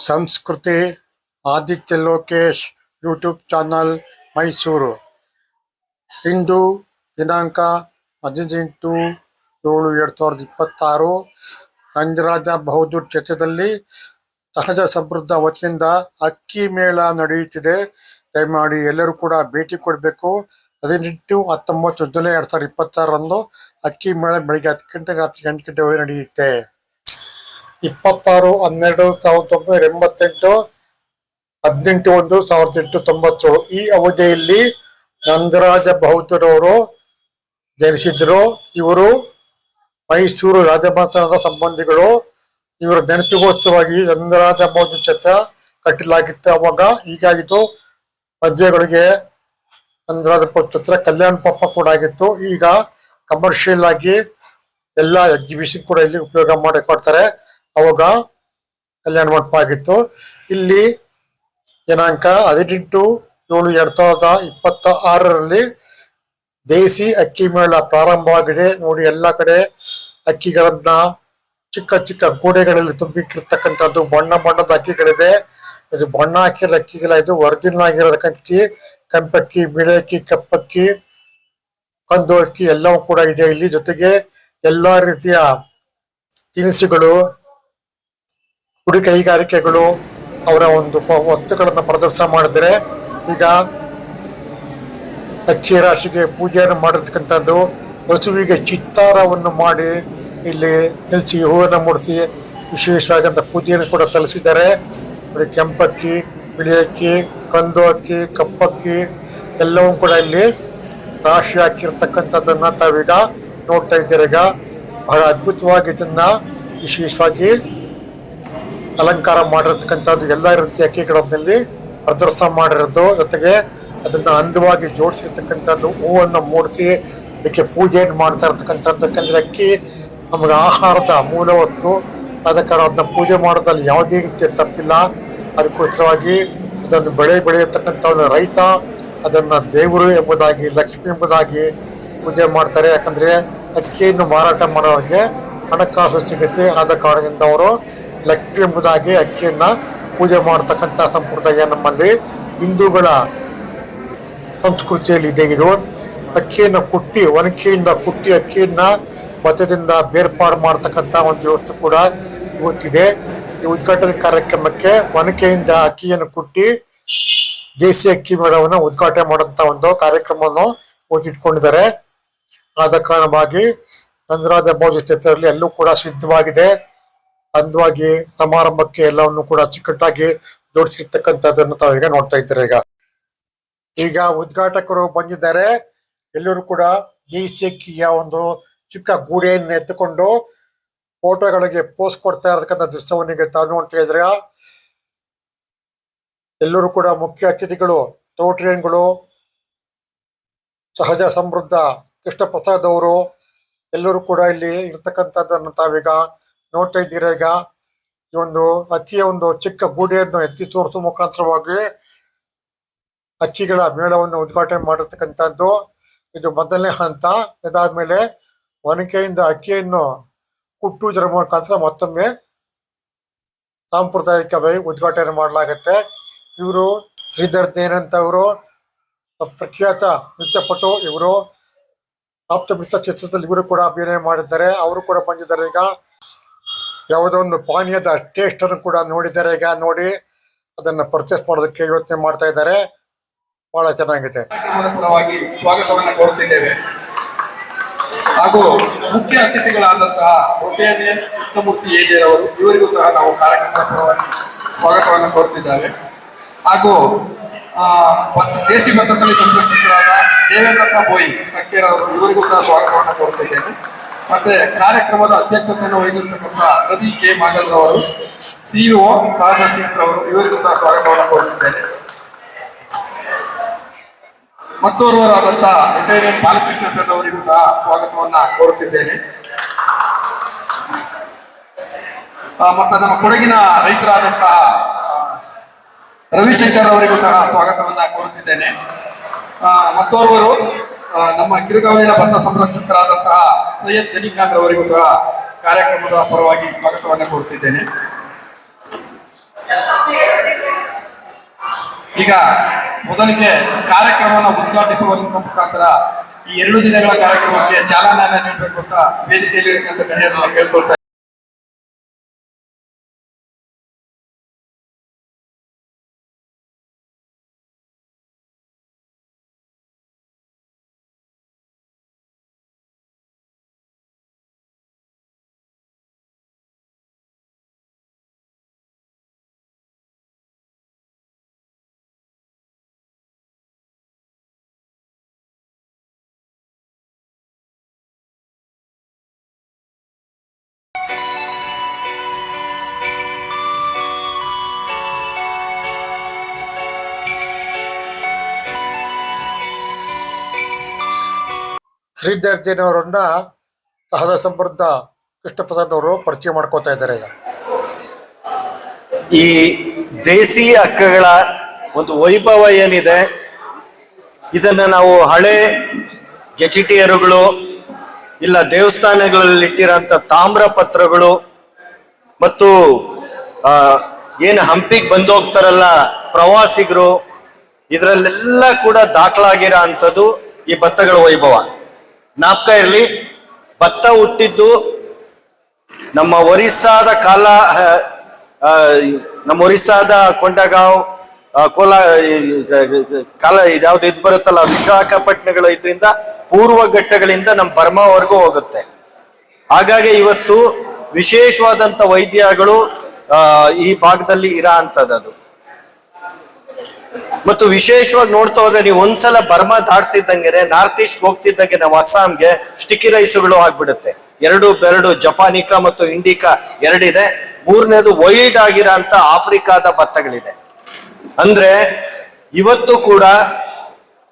ಸಂಸ್ಕೃತಿ Aditya Lokesh YouTube channel Mysuru. ಇಂದು ದಿನಾಂಕ 18/7/2026 ನಂಜರಾಜ ಬಹದ್ದೂರ್ ಕ್ಷೇತ್ರದಲ್ಲಿ ಸಹಜ ಸಮೃದ್ಧ ವತಿಯಿಂದ ಅಕ್ಕಿ ಮೇಳ ನಡೆಯುತ್ತಿದೆ. ದಯಮಾಡಿ ಎಲ್ಲರೂ ಕೂಡ ಭೇಟಿ ಕೊಡಬೇಕು. 18-19 ಜುಲೈ 2026 ಅಕ್ಕಿ ಮೇಳ ಬೆಳಿಗ್ಗೆ 10 ಗಂಟೆ ರಾತ್ರಿ 8 ಗಂಟೆವರೆಗೆ ನಡೆಯುತ್ತೆ. 26/12/1988, 18/1/1897 ಈ ಅವಧಿಯಲ್ಲಿ ನಂಜರಾಜ ಬಹದ್ದೂರ್ ಅವರು ಜನಿಸಿದ್ರು. ಇವರು ಮೈಸೂರು ರಾಜಮನೆತನದ ಸಂಬಂಧಿಗಳು. ಇವರ ನೆನಪಿಗೋಸ್ಕರವಾಗಿ ನಂಜರಾಜ ಬಹದ್ದೂರ್ ಕ್ಷೇತ್ರ ಕಟ್ಟಲಾಗಿತ್ತು. ಅವಾಗ ಹೀಗಾಗಿತ್ತು, ಮದುವೆಗಳಿಗೆ ನಂಜರಾಜ ಬಹದ್ದೂರ್ ಕ್ಷೇತ್ರ ಕಲ್ಯಾಣ ಮಂಟಪ ಕೂಡ ಆಗಿತ್ತು. ಈಗ ಕಮರ್ಷಿಯಲ್ ಆಗಿ ಎಲ್ಲ ಎಕ್ಸಿಬಿಷನ್ ಕೂಡ ಇಲ್ಲಿ ಉಪಯೋಗ ಮಾಡಿಕೊಡ್ತಾರೆ. ಅವಾಗ ಕಲ್ಯಾಣ ಮಂಟಪ ಆಗಿತ್ತು. ಇಲ್ಲಿ ದಿನಾಂಕ 18/7/2026 ದೇಸಿ ಅಕ್ಕಿ ಮೇಳ ಪ್ರಾರಂಭವಾಗಿದೆ. ನೋಡಿ, ಎಲ್ಲ ಕಡೆ ಅಕ್ಕಿಗಳನ್ನ ಚಿಕ್ಕ ಚಿಕ್ಕ ಗೋಡೆಗಳಲ್ಲಿ ತುಂಬಿಟ್ಟಿರ್ತಕ್ಕಂಥದ್ದು ಬಣ್ಣ ಬಣ್ಣದ ಅಕ್ಕಿಗಳಿದೆ. ಇದು ಬಣ್ಣ ಹಾಕಿರೋ ಅಕ್ಕಿಗಳ, ಇದು ಒರಿಜಿನಲ್ ಆಗಿರೋದಕ್ಕೆ ಅಕ್ಕಿ, ಕೆಂಪಕ್ಕಿ, ಬಿಳಿ ಅಕ್ಕಿ, ಕಪ್ಪಕ್ಕಿ, ಕಂದು ಅಕ್ಕಿ ಎಲ್ಲವೂ ಕೂಡ ಇದೆ ಇಲ್ಲಿ. ಜೊತೆಗೆ ಎಲ್ಲಾ ರೀತಿಯ ತಿನಿಸುಗಳು, ಗುಡಿ ಕೈಗಾರಿಕೆಗಳು ಅವರ ಒಂದು ವಸ್ತುಗಳನ್ನು ಪ್ರದರ್ಶನ ಮಾಡಿದರೆ, ಈಗ ಅಕ್ಕಿ ರಾಶಿಗೆ ಪೂಜೆಯನ್ನು ಮಾಡಿರ್ತಕ್ಕಂಥದ್ದು, ಹಸುವಿಗೆ ಚಿತ್ತಾರವನ್ನು ಮಾಡಿ ಇಲ್ಲಿ ನಿಲ್ಲಿಸಿ ಹೂವನ್ನು ಮೂಡಿಸಿ ವಿಶೇಷವಾದಂಥ ಪೂಜೆಯನ್ನು ಕೂಡ ಸಲ್ಲಿಸಿದ್ದಾರೆ. ಕೆಂಪಕ್ಕಿ, ಬಿಳಿ ಅಕ್ಕಿ, ಕಂದು ಅಕ್ಕಿ, ಕಪ್ಪಕ್ಕಿ ಎಲ್ಲವೂ ಕೂಡ ಇಲ್ಲಿ ರಾಶಿ ಹಾಕಿರ್ತಕ್ಕಂಥದ್ದನ್ನ ತಾವೀಗ ನೋಡ್ತಾ ಇದ್ದೀರ. ಈಗ ಬಹಳ ಅದ್ಭುತವಾಗಿ ಇದನ್ನ ವಿಶೇಷವಾಗಿ ಅಲಂಕಾರ ಮಾಡಿರ್ತಕ್ಕಂಥದ್ದು, ಎಲ್ಲ ರೀತಿಯ ಅಕ್ಕಿಗಳಲ್ಲಿ ಪ್ರದರ್ಶನ ಮಾಡಿರೋದು. ಜೊತೆಗೆ ಅದನ್ನ ಅಂದವಾಗಿ ಜೋಡಿಸಿರ್ತಕ್ಕಂಥದ್ದು, ಹೂವನ್ನು ಮೂಡಿಸಿ ಅದಕ್ಕೆ ಪೂಜೆಯನ್ನು ಮಾಡ್ತಾ ಇರ್ತಕ್ಕಂಥದ್ದು. ಯಾಕಂದ್ರೆ ಅಕ್ಕಿ ನಮಗೆ ಆಹಾರದ ಮೂಲವತ್ತು, ಅದಕ್ಕೆ ಅದನ್ನ ಪೂಜೆ ಮಾಡೋದ್ರಲ್ಲಿ ಯಾವುದೇ ರೀತಿಯ ತಪ್ಪಿಲ್ಲ. ಅದಕ್ಕೋಸ್ಕರವಾಗಿ ಅದನ್ನು ಬೆಳೆಯತಕ್ಕಂಥ ರೈತ ಅದನ್ನ ದೇವರು ಎಂಬುದಾಗಿ, ಲಕ್ಷ್ಮಿ ಎಂಬುದಾಗಿ ಪೂಜೆ ಮಾಡ್ತಾರೆ. ಯಾಕಂದ್ರೆ ಅಕ್ಕಿಯನ್ನು ಮಾರಾಟ ಮಾಡೋರಿಗೆ ಹಣಕಾಸು ಸಿಗುತ್ತೆ. ಆದ ಕಾರಣದಿಂದ ಅವರು ಲಕ್ಷ್ಮಿ ಎಂಬುದಾಗಿ ಅಕ್ಕಿಯನ್ನ ಪೂಜೆ ಮಾಡತಕ್ಕಂಥ ಸಂಪ್ರದಾಯ ನಮ್ಮಲ್ಲಿ ಹಿಂದೂಗಳ ಸಂಸ್ಕೃತಿಯಲ್ಲಿ ಇದೆ. ಇದು ಅಕ್ಕಿಯನ್ನು ಕುಟ್ಟಿ, ಒನಕೆಯಿಂದ ಕುಟ್ಟಿ ಅಕ್ಕಿಯನ್ನ ಭತ್ತದಿಂದ ಬೇರ್ಪಾಡು ಮಾಡತಕ್ಕಂಥ ಒಂದು ವ್ಯವಸ್ಥೆ ಕೂಡ ಇವತ್ತಿದೆ. ಈ ಉದ್ಘಾಟನೆ ಕಾರ್ಯಕ್ರಮಕ್ಕೆ ಒನಕೆಯಿಂದ ಅಕ್ಕಿಯನ್ನು ಕುಟ್ಟಿ ದೇಸಿ ಅಕ್ಕಿ ಮೇಳವನ್ನು ಉದ್ಘಾಟನೆ ಮಾಡುವಂತ ಒಂದು ಕಾರ್ಯಕ್ರಮವನ್ನು ಇಟ್ಕೊಂಡಿದ್ದಾರೆ. ಆದ ಕಾರಣವಾಗಿ ನಂಜರಾಜ ಬಹದ್ದೂರ್ ಕ್ಷೇತ್ರದಲ್ಲಿ ಎಲ್ಲೂ ಕೂಡ ಸಿದ್ಧವಾಗಿದೆ. ಅಂದವಾಗಿ ಸಮಾರಂಭಕ್ಕೆ ಎಲ್ಲವನ್ನು ಕೂಡ ಚಿಕ್ಕಟ್ಟಾಗಿ ಜೋಡಿಸಿರ್ತಕ್ಕಂಥದ್ದನ್ನು ತಾವೀಗ ನೋಡ್ತಾ ಇದ್ದಾರೆ. ಈಗ ಉದ್ಘಾಟಕರು ಬಂದಿದ್ದಾರೆ. ಎಲ್ಲರೂ ಕೂಡ ದೇಸಿ ಅಕ್ಕಿಯ ಒಂದು ಚಿಕ್ಕ ಗೂಡೆಯನ್ನು ಎತ್ತುಕೊಂಡು ಫೋಟೋಗಳಿಗೆ ಪೋಸ್ಟ್ ಕೊಡ್ತಾ ಇರತಕ್ಕಂಥ ದೃಶ್ಯವನ್ನ ತಾವು ನೋಡ್ತಾ ಇದ್ರೆ, ಎಲ್ಲರೂ ಕೂಡ ಮುಖ್ಯ ಅತಿಥಿಗಳು, ಟೋಟ್ರಿಯನ್ಗಳು, ಸಹಜ ಸಮೃದ್ಧ ಕೃಷ್ಣ ಪ್ರಸಾದ್ ಅವರು ಎಲ್ಲರೂ ಕೂಡ ಇಲ್ಲಿ ಇರ್ತಕ್ಕಂಥದ್ದನ್ನು ತಾವೀಗ ನೋಡ್ತಾ ಇದ್ದೀರಾ. ಈಗ ಈ ಒಂದು ಅಕ್ಕಿಯ ಒಂದು ಚಿಕ್ಕ ಗೂಡೆಯನ್ನು ಎತ್ತಿ ತೋರಿಸುವ ಮುಖಾಂತರವಾಗಿ ಅಕ್ಕಿಗಳ ಮೇಳವನ್ನು ಉದ್ಘಾಟನೆ ಮಾಡಿರ್ತಕ್ಕಂಥದ್ದು ಇದು ಮೊದಲನೇ ಹಂತ. ಇದಾದ್ಮೇಲೆ ಒನಕೆಯಿಂದ ಅಕ್ಕಿಯನ್ನು ಕುಟ್ಟುವುದರ ಮುಖಾಂತರ ಮತ್ತೊಮ್ಮೆ ಸಾಂಪ್ರದಾಯಿಕವಾಗಿ ಉದ್ಘಾಟನೆ ಮಾಡಲಾಗತ್ತೆ. ಇವರು ಶ್ರೀಧರ್ ದೇನಂತ ಅವರು ಪ್ರಖ್ಯಾತ ನೃತ್ಯಪಟು. ಇವರು ಆಪ್ತ ಮಿತ್ರ ಚಿತ್ರದಲ್ಲಿ ಇವರು ಕೂಡ ಅಭಿನಯ ಮಾಡಿದ್ದಾರೆ. ಅವರು ಕೂಡ ಬಂದಿದ್ದಾರೆ. ಈಗ ಯಾವುದೋ ಒಂದು ಪಾನೀಯದ ಟೇಸ್ಟ್ ಅನ್ನು ಕೂಡ ನೋಡಿದ್ದಾರೆ. ಈಗ ನೋಡಿ ಅದನ್ನ ಪರ್ಚೇಸ್ ಮಾಡೋದಕ್ಕೆ ಯೋಚನೆ ಮಾಡ್ತಾ ಇದ್ದಾರೆ. ಬಹಳ ಚೆನ್ನಾಗಿದೆ. ಸ್ವಾಗತವನ್ನು ಕೋರುತ್ತಿದ್ದೇವೆ. ಹಾಗೂ ಮುಖ್ಯ ಅತಿಥಿಗಳಾದಂತಹ ರೋಟೇರಿಯನ್ ಕೃಷ್ಣಮೂರ್ತಿ ಏಜೇರವರು, ಇವರಿಗೂ ಸಹ ನಾವು ಕಾರ್ಯಕ್ರಮದ ಪರವಾಗಿ ಸ್ವಾಗತವನ್ನು ಕೋರುತ್ತಿದ್ದೇವೆ. ಹಾಗೂ ದೇಸಿ ಭತ್ತದಲ್ಲಿ ಸಂರಕ್ಷಕರಾದ ದೇವೇಂದ್ರಪ್ಪ ಬೋಯಿ ಕಕ್ಕೇರವರು, ಇವರಿಗೂ ಸಹ ಸ್ವಾಗತವನ್ನು ಕೋರುತ್ತಿದ್ದೇನೆ. ಮತ್ತೆ ಕಾರ್ಯಕ್ರಮದ ಅಧ್ಯಕ್ಷತೆಯನ್ನು ವಹಿಸಿರ್ತಕ್ಕಂಥ ರವಿ ಕೆ ಮಾಗಲ್ರವರು, ಸಿಇಒ ಸಹಜ ಸೀಟ್ಸ್ ರವರು, ಇವರಿಗೂ ಸಹ ಸ್ವಾಗತವನ್ನು ಕೋರುತ್ತಿದ್ದೇನೆ. ಮತ್ತೋರ್ವರಾದಂತಹ ರಿಟೈರಿಯನ್ ಬಾಲಕೃಷ್ಣ ಸರ್ ಅವರಿಗೂ ಸಹ ಸ್ವಾಗತವನ್ನ ಕೋರುತ್ತಿದ್ದೇನೆ. ಮತ್ತೆ ನಮ್ಮ ಕೊಡಗಿನ ರೈತರಾದಂತಹ ರವಿಶಂಕರ್ ಅವರಿಗೂ ಸಹ ಸ್ವಾಗತವನ್ನ ಕೋರುತ್ತಿದ್ದೇನೆ. ಮತ್ತೋರ್ವರು ನಮ್ಮ ಕಿರುಗಾವಲಿನ ಭತ್ತ ಸಂರಕ್ಷಕರಾದಂತಹ ಸೈಯದ್ ಗನಿ ಖಾನ್ ಅವರಿಗೂ ಸಹ ಕಾರ್ಯಕ್ರಮದ ಪರವಾಗಿ ಸ್ವಾಗತವನ್ನ ಕೋರುತ್ತಿದ್ದೇನೆ. ಈಗ ಮೊದಲಿಗೆ ಕಾರ್ಯಕ್ರಮವನ್ನು ಉದ್ಘಾಟಿಸುವ ಮುಖಾಂತರ ಈ 2 ದಿನಗಳ ಕಾರ್ಯಕ್ರಮಕ್ಕೆ ಚಾಲನೆಯನ್ನು ನೀಡಬೇಕು ಅಂತ ವೇದಿಕೆಯಲ್ಲಿ ಇರತಕ್ಕಂಥ ಗಣ್ಯರನ್ನು ಕೇಳ್ಕೊಳ್ತಾ ಶ್ರೀಧರ್ ಜೈನ್ ಅವರನ್ನ ಸಹಜ ಸಮೃದ್ಧ ಕೃಷ್ಣ ಪ್ರಸಾದ್ ಅವರು ಪರಿಚಯ ಮಾಡ್ಕೋತಾ ಇದ್ದಾರೆ ಈಗ. ಈ ದೇಸಿ ಅಕ್ಕಗಳ ಒಂದು ವೈಭವ ಏನಿದೆ ಇದನ್ನ ನಾವು ಹಳೆ ಗೆಜಿಟಿಯರುಗಳು ಇಲ್ಲ ದೇವಸ್ಥಾನಗಳಲ್ಲಿ ಇಟ್ಟಿರೋಂಥ ತಾಮ್ರ ಪತ್ರಗಳು ಮತ್ತು ಏನು ಹಂಪಿಗೆ ಬಂದು ಹೋಗ್ತಾರಲ್ಲ ಪ್ರವಾಸಿಗರು, ಇದರಲ್ಲೆಲ್ಲ ಕೂಡ ದಾಖಲಾಗಿರೋ ಅಂಥದ್ದು ಈ ಭತ್ತಗಳ ವೈಭವ. ಜ್ಞಾಪಕ ಇರಲಿ, ಭತ್ತ ಹುಟ್ಟಿದ್ದು ನಮ್ಮ ಒರಿಸ್ಸಾದ ನಮ್ಮ ಒರಿಸ್ಸಾದ ಕೊಂಡಗಾಂವ್ ಕಾಲ ಇದ್ಯಾವ್ದು ಇದು ಬರುತ್ತಲ್ಲ ವಿಶಾಖಪಟ್ಟಣಗಳು, ಇದರಿಂದ ಪೂರ್ವ ಘಟ್ಟಗಳಿಂದ ನಮ್ಮ ಬರ್ಮಾವರೆಗೂ ಹೋಗುತ್ತೆ. ಹಾಗಾಗಿ ಇವತ್ತು ವಿಶೇಷವಾದಂತ ವೈದ್ಯಗಳು ಈ ಭಾಗದಲ್ಲಿ ಇರೋ ಅಂಥದ್ದು. ಮತ್ತು ವಿಶೇಷವಾಗಿ ನೋಡ್ತಾ ಹೋದ್ರೆ ನೀವು ಒಂದ್ಸಲ ಬರ್ಮಾ ದಾಟ್ತಿದ್ದಂಗೆ ನಾರ್ತ್ ಈಸ್ಟ್ ಹೋಗ್ತಿದ್ದಂಗೆ ನಾವು ಅಸ್ಸಾಂಗೆ ಸ್ಟಿಕ್ಕಿ ರೈಸುಗಳು ಆಗ್ಬಿಡುತ್ತೆ. ಎರಡು ಜಪಾನಿಕಾ ಮತ್ತು ಇಂಡಿಕಾ ಎರಡಿದೆ. ಮೂರನೇದು ವೈಲ್ಡ್ ಆಗಿರೋ ಅಂತ ಆಫ್ರಿಕಾದ ಭತ್ತಗಳಿದೆ. ಅಂದ್ರೆ ಇವತ್ತು ಕೂಡ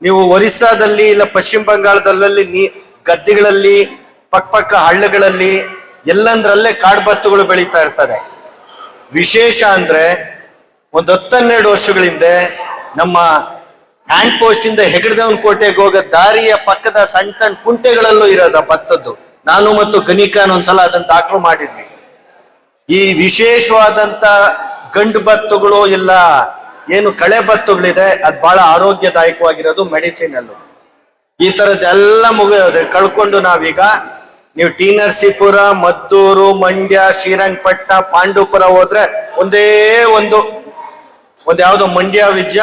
ನೀವು ಒರಿಸ್ಸಾದಲ್ಲಿ ಇಲ್ಲ ಪಶ್ಚಿಮ ಬಂಗಾಳದಲ್ಲಿ ಗದ್ದೆಗಳಲ್ಲಿ ಪಕ್ಕ ಹಳ್ಳಗಳಲ್ಲಿ ಎಲ್ಲಂದ್ರಲ್ಲೇ ಕಾಡ್ಭತ್ತಗಳು ಬೆಳೀತಾ ಇರ್ತದೆ. ವಿಶೇಷ ಅಂದ್ರೆ ಒಂದು 10-12 ವರ್ಷಗಳಿಂದ ನಮ್ಮ ಹ್ಯಾಂಡ್ ಪೋಸ್ಟ್ ಇಂದ ಹೆಗಡದೇವನ ಕೋಟೆಗೆ ಹೋಗೋ ದಾರಿಯ ಪಕ್ಕದ ಸಣ್ಣ ಕುಂಟೆಗಳಲ್ಲೂ ಇರೋದ ಭತ್ತದ್ದು. ನಾನು ಮತ್ತು ಗಣಿಕಾನ್ ಒಂದ್ಸಲ ಅದನ್ನ ದಾಖಲು ಮಾಡಿದ್ವಿ. ಈ ವಿಶೇಷವಾದಂತ ಗಂಡು ಭತ್ತಗಳು ಇಲ್ಲ ಏನು ಕಳೆ ಭತ್ತಗಳಿದೆ, ಅದು ಬಹಳ ಆರೋಗ್ಯದಾಯಕವಾಗಿರೋದು, ಮೆಡಿಸಿನ್ ಅಲ್ಲೂ. ಈ ತರದ್ದೆಲ್ಲ ಕಳ್ಕೊಂಡು ನಾವೀಗ ನೀವು ಟಿ ನರಸೀಪುರ, ಮದ್ದೂರು, ಮಂಡ್ಯ, ಶ್ರೀರಂಗಪಟ್ಟಣ, ಪಾಂಡವಪುರ ಹೋದ್ರೆ ಒಂದೇ ಒಂದು ಯಾವ್ದೋ ಮಂಡ್ಯ ವಿಜ್ಜ,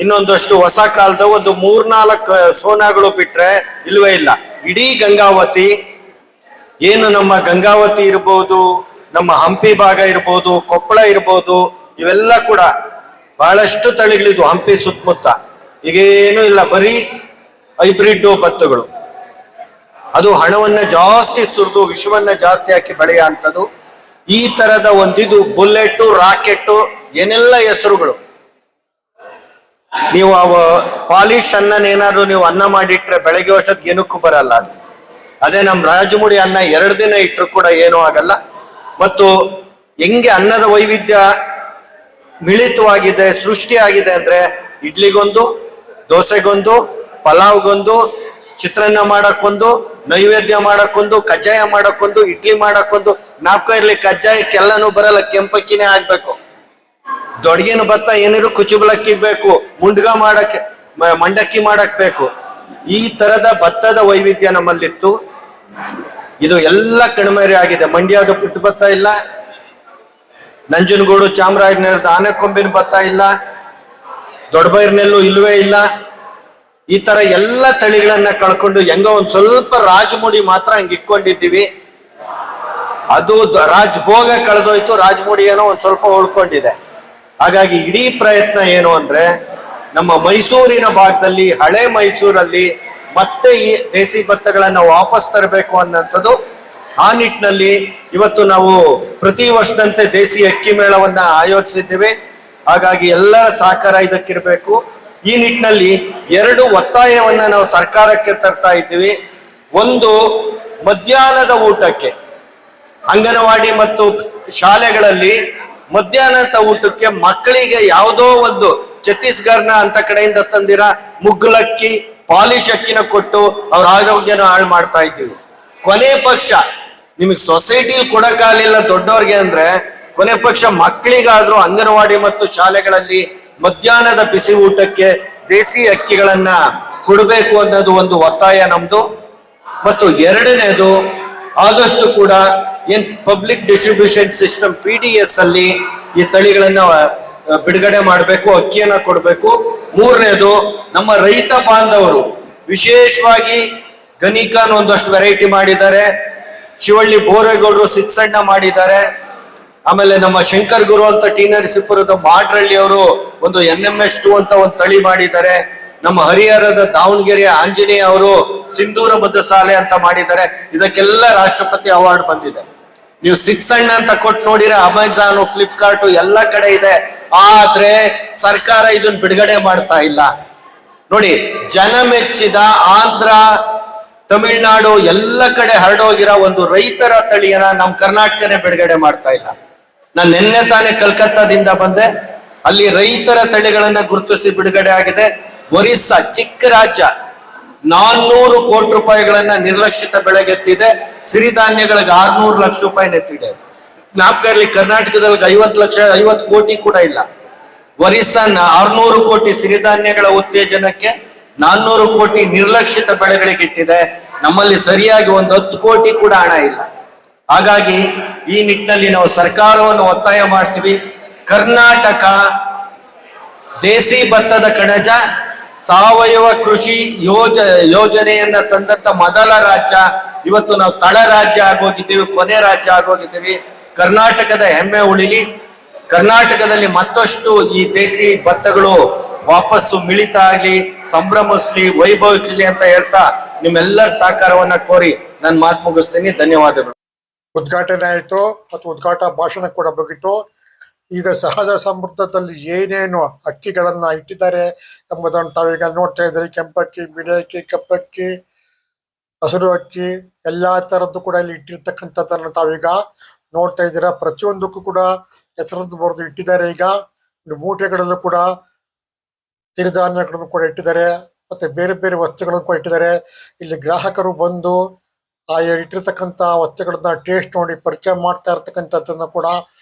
ಇನ್ನೊಂದಷ್ಟು ಹೊಸ ಕಾಲದ ಒಂದು 3-4 ಸೋನಾಗಳು ಬಿಟ್ರೆ ಇಲ್ವೇ ಇಲ್ಲ. ಇಡೀ ಗಂಗಾವತಿ ಏನು ನಮ್ಮ ಗಂಗಾವತಿ ಇರ್ಬೋದು, ನಮ್ಮ ಹಂಪಿ ಭಾಗ ಇರ್ಬೋದು, ಕೊಪ್ಪಳ ಇರ್ಬೋದು, ಇವೆಲ್ಲ ಕೂಡ ಬಹಳಷ್ಟು ತಳಿಗಳಿದ್ವು ಹಂಪಿ ಸುತ್ತಮುತ್ತ. ಈಗೇನು ಇಲ್ಲ, ಬರೀ ಹೈಬ್ರಿಡ್ ಭತ್ತಗಳು. ಅದು ಹಣವನ್ನ ಜಾಸ್ತಿ ಸುರಿದು ವಿಷವನ್ನ ಜಾಸ್ತಿ ಹಾಕಿ ಬೆಳೆಯ ಅಂಥದ್ದು. ಈ ತರದ ಒಂದಿದು ಬುಲೆಟ್, ರಾಕೆಟ್, ಏನೆಲ್ಲ ಹೆಸರುಗಳು. ನೀವು ಅವ ಪಾಲಿಶ್ ಅನ್ನನೇನಾದ್ರು ನೀವು ಅನ್ನ ಮಾಡಿಟ್ರೆ ಬೆಳಗ್ಗೆ ವರ್ಷಕ್ಕೆ ಏನಕ್ಕೂ ಬರಲ್ಲ ಅದು. ಅದೇ ನಮ್ಮ ರಾಜಮುಡಿ ಅನ್ನ 2 ದಿನ ಇಟ್ಟರು ಕೂಡ ಏನೂ ಆಗಲ್ಲ. ಮತ್ತು ಹೆಂಗೆ ಅನ್ನದ ವೈವಿಧ್ಯ ಮಿಳಿತವಾಗಿದೆ, ಸೃಷ್ಟಿಯಾಗಿದೆ ಅಂದ್ರೆ ಇಡ್ಲಿಗೊಂದು, ದೋಸೆಗೊಂದು, ಪಲಾವ್ಗೊಂದು, ಚಿತ್ರಾನ್ನ ಮಾಡಕ್ಕೊಂದು, ನೈವೇದ್ಯ ಮಾಡಕ್ಕೊಂದು, ಕಜ್ಜಾಯ ಮಾಡಕ್ಕೊಂದು, ಇಡ್ಲಿ ಮಾಡಕ್ಕೊಂದು. ಜ್ಞಾಪಕ ಇರ್ಲಿ, ಕಜ್ಜಾಯಕ್ಕೆಲ್ಲನೂ ಬರಲ್ಲ, ಕೆಂಪಕ್ಕಿನೇ ಆಗ್ಬೇಕು. ದೊಡ್ಗಿನ ಭತ್ತ ಏನಿರು ಕುಚುಬಲಕ್ಕಿ ಬೇಕು, ಮುಂಡ್ಗ ಮಾಡಕ್ಕೆ ಮಂಡಕ್ಕಿ ಮಾಡಕ್ ಬೇಕು. ಈ ತರದ ಭತ್ತದ ವೈವಿಧ್ಯ ನಮ್ಮಲ್ಲಿತ್ತು. ಇದು ಎಲ್ಲ ಕಣ್ಮರೆ ಆಗಿದೆ. ಮಂಡ್ಯದ ಪುಟ್ಟ ಭತ್ತ ಇಲ್ಲ, ನಂಜನಗೂಡು ಚಾಮರಾಜನಗರದ ಆನೆಕೊಂಬಿನ ಭತ್ತ ಇಲ್ಲ, ದೊಡ್ಡಬೈರ್ನೆಲ್ಲೂ ಇಲ್ವೇ ಇಲ್ಲ. ಈ ತರ ಎಲ್ಲ ತಳಿಗಳನ್ನ ಕಳ್ಕೊಂಡು ಹೆಂಗೋ ಒಂದ್ ಸ್ವಲ್ಪ ರಾಜಮುಡಿ ಮಾತ್ರ ಹಂಗೆ ಇಟ್ಕೊಂಡಿದ್ದೀವಿ. ಅದು ರಾಜಭೋಗ ಕಳೆದೋಯ್ತು, ರಾಜಮುಡಿ ಏನೋ ಒಂದ್ ಸ್ವಲ್ಪ ಉಳ್ಕೊಂಡಿದೆ. ಹಾಗಾಗಿ ಇಡೀ ಪ್ರಯತ್ನ ಏನು ಅಂದ್ರೆ ನಮ್ಮ ಮೈಸೂರಿನ ಭಾಗದಲ್ಲಿ, ಹಳೆ ಮೈಸೂರಲ್ಲಿ ಮತ್ತೆ ಈ ದೇಸಿ ಭತ್ತಗಳನ್ನ ವಾಪಸ್ ತರಬೇಕು ಅನ್ನೋಂಥದ್ದು. ಆ ನಿಟ್ಟಿನಲ್ಲಿ ಇವತ್ತು ನಾವು ಪ್ರತಿ ವರ್ಷದಂತೆ ದೇಸಿ ಅಕ್ಕಿ ಮೇಳವನ್ನ ಆಯೋಜಿಸಿದ್ದೇವೆ. ಹಾಗಾಗಿ ಎಲ್ಲರ ಸಹಕಾರ ಇದಕ್ಕಿರಬೇಕು. ಈ ನಿಟ್ಟಿನಲ್ಲಿ 2 ಒತ್ತಾಯವನ್ನ ನಾವು ಸರ್ಕಾರಕ್ಕೆ ತರ್ತಾ ಇದ್ದೀವಿ. ಒಂದು, ಮಧ್ಯಾಹ್ನದ ಊಟಕ್ಕೆ ಅಂಗನವಾಡಿ ಮತ್ತು ಶಾಲೆಗಳಲ್ಲಿ ಮಧ್ಯಾಹ್ನದ ಊಟಕ್ಕೆ ಮಕ್ಕಳಿಗೆ ಯಾವುದೋ ಒಂದು ಛತ್ತೀಸ್ಗಢನ ಅಂತ ಕಡೆಯಿಂದ ತಂದಿರ ಮುಗ್ಲಕ್ಕಿ, ಪಾಲಿಶ್ ಅಕ್ಕಿನ ಕೊಟ್ಟು ಅವ್ರ ಆರೋಗ್ಯನ ಹಾಳು ಮಾಡ್ತಾ ಇದ್ದೀವಿ. ಕೊನೆ ಪಕ್ಷ ನಿಮಗೆ ಸೊಸೈಟಿಲಿ ಕೊಡಕ್ಕಾಗಲಿಲ್ಲ ದೊಡ್ಡವ್ರಿಗೆ ಅಂದ್ರೆ, ಕೊನೆ ಪಕ್ಷ ಮಕ್ಕಳಿಗಾದ್ರೂ ಅಂಗನವಾಡಿ ಮತ್ತು ಶಾಲೆಗಳಲ್ಲಿ ಮಧ್ಯಾಹ್ನದ ಬಿಸಿ ಊಟಕ್ಕೆ ದೇಸಿ ಅಕ್ಕಿಗಳನ್ನ ಕೊಡಬೇಕು ಅನ್ನೋದು ಒಂದು ಒತ್ತಾಯ ನಮ್ದು. ಮತ್ತು ಎರಡನೇದು, ಆದಷ್ಟು ಕೂಡ ಏನ್ ಪಬ್ಲಿಕ್ ಡಿಸ್ಟ್ರಿಬ್ಯೂಷನ್ ಸಿಸ್ಟಮ್ PDS ಅಲ್ಲಿ ಈ ತಳಿಗಳನ್ನ ಬಿಡುಗಡೆ ಮಾಡಬೇಕು, ಅಕ್ಕಿಯನ್ನ ಕೊಡಬೇಕು. ಮೂರನೇದು, ನಮ್ಮ ರೈತ ಬಾಂಧವರು ವಿಶೇಷವಾಗಿ ಗನಿಕಾನ್ ಒಂದಷ್ಟು ವೆರೈಟಿ ಮಾಡಿದ್ದಾರೆ, ಶಿವಳ್ಳಿ ಬೋರೇಗೌಡರು ಸಿಕ್ಸಣ್ಣ ಮಾಡಿದ್ದಾರೆ, ಆಮೇಲೆ ನಮ್ಮ ಶಂಕರ್ ಗುರು ಅಂತ ಟಿ ನರಸೀಪುರದ ಮಾಡ್ರಳ್ಳಿ ಅವರು ಒಂದು NMS2 ಅಂತ ಒಂದು ತಳಿ ಮಾಡಿದ್ದಾರೆ, ನಮ್ಮ ಹರಿಹರದ ದಾವಣಗೆರೆ ಆಂಜನೇಯ ಅವರು ಸಿಂಧೂರ ಮದ್ದಸಾಲೆ ಅಂತ ಮಾಡಿದ್ದಾರೆ. ಇದಕ್ಕೆಲ್ಲ ರಾಷ್ಟ್ರಪತಿ ಅವಾರ್ಡ್ ಬಂದಿದೆ. ನೀವು ಸಿಕ್ಸಣ್ಣ ಅಂತ ಕೊಟ್ಟು ನೋಡಿದ್ರೆ ಅಮೆಜಾನ್, ಫ್ಲಿಪ್ಕಾರ್ಟ್ ಎಲ್ಲ ಕಡೆ ಇದೆ. ಆದ್ರೆ ಸರ್ಕಾರ ಇದನ್ನ ಬಿಡುಗಡೆ ಮಾಡ್ತಾ ಇಲ್ಲ. ನೋಡಿ, ಜನ ಮೆಚ್ಚಿದ ಆಂಧ್ರ, ತಮಿಳ್ನಾಡು ಎಲ್ಲ ಕಡೆ ಹರಡೋಗಿರೋ ಒಂದು ರೈತರ ತಳಿಯನ್ನ ನಮ್ಮ ಕರ್ನಾಟಕನೇ ಬಿಡುಗಡೆ ಮಾಡ್ತಾ ಇಲ್ಲ. ನಾನು ನಿನ್ನೆ ತಾನೇ ಕಲ್ಕತ್ತಾದಿಂದ ಬಂದೆ, ಅಲ್ಲಿ ರೈತರ ತಳಿಗಳನ್ನ ಗುರುತಿಸಿ ಬಿಡುಗಡೆ ಆಗಿದೆ. ಒರಿಸ್ಸಾ ಚಿಕ್ಕ ರಾಜ್ಯ 400 ಕೋಟಿ ರೂಪಾಯಿಗಳನ್ನ ನಿರ್ಲಕ್ಷಿತ ಬೆಳೆಗೆತ್ತಿದೆ. ಸಿರಿಧಾನ್ಯಗಳಿಗೆ 600 ಲಕ್ಷ ರೂಪಾಯಿ ನೆತ್ತಿದೆ. ಜ್ಞಾಪಕ ಇರಲಿ, ಕರ್ನಾಟಕದಲ್ಲಿ 50 ಕೋಟಿ ಕೂಡ ಇಲ್ಲ. ಒರಿಸ್ಸಾ 600 ಕೋಟಿ ಸಿರಿಧಾನ್ಯಗಳ ಉತ್ತೇಜನಕ್ಕೆ, 400 ಕೋಟಿ ನಿರ್ಲಕ್ಷಿತ ಬೆಳೆಗಳಿಗೆ ಇಟ್ಟಿದೆ. ನಮ್ಮಲ್ಲಿ ಸರಿಯಾಗಿ ಒಂದು 10 ಕೋಟಿ ಕೂಡ ಹಣ ಇಲ್ಲ. ಹಾಗಾಗಿ ಈ ನಿಟ್ಟಿನಲ್ಲಿ ನಾವು ಸರ್ಕಾರವನ್ನು ಒತ್ತಾಯ ಮಾಡ್ತೀವಿ. ಕರ್ನಾಟಕ ದೇಸಿ ಭತ್ತದ ಕಣಜ ಸಾವಯವ ಕೃಷಿ ಯೋಜನೆಯನ್ನ ತಂದಂತ ಮೊದಲ ರಾಜ್ಯ. ಇವತ್ತು ನಾವು ತಳ ರಾಜ್ಯ ಆಗೋಗಿದ್ದೀವಿ, ಕೊನೆ ರಾಜ್ಯ ಆಗೋಗಿದ್ದೀವಿ. ಕರ್ನಾಟಕದ ಹೆಮ್ಮೆ ಉಳಿಲಿ. ಕರ್ನಾಟಕದಲ್ಲಿ ಮತ್ತಷ್ಟು ಈ ದೇಸಿ ಭತ್ತಗಳು ವಾಪಸ್ಸು ಮಿಳಿತ ಆಗ್ಲಿ, ಸಂಭ್ರಮಿಸ್ಲಿ, ವೈಭವಿಸ್ಲಿ ಅಂತ ಹೇಳ್ತಾ ನಿಮ್ಮೆಲ್ಲರ ಸಹಕಾರವನ್ನ ಕೋರಿ ನಾನು ಮಾತು ಮುಗಿಸ್ತೀನಿ. ಧನ್ಯವಾದಗಳು. ಉದ್ಘಾಟನೆ ಆಯಿತು ಮತ್ತು ಉದ್ಘಾಟನಾ ಭಾಷಣ ಕೂಡ ಮುಗಿತು. ಈಗ ಸಹಜ ಸಮೃದ್ಧದಲ್ಲಿ ಏನೇನು ಅಕ್ಕಿಗಳನ್ನ ಇಟ್ಟಿದ್ದಾರೆ ಎಂಬುದನ್ನು ತಾವೀಗ ನೋಡ್ತಾ ಇದ್ದೀರಿ. ಕೆಂಪಕ್ಕಿ, ಬಿಳಿ ಅಕ್ಕಿ, ಕಪ್ಪಕ್ಕಿ, ಹಸಿರು ಅಕ್ಕಿ ಎಲ್ಲಾ ತರದ್ದು ಕೂಡ ಇಲ್ಲಿ ಇಟ್ಟಿರ್ತಕ್ಕಂಥದ್ದನ್ನು ತಾವೀಗ ನೋಡ್ತಾ ಇದ್ದೀರಾ. ಪ್ರತಿಯೊಂದಕ್ಕೂ ಕೂಡ ಹೆಸರನ್ನು ಬರೆದು ಇಟ್ಟಿದ್ದಾರೆ. ಈಗ ಮೂಟೆಗಳಲ್ಲೂ ಕೂಡ ಸಿರಿಧಾನ್ಯಗಳನ್ನು ಕೂಡ ಇಟ್ಟಿದ್ದಾರೆ, ಮತ್ತೆ ಬೇರೆ ಬೇರೆ ವಸ್ತುಗಳನ್ನು ಕೂಡ ಇಟ್ಟಿದ್ದಾರೆ. ಇಲ್ಲಿ ಗ್ರಾಹಕರು ಬಂದು ಆ ಇಟ್ಟಿರ್ತಕ್ಕಂಥ ವಸ್ತುಗಳನ್ನ ಟೇಸ್ಟ್ ನೋಡಿ ಪರಿಚಯ ಮಾಡ್ತಾ ಇರ್ತಕ್ಕಂಥದ್ದನ್ನು ಕೂಡ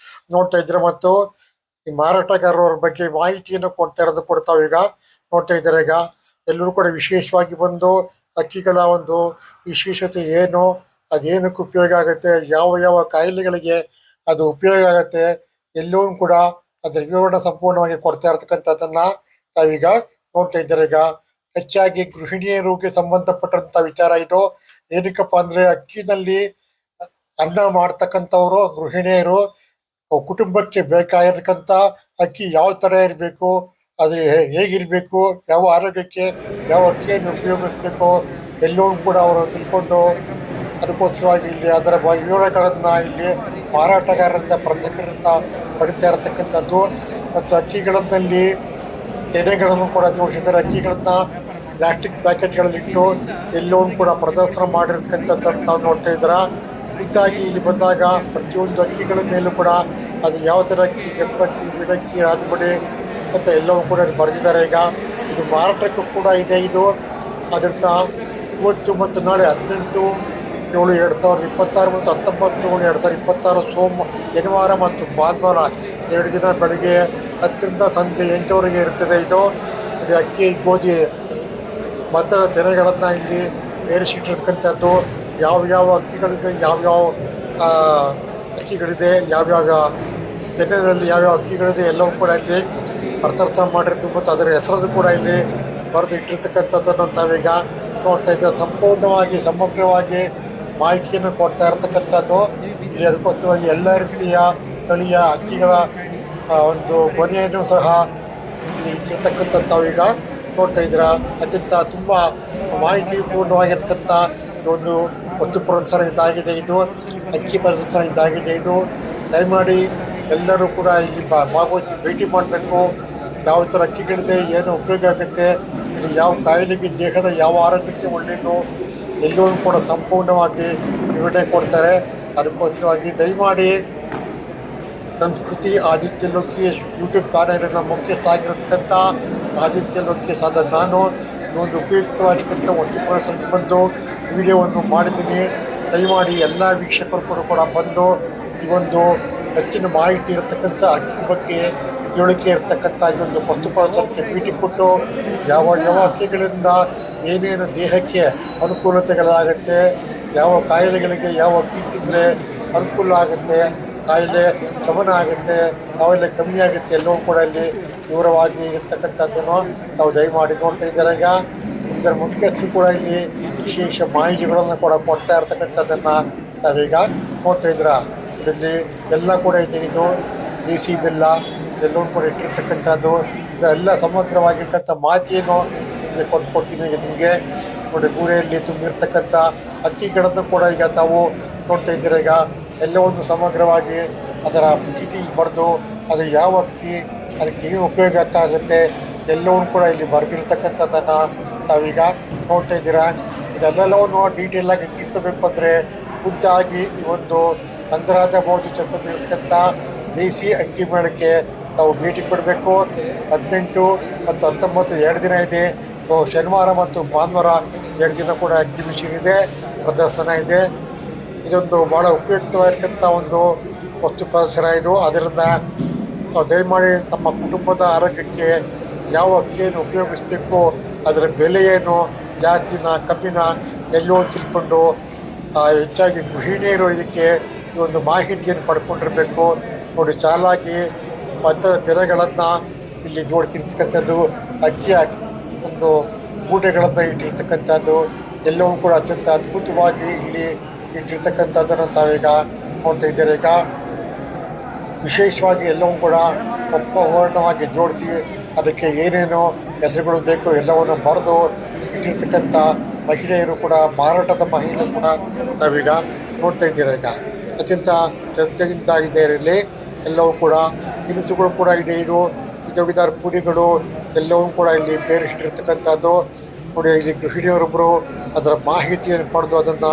ನೋಡ್ತಾ ಇದ್ರೆ, ಮತ್ತು ಈ ಮಾರಾಟಗಾರರ ಬಗ್ಗೆ ಮಾಹಿತಿಯನ್ನು ಕೊಡ್ತಾ ಇರೋದು ಕೂಡ ತಾವೀಗ ನೋಡ್ತಾ ಇದ್ದಾರೆ. ಈಗ ಎಲ್ಲರೂ ಕೂಡ ವಿಶೇಷವಾಗಿ ಬಂದು ಅಕ್ಕಿಗಳ ಒಂದು ವಿಶೇಷತೆ ಏನು, ಅದೇನಕ್ಕೆ ಉಪಯೋಗ ಆಗುತ್ತೆ, ಯಾವ ಯಾವ ಕಾಯಿಲೆಗಳಿಗೆ ಅದು ಉಪಯೋಗ ಆಗುತ್ತೆ, ಎಲ್ಲವೂ ಕೂಡ ಅದರ ವಿವರಣೆ ಸಂಪೂರ್ಣವಾಗಿ ಕೊಡ್ತಾ ಇರ್ತಕ್ಕಂಥದ್ದನ್ನ ತಾವೀಗ ನೋಡ್ತಾ ಇದ್ದಾರೆ. ಈಗ ಹೆಚ್ಚಾಗಿ ಗೃಹಿಣಿಯರಿಗೆ ಸಂಬಂಧಪಟ್ಟಂತ ವಿಚಾರ ಇದು. ಏನಕ್ಕಪ್ಪ ಅಂದ್ರೆ, ಅಕ್ಕಿನಲ್ಲಿ ಅನ್ನ ಮಾಡ್ತಕ್ಕಂಥವ್ರು ಗೃಹಿಣಿಯರು ಕುಟುಂಬಕ್ಕೆ ಬೇಕಾಗಿರ್ತಕ್ಕಂಥ ಅಕ್ಕಿ ಯಾವ ತರ ಇರಬೇಕು, ಅದು ಹೇಗಿರ್ಬೇಕು, ಯಾವ ಆರೋಗ್ಯಕ್ಕೆ ಯಾವ ಅಕ್ಕಿಯನ್ನು ಉಪಯೋಗಿಸ್ಬೇಕು ಎಲ್ಲವೂ ಕೂಡ ಅವರು ತಿಳ್ಕೊಂಡು ಅದಕ್ಕೋಸ್ಕರವಾಗಿ ಇಲ್ಲಿ ಅದರ ವಿವರಗಳನ್ನ ಇಲ್ಲಿ ಮಾರಾಟಗಾರರಿಂದ ಪ್ರದರ್ಶಕರಿಂದ ಪಡಿತಾ ಇರತಕ್ಕಂಥದ್ದು. ಮತ್ತು ಅಕ್ಕಿಗಳಲ್ಲಿ ತೆನೆಗಳನ್ನು ಕೂಡ ಜೋಡಿಸಿದ್ದಾರೆ. ಅಕ್ಕಿಗಳನ್ನ ಪ್ಲಾಸ್ಟಿಕ್ ಪ್ಯಾಕೆಟ್ಗಳಲ್ಲಿ ಇಟ್ಟು ಎಲ್ಲವೂ ಕೂಡ ಪ್ರದರ್ಶನ ಮಾಡಿರ್ತಕ್ಕಂಥದ್ದನ್ನು ತಾವು ನೋಡ್ತಾ ಇದ್ದೀರಾ. ಇದಾಗಿ ಇಲ್ಲಿ ಬಂದಾಗ ಪ್ರತಿಯೊಂದು ಅಕ್ಕಿಗಳ ಮೇಲೂ ಕೂಡ ಅದು ಯಾವ ಥರ ಅಕ್ಕಿ, ಕೆಂಪಕ್ಕಿ, ಬಿಳಕ್ಕಿ, ರಾಜಮುಡಿ ಅಂತ ಎಲ್ಲವೂ ಕೂಡ ಬರೆದಿದ್ದಾರೆ. ಈಗ ಇದು ಮಾರಾಟಕ್ಕೂ ಕೂಡ ಇದೆ. ಇದು ಅದರಿಂದ ಇವತ್ತು ಮತ್ತು ನಾಳೆ 18/7/2026 ಮತ್ತು 19/7/2026 ಶನಿವಾರ ಮತ್ತು ಭಾನುವಾರ 2 ದಿನ ಬೆಳಗ್ಗೆ 10ರಿಂದ ಸಂಜೆ 8ವರೆಗೆ ಇರ್ತದೆ. ಇದು ಅಕ್ಕಿ, ಗೋಧಿ, ಭತ್ತದ ತೆನೆಗಳನ್ನು ಇಲ್ಲಿ ಬೇರಿಸಿಟ್ಟಿರ್ತಕ್ಕಂಥದ್ದು. ಯಾವ್ಯಾವ ಅಕ್ಕಿಗಳಿದೆ, ಯಾವ್ಯಾವ ಅಕ್ಕಿಗಳಿದೆ, ಯಾವ್ಯಾವ ತೆನೆಯಲ್ಲಿ ಯಾವ್ಯಾವ ಅಕ್ಕಿಗಳಿದೆ ಎಲ್ಲವೂ ಕೂಡ ಇಲ್ಲಿ ಪ್ರದರ್ಶನ ಮಾಡಿರ್ತೀವಿ. ಮತ್ತು ಅದರ ಹೆಸರು ಕೂಡ ಇಲ್ಲಿ ಬರೆದು ಇಟ್ಟಿರ್ತಕ್ಕಂಥದ್ದನ್ನು ತಾವೀಗ ನೋಡ್ತಾ ಇದ್ದಾರೆ. ಸಂಪೂರ್ಣವಾಗಿ ಸಮಗ್ರವಾಗಿ ಮಾಹಿತಿಯನ್ನು ಕೊಡ್ತಾ ಇರತಕ್ಕಂಥದ್ದು ಇಲ್ಲಿ. ಅದಕ್ಕೋಸ್ಕರವಾಗಿ ಎಲ್ಲ ರೀತಿಯ ತಳಿಯ ಅಕ್ಕಿಗಳ ಒಂದು ಕೊನೆಯನ್ನು ಸಹ ಇಲ್ಲಿ ಇಟ್ಟಿರ್ತಕ್ಕಂಥದ್ದು ತಾವೀಗ ನೋಡ್ತಾ ಇದ್ದೀರಾ. ಅತ್ಯಂತ ತುಂಬ ಮಾಹಿತಿ ಪೂರ್ಣವಾಗಿರ್ತಕ್ಕಂಥ ಒಂದು ವಸ್ತು ಪ್ರದರ್ಶನ ಇದಾಗಿದೆ. ಇದು ಅಕ್ಕಿ ಪ್ರದರ್ಶನ ಇದಾಗಿದೆ. ಇದು ದಯಮಾಡಿ ಎಲ್ಲರೂ ಕೂಡ ಇಲ್ಲಿ ಭಾಗವಹಿಸಿ ಭೇಟಿ ಮಾಡಬೇಕು. ಯಾವ ಥರ ಅಕ್ಕಿಗಳಿದೆ, ಏನು ಉಪಯೋಗ ಆಗುತ್ತೆ, ಇದು ಯಾವ ಕಾಯಿಲೆಗೆ, ದೇಹದ ಯಾವ ಆರೋಗ್ಯಕ್ಕೆ ಒಳ್ಳೆಯದು ಎಲ್ಲವೂ ಕೂಡ ಸಂಪೂರ್ಣವಾಗಿ ವಿವರಣೆ ಕೊಡ್ತಾರೆ. ಅದಕ್ಕೋಸ್ಕರವಾಗಿ ದಯಮಾಡಿ ಸಂಸ್ಕೃತಿ ಆದಿತ್ಯ ಲೋಕೇಶ್ ಯೂಟ್ಯೂಬ್ ಚಾನಲಿನ ಮುಖ್ಯಸ್ಥ ಆಗಿರತಕ್ಕಂಥ ಆದಿತ್ಯ ಲೋಕೇಶ್ ಆದ ನಾನು ಈ ಒಂದು ಉಪಯುಕ್ತವಾಗಿರ್ತಕ್ಕಂಥ ವಸ್ತು ಪ್ರದರ್ಶನಕ್ಕೆ ಬಂದು ವಿಡಿಯೋವನ್ನು ಮಾಡಿದ್ದೀನಿ. ದಯಮಾಡಿ ಎಲ್ಲ ವೀಕ್ಷಕರು ಕೂಡ ಬಂದು ಈ ಒಂದು ಹೆಚ್ಚಿನ ಮಾಹಿತಿ ಇರತಕ್ಕಂಥ ಅಕ್ಕಿ ಬಗ್ಗೆ ತಿಳುವಳಿಕೆ ಇರ್ತಕ್ಕಂಥ ಈ ಒಂದು ವಸ್ತು ಪ್ರದರ್ಶನಕ್ಕೆ ಭೇಟಿ ಕೊಟ್ಟು ಯಾವ ಯಾವ ಅಕ್ಕಿಗಳಿಂದ ಏನೇನು ದೇಹಕ್ಕೆ ಅನುಕೂಲತೆಗಳಾಗುತ್ತೆ, ಯಾವ ಕಾಯಿಲೆಗಳಿಗೆ ಯಾವ ಅಕ್ಕಿ ತಿಂದರೆ ಅನುಕೂಲ ಆಗುತ್ತೆ, ಕಾಯಿಲೆ ಶಮನ ಆಗುತ್ತೆ, ಕಾಯಿಲೆ ಕಮ್ಮಿ ಆಗುತ್ತೆ, ಎಲ್ಲವೂ ಕೂಡ ಇಲ್ಲಿ ವಿವರವಾಗಿ ಇರ್ತಕ್ಕಂಥದ್ದನ್ನು ನಾವು ದಯಮಾಡಿ ನೋಡ್ತಾ ಇದ್ದಾರೆ. ಈಗ ಇದರ ಮುಖ್ಯಸ್ಥರು ಕೂಡ ಇಲ್ಲಿ ವಿಶೇಷ ಮಾಹಿತಿಗಳನ್ನು ಕೂಡ ಕೊಡ್ತಾ ಇರ್ತಕ್ಕಂಥದ್ದನ್ನು ನಾವೀಗ ನೋಡ್ತಾ ಇದ್ದೀರಾ. ಇದರಲ್ಲಿ ಎಲ್ಲ ಕೂಡ ಇದೆ. ಇದು ದೇಸಿ ಬೆಲ್ಲ ಎಲ್ಲವೂ ಕೂಡ ಇಟ್ಟಿರ್ತಕ್ಕಂಥದ್ದು, ಇದೆಲ್ಲ ಸಮಗ್ರವಾಗಿರ್ತಕ್ಕಂಥ ಮಾಹಿತಿಯನ್ನು ನಿಮಗೆ ಕೊಡ್ತೀನಿ. ಈಗ ನಿಮಗೆ ನೋಡಿ, ಗೂಡೆಯಲ್ಲಿ ತುಂಬಿರ್ತಕ್ಕಂಥ ಅಕ್ಕಿಗಳನ್ನು ಕೂಡ ಈಗ ತಾವು ನೋಡ್ತಾ ಇದ್ದೀರ. ಈಗ ಎಲ್ಲವನ್ನು ಸಮಗ್ರವಾಗಿ ಅದರ ಚೀಟಿ ಬರೆದು ಅದು ಯಾವ ಅಕ್ಕಿ, ಅದಕ್ಕೆ ಏನು ಉಪಯೋಗಕ್ಕಾಗುತ್ತೆ ಎಲ್ಲವನ್ನೂ ಕೂಡ ಇಲ್ಲಿ ಬರೆದಿರ್ತಕ್ಕಂಥದ್ದನ್ನು ನಾವೀಗ ನೋಡ್ತಾ ಇದ್ದೀರಾ. ಇದೆಲ್ಲವನ್ನು ಡೀಟೇಲ್ ಆಗಿ ತಿಳ್ಕೋಬೇಕು ಅಂದರೆ ಖುದ್ದಾಗಿ ಈ ಒಂದು ನಂತರದ ಬಹುದು ಛತ್ರದಲ್ಲಿರ್ತಕ್ಕಂಥ ದೇಸಿ ಅಕ್ಕಿ ಮೇಳಕ್ಕೆ ನಾವು ಭೇಟಿ ಕೊಡಬೇಕು. 18 ಮತ್ತು 19 2 ದಿನ ಇದೆ. ಸೊ ಶನಿವಾರ ಮತ್ತು ಭಾನುವಾರ 2 ದಿನ ಕೂಡ ಎಕ್ಸಿಬಿಷನ್ ಇದೆ, ಪ್ರದರ್ಶನ ಇದೆ. ಇದೊಂದು ಭಾಳ ಉಪಯುಕ್ತವಾಗಿರ್ತಕ್ಕಂಥ ಒಂದು ವಸ್ತು ಪ್ರದರ್ಶನ ಇದು. ಅದರಿಂದ ನಾವು ದಯಮಾಡಿ ತಮ್ಮ ಕುಟುಂಬದ ಆರೋಗ್ಯಕ್ಕೆ ಯಾವ ಅಕ್ಕಿಯನ್ನು ಉಪಯೋಗಿಸಬೇಕು, ಅದರ ಬೆಲೆ ಏನು, ಜಾಸ್ತಿನ ಕಮ್ಮಿನ ಎಲ್ಲೋ ತಿಳ್ಕೊಂಡು ಹೆಚ್ಚಾಗಿ ಗೃಹಿಣಿಯರು ಇದಕ್ಕೆ ಈ ಒಂದು ಮಾಹಿತಿಯನ್ನು ಪಡ್ಕೊಂಡಿರಬೇಕು. ನೋಡಿ, ಚಾಲಾಗಿ ಭತ್ತದ ತೆರೆಗಳನ್ನು ಇಲ್ಲಿ ಜೋಡಿಸಿರ್ತಕ್ಕಂಥದ್ದು, ಅಕ್ಕಿ ಒಂದು ಮೂಟೆಗಳನ್ನು ಇಟ್ಟಿರ್ತಕ್ಕಂಥದ್ದು ಎಲ್ಲವೂ ಕೂಡ ಅತ್ಯಂತ ಅದ್ಭುತವಾಗಿ ಇಲ್ಲಿ ಇಟ್ಟಿರ್ತಕ್ಕಂಥದ್ದನ್ನು ತಾವೀಗ ನೋಡ್ತಾ ಇದ್ದಾರೆ. ಈಗ ವಿಶೇಷವಾಗಿ ಎಲ್ಲವೂ ಕೂಡ ವರ್ಣವಾಗಿ ಜೋಡಿಸಿ ಅದಕ್ಕೆ ಏನೇನು ಹೆಸರುಗಳು ಬೇಕು ಎಲ್ಲವನ್ನು ಬರೆದು ಇಟ್ಟಿರ್ತಕ್ಕಂಥ ಮಹಿಳೆಯರು ಕೂಡ, ಮಾರಾಟದ ಮಹಿಳೆಯರು ಕೂಡ ನಾವೀಗ ನೋಡ್ತಾ ಇದ್ದೀರಾ. ಈಗ ಅತ್ಯಂತ ಶ್ರದ್ಧೆಯಿಂದಾಗಿದೆ. ಇಲ್ಲಿ ಎಲ್ಲವೂ ಕೂಡ ತಿನಿಸುಗಳು ಕೂಡ ಇದೆ. ಇದು ವಿಧ ಪುಡಿಗಳು ಎಲ್ಲವೂ ಕೂಡ ಇಲ್ಲಿ ಬೇರಿಸಿಟ್ಟಿರ್ತಕ್ಕಂಥದ್ದು. ನೋಡಿ, ಇಲ್ಲಿ ಗೃಹಿಣಿಯವರೊಬ್ಬರು ಅದರ ಮಾಹಿತಿಯನ್ನು ಪಡೆದು ಅದನ್ನು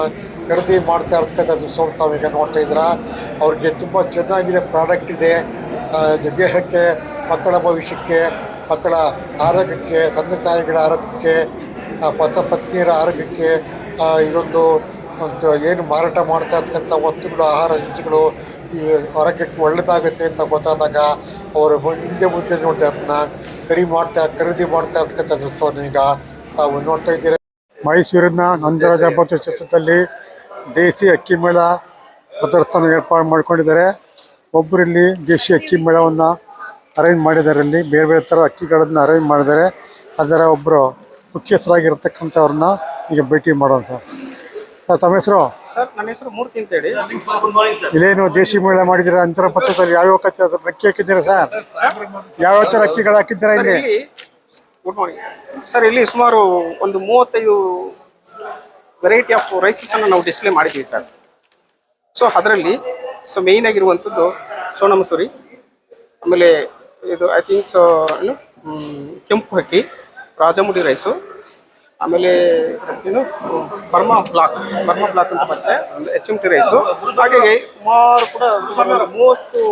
ಖರೀದಿ ಮಾಡ್ತಾ ಇರ್ತಕ್ಕಂಥದ್ದು ತಾವೀಗ ನೋಡ್ತಾ ಇದ್ದೀರಾ. ಅವ್ರಿಗೆ ತುಂಬ ಚೆನ್ನಾಗಿದೆ ಪ್ರಾಡಕ್ಟ್ ಇದೆ. ದೇಹಕ್ಕೆ, ಮಕ್ಕಳ ಭವಿಷ್ಯಕ್ಕೆ, ಮಕ್ಕಳ ಆರೋಗ್ಯಕ್ಕೆ, ತಂದೆ ತಾಯಿಗಳ ಆರೋಗ್ಯಕ್ಕೆ, ಪತ್ನಿಯರ ಆರೋಗ್ಯಕ್ಕೆ, ಇದೊಂದು ಏನು ಮಾರಾಟ ಮಾಡ್ತಾ ಇರ್ತಕ್ಕಂಥ ವಸ್ತುಗಳು, ಆಹಾರ ತಿನಿಸುಗಳು ಈ ಆರೋಗ್ಯಕ್ಕೆ ಒಳ್ಳೆಯದಾಗುತ್ತೆ ಅಂತ ಗೊತ್ತಾದಾಗ ಅವರು ಹಿಂದೆ ಮುಂದೆ ನೋಡ್ತಾ ಅದನ್ನ ಖರೀದಿ ಮಾಡ್ತಾ ಇರ್ತಕ್ಕಂಥ ದೃಶ್ಯವನ್ನು ಈಗ ತಾವು ನೋಡ್ತಾ ಇದ್ದೀರಿ. ಮೈಸೂರಿನ ನಂದರಾಜ ಹಬ್ಬದ ಚಿತ್ರದಲ್ಲಿ ದೇಸಿ ಅಕ್ಕಿ ಮೇಳ ಪ್ರದರ್ಶನ ಏರ್ಪಾಡು ಮಾಡ್ಕೊಂಡಿದ್ದಾರೆ. ಒಬ್ಬರಲ್ಲಿ ದೇಸಿ ಅಕ್ಕಿ ಮೇಳವನ್ನು ಅರೇಂಜ್ ಮಾಡಿದ್ದಾರೆ. ಇಲ್ಲಿ ಬೇರೆ ಬೇರೆ ಥರ ಅಕ್ಕಿಗಳನ್ನು ಅರೇಂಜ್ ಮಾಡಿದ್ದಾರೆ. ಅದರ ಒಬ್ಬರು ಮುಖ್ಯಸ್ಥರಾಗಿರ್ತಕ್ಕಂಥವ್ರನ್ನ ಈಗ ಭೇಟಿ ಮಾಡೋಂಥ. ತಮ್ಮ ಹೆಸರು? ಸರ್, ನನ್ನ ಹೆಸರು ಮೂರ್ತಿ ಅಂತ ಹೇಳಿ. ಇಲ್ಲೇನು ದೇಶಿ ಮೇಳ ಮಾಡಿದ್ದೀರಾ? ಅಂತರ ಪತ್ರದಲ್ಲಿ ಯಾವ್ಯಾವ ಅಕ್ಕಿ ಹಾಕಿದ್ದೀರಾ ಸರ್? ಯಾವ ಥರ ಅಕ್ಕಿಗಳು ಹಾಕಿದ್ದೀರಾ ಇಲ್ಲಿ? Good morning sir. ಇಲ್ಲಿ ಸುಮಾರು ಒಂದು 35 ವೆರೈಟಿ ಆಫ್ ರೈಸಸ್ ಅನ್ನು ನಾವು ಡಿಸ್ಪ್ಲೇ ಮಾಡಿದ್ದೀವಿ ಸರ್. ಸೊ ಅದರಲ್ಲಿ ಮೇಯ್ನ್ ಆಗಿರುವಂಥದ್ದು ಸೋನಾ ಮಸೂರಿ, ಆಮೇಲೆ ಇದು ಐ ಥಿಂಕ್ ಏನು ಕೆಂಪು ಅಕ್ಕಿ, ರಾಜಮುಡಿ ರೈಸು, ಆಮೇಲೆ ಏನು ಬರ್ಮಾ ಬ್ಲಾಕ್ ಅಂತ ಬರುತ್ತೆ, ಒಂದು HMT ರೈಸು. ಹಾಗಾಗಿ ಸುಮಾರು ಕೂಡ 35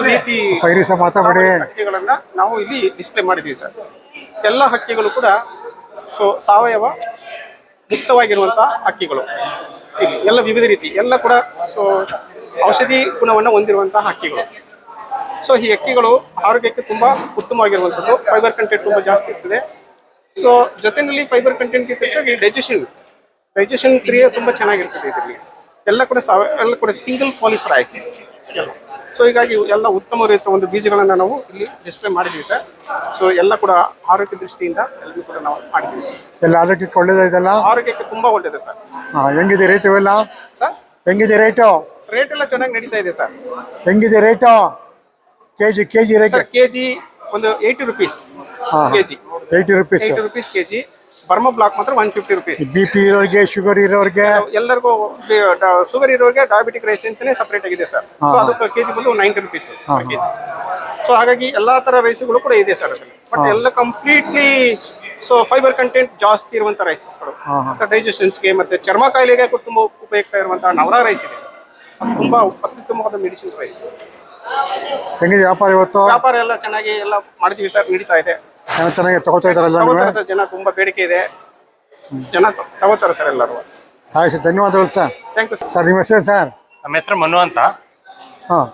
ರೀತಿ ಅಕ್ಕಿಗಳನ್ನು ನಾವು ಇಲ್ಲಿ ಡಿಸ್ಪ್ಲೇ ಮಾಡಿದ್ದೀವಿ ಸರ್. ಎಲ್ಲ ಅಕ್ಕಿಗಳು ಕೂಡ ಸಾವಯವ ಮುಕ್ತವಾಗಿರುವಂಥ ಅಕ್ಕಿಗಳು. ಇಲ್ಲಿ ಎಲ್ಲ ವಿವಿಧ ರೀತಿ ಎಲ್ಲ ಕೂಡ ಔಷಧಿ ಗುಣವನ್ನು ಹೊಂದಿರುವಂತಹ ಅಕ್ಕಿಗಳು. ಸೊ ಈ ಅಕ್ಕಿಗಳು ಆರೋಗ್ಯಕ್ಕೆ ತುಂಬ ಉತ್ತಮವಾಗಿರುವಂಥದ್ದು. ಫೈಬರ್ ಕಂಟೆಂಟ್ ತುಂಬ ಜಾಸ್ತಿ ಇರ್ತದೆ. ಸೊ ಜೊತೆಯಲ್ಲಿ ಫೈಬರ್ ಕಂಟೆಂಟ್ ಇರ್ತದೆ, ಡೈಜೆಷನ್ ಕ್ರಿಯೆ ತುಂಬ ಚೆನ್ನಾಗಿರ್ತದೆ ಇದರಲ್ಲಿ. ಎಲ್ಲ ಕೂಡ ಸಿಂಗಲ್ ಪಾಲಿಶ್ ರೈಸ್. ಸೊ ಹೀಗಾಗಿ ಎಲ್ಲ ಉತ್ತಮ ರೀತಿಯ ಒಂದು ಬೀಜಗಳನ್ನು ನಾವು ಇಲ್ಲಿ ಡಿಸ್ಪ್ಲೇ ಮಾಡಿದ್ದೀವಿ ಸರ್. ಸೊ ಎಲ್ಲ ಕೂಡ ಆರೋಗ್ಯ ದೃಷ್ಟಿಯಿಂದ ಎಲ್ಲರೂ ಕೂಡ ನಾವು ಮಾಡಿದ್ದೀವಿ. ಎಲ್ಲ ಆರೋಗ್ಯಕ್ಕೆ ಒಳ್ಳೇದು ಇದೆಲ್ಲ? ಆರೋಗ್ಯಕ್ಕೆ ತುಂಬ ಒಳ್ಳೆಯದು ಸರ್. ಹೆಂಗಿದೆ ರೇಟ್ ಇವೆಲ್ಲ ಸರ್? ಹೆಂಗಿದೆ ರೇಟು? ರೇಟ್ ಎಲ್ಲ ಚೆನ್ನಾಗಿ ನಡೀತಾ ಇದೆ ಸರ್. ಹೆಂಗಿದೆ ರೇಟು? KG rate? ಕೆಜಿ ಒಂದು 80 rupees KG. 80 rupees KG. Burma black ಮಾತ್ರ 150 rupees. BP ಇರೋರಿಗೆ, ಶುಗರ್ ಇರೋರಿಗೆ, ಎಲ್ಲರಿಗೂ ಶುಗರ್ ಇರೋರಿಗೆ ಡಯಾಬಿಟಿಕ್ ರೈಸ್ ಅಂತಾನೆ ಸಪರೇಟ್ ಆಗಿದೆ ಸರ್. ಸೊ ಅದಕ್ಕೆ ಕೆಜಿ ಬಂದು 90 rupees ಕೆಜಿ. ಸೊ ಹಾಗಾಗಿ ಎಲ್ಲಾ ತರ ರೈಸ್ಗಳು ಕೂಡ ಇದೆ ಸರ್ ಅದರಲ್ಲಿ. ಬಟ್ ಎಲ್ಲ ಕಂಪ್ಲೀಟ್ಲಿ ಫೈಬರ್ ಕಂಟೆಂಟ್ ಜಾಸ್ತಿ ಇರುವಂತ ರೈಸಸ್ಗಳು. ಡೈಜೆಷನ್ಸ್ಗೆ ಮತ್ತೆ ಚರ್ಮ ಕಾಯಿಲೆಗೆ ತುಂಬಾ ಉಪಯುಕ್ತ ಇರುವಂತಹ ನವರಾ ರೈಸ್ ಇದೆ. ಅದು ತುಂಬಾ ಅತ್ಯುತ್ತಮವಾದ ಮೆಡಿಸಿನ್ ರೈಸ್. ಹೆಂಗಿದೆ ವ್ಯಾಪಾರ ಇವತ್ತು? ವ್ಯಾಪಾರ ಎಲ್ಲ ಚೆನ್ನಾಗಿ ಎಲ್ಲ ಮಾಡಿದೀವಿ ಸರ್, ನಡೀತಾ ಇದೆ. ಚೆನ್ನಾಗಿ ತಗೋತಾ ಇದಾರಲ್ಲ? ಜನ ತುಂಬಾ ಬೇಡಿಕೆ ಇದೆ, ಜನ ತಗೋತಾರೆ ಸರ್ ಎಲ್ಲರೂ. ಆಯ್ತು, ಧನ್ಯವಾದಗಳು sir. Thank you sir. Sir, ನಿಮ್ಮ ಹೆಸರು ಸರ್? ನಮ್ಮ ಹೆಸರು ಮನು ಅಂತ. ಹಾಂ,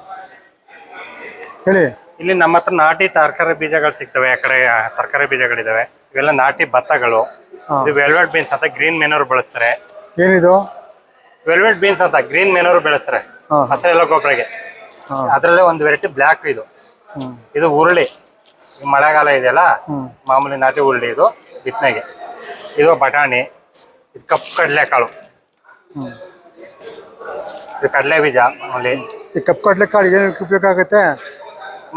ಹೇಳಿ. ಇಲ್ಲಿ ನಮ್ಮ ಹತ್ರ ನಾಟಿ ತರಕಾರಿ ಬೀಜಗಳು ಸಿಗ್ತವೆ. ಆ ಕಡೆ ತರಕಾರಿ ಬೀಜಗಳಿದಾವೆ. ಇವೆಲ್ಲ ನಾಟಿ ಭತ್ತಗಳು. ಇದು ವೆಲ್ವೆಟ್ ಬೀನ್ಸ್ ಅಂತ ಗ್ರೀನ್ ಮೆನೂರ್ ಬೆಳೆಸ್ತಾರೆ. ಏನಿದು? ವೆಲ್ವೆಟ್ ಬೀನ್ಸ್ ಅಂತ ಗ್ರೀನ್ ಮೆನೂರ್ ಬೆಳೆಸ್ತಾರೆ ಹಸಿರೆಲ್ಲ ಗೊಬ್ಬರಗೆ. ಅದ್ರಲ್ಲೇ ಒಂದು ವೆರೈಟಿ ಬ್ಲ್ಯಾಕ್ ಇದು. ಇದು ಉರುಳಿ. ಈ ಮಳೆಗಾಲ ಇದೆಯಲ್ಲ, ಮಾಮೂಲಿ ನಾಟಿ ಉರುಳಿ ಇದು ಬಿತ್ತನೆಗೆ. ಇದು ಬಟಾಣಿ. ಇದು ಕಪ್ಪು ಕಡಲೆಕಾಳು. ಇದು ಕಡಲೆ ಬೀಜ. ಮಾಮೂಲಿ ಈ ಕಪ್ಪು ಕಡಲೆಕಾಳು ಏನಕ್ಕೆ ಉಪಯೋಗ ಆಗುತ್ತೆ?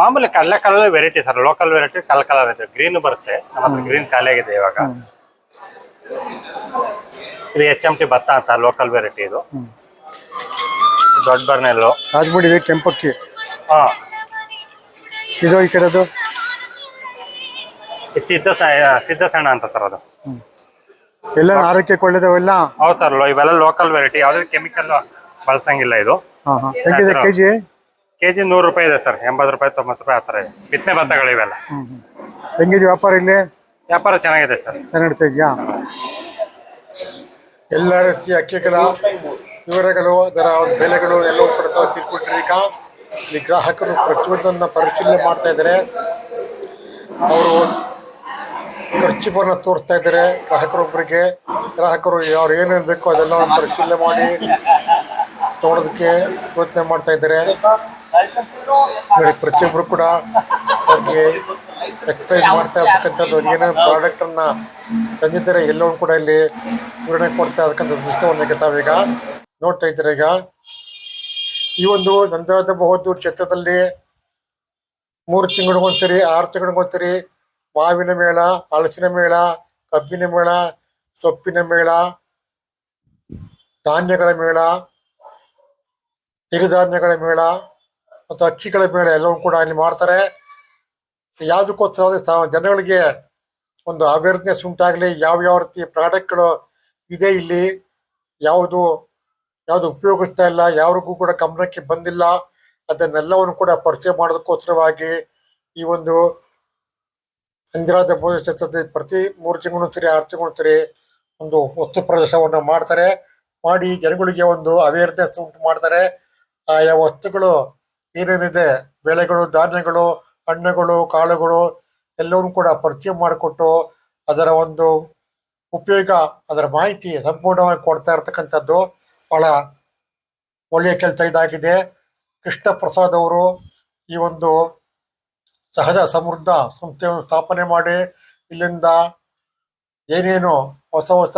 ಮಾಮೂಲಿ ಕಡಲೆಕಾಳು variety sir, local variety colour ಇದೆ. ಗ್ರೀನ್ ಬರುತ್ತೆ. ನಮ್ಮ ಹತ್ರ ಗ್ರೀನ್ ಖಾಲಿ ಆಗಿದೆ ಇವಾಗ. ಇದು HMT ಭತ್ತ ಅಂತ ಲೋಕಲ್ ವೆರೈಟಿ. ಇದು ದೊಡ್ಡ ಬರ್ನೆಲ್ಲು. ರಾಜಮುಡಿ ಕೆಂಪಕ್ಕಿ. ಹಾ, ಇದು ಈ ಕಡೆದು ಸಿದ್ಧಸಣ್ಣ ಅಂತ ಸರ್. ಅದು ಎಲ್ಲ ಆರೋಗ್ಯಕ್ಕೆ ಒಳ್ಳೇದವೆಲ್ಲ. ಹೌದು ಸರ್, ಇವೆಲ್ಲ ಲೋಕಲ್ ವೆರೈಟಿ. ಯಾವ್ದು ಕೆಮಿಕಲ್ ಬಳಸಂಗಿಲ್ಲ ಇದು. ಹೆಂಗಿದೆ ಕೆಜಿ? ಕೆಜಿ 100 ರೂಪಾಯಿ ಇದೆ ಸರ್. 80 ರೂಪಾಯಿ 90 ರೂಪಾಯಿ ಆ ಥರ ಇದೆ. ಬಿತ್ತನೆ ಭತ್ತಗಳು ಇವೆಲ್ಲ. ಹೆಂಗಿದೆ ವ್ಯಾಪಾರ ಇಲ್ಲಿ? ವ್ಯಾಪಾರ ಚೆನ್ನಾಗಿದೆ ಸರ್. ನಡೀತಾ ಇದೆಯಾ? ಎಲ್ಲ ರೀತಿಯ ಅಕ್ಕಿಗಳ ವಿವರಗಳು, ಅದರ ಬೆಲೆಗಳು ಎಲ್ಲವೂ ಕೂಡ ತಾವು ತಿಳ್ಕೊಂಡ್ರೆ ಈಗ ಈ ಗ್ರಾಹಕರು ಪ್ರತಿಯೊಂದನ್ನು ಪರಿಶೀಲನೆ ಮಾಡ್ತಾ ಇದ್ದಾರೆ. ಅವರು ಖರ್ಚಿಪನ್ನು ತೋರಿಸ್ತಾ ಇದ್ದಾರೆ ಗ್ರಾಹಕರೊಬ್ಬರಿಗೆ. ಗ್ರಾಹಕರು ಅವ್ರು ಏನೇನು ಬೇಕೋ ಅದೆಲ್ಲ ಪರಿಶೀಲನೆ ಮಾಡಿ ತೊಗೊಳೋದಕ್ಕೆ ಯೋಚನೆ ಮಾಡ್ತಾ ಇದ್ದಾರೆ. ನೋಡಿ, ಪ್ರತಿಯೊಬ್ಬರು ಕೂಡ ಅವ್ರಿಗೆ ಎಕ್ಸ್ಪ್ಲೈನ್ ಮಾಡ್ತಾ ಇರ್ತಕ್ಕಂಥದ್ದು ಏನೇನು ಪ್ರಾಡಕ್ಟನ್ನು ತಂದಿದ್ದಾರೆ ಎಲ್ಲವೂ ಕೂಡ ಇಲ್ಲಿ ವಿವರಣೆ ಕೊಡ್ತಾ ಇರ್ತಕ್ಕಂಥ ದೃಶ್ಯವನ್ನು ತಾವೀಗ ನೋಡ್ತಾ ಇದ್ದಾರೆ. ಈಗ ಈ ಒಂದು ನಂದರದ ಬಹುದೂರ್ ಕ್ಷೇತ್ರದಲ್ಲಿ 3 ತಿಂಗಳಿಗೊಂದ್ಸರಿ 6 ತಿಂಗಳಿಗೊಂದ್ಸರಿ ಮಾವಿನ ಮೇಳ, ಹಲಸಿನ ಮೇಳ, ಕಬ್ಬಿನ ಮೇಳ, ಸೊಪ್ಪಿನ ಮೇಳ, ಧಾನ್ಯಗಳ ಮೇಳ, ಸಿರಿಧಾನ್ಯಗಳ ಮೇಳ ಮತ್ತು ಅಕ್ಕಿಗಳ ಮೇಳ ಎಲ್ಲವೂ ಕೂಡ ಇಲ್ಲಿ ಮಾಡ್ತಾರೆ. ಯಾವುದಕ್ಕೋಸ್ಕರ ಜನಗಳಿಗೆ ಒಂದು ಅವೇರ್ನೆಸ್ ಉಂಟಾಗಲಿ, ಯಾವ ರೀತಿ ಪ್ರಾಡಕ್ಟ್ಗಳು ಇದೆ ಇಲ್ಲಿ, ಯಾವುದು ಉಪಯೋಗಿಸ್ತಾ ಇಲ್ಲ, ಯಾರಿಗೂ ಕೂಡ ಗಮನಕ್ಕೆ ಬಂದಿಲ್ಲ, ಅದನ್ನೆಲ್ಲವನ್ನು ಕೂಡ ಪರಿಚಯ ಮಾಡೋದಕ್ಕೋಸ್ಕರವಾಗಿ ಈ ಒಂದು ಅಂಜನಾದ್ರಿ ಕ್ಷೇತ್ರದಲ್ಲಿ ಪ್ರತಿ 3 ತಿಂಗಳೊಂದ್ಸರಿ 6 ತಿಂಗಳೊಂದ್ಸರಿ ಒಂದು ವಸ್ತು ಪ್ರದರ್ಶನವನ್ನು ಮಾಡ್ತಾರೆ. ಮಾಡಿ ಜನಗಳಿಗೆ ಒಂದು ಅವೇರ್ನೆಸ್ ಉಂಟು ಮಾಡ್ತಾರೆ. ಆಯಾ ವಸ್ತುಗಳು ಏನೇನಿದೆ, ಬೆಳೆಗಳು, ಧಾನ್ಯಗಳು, ಹಣ್ಣುಗಳು, ಕಾಳುಗಳು ಎಲ್ಲವನ್ನೂ ಕೂಡ ಪರಿಚಯ ಮಾಡಿಕೊಟ್ಟು ಅದರ ಒಂದು ಉಪಯೋಗ, ಅದರ ಮಾಹಿತಿ ಸಂಪೂರ್ಣವಾಗಿ ಕೊಡ್ತಾ ಇರ್ತಕ್ಕಂಥದ್ದು ಬಹಳ ಒಳ್ಳೆಯ ಕೆಲಸ ಇದಾಗಿದೆ. ಕೃಷ್ಣ ಪ್ರಸಾದ್ ಅವರು ಈ ಒಂದು ಸಹಜ ಸಮೃದ್ಧ ಸಂಸ್ಥೆಯನ್ನು ಸ್ಥಾಪನೆ ಮಾಡಿ ಇಲ್ಲಿಂದ ಏನೇನು ಹೊಸ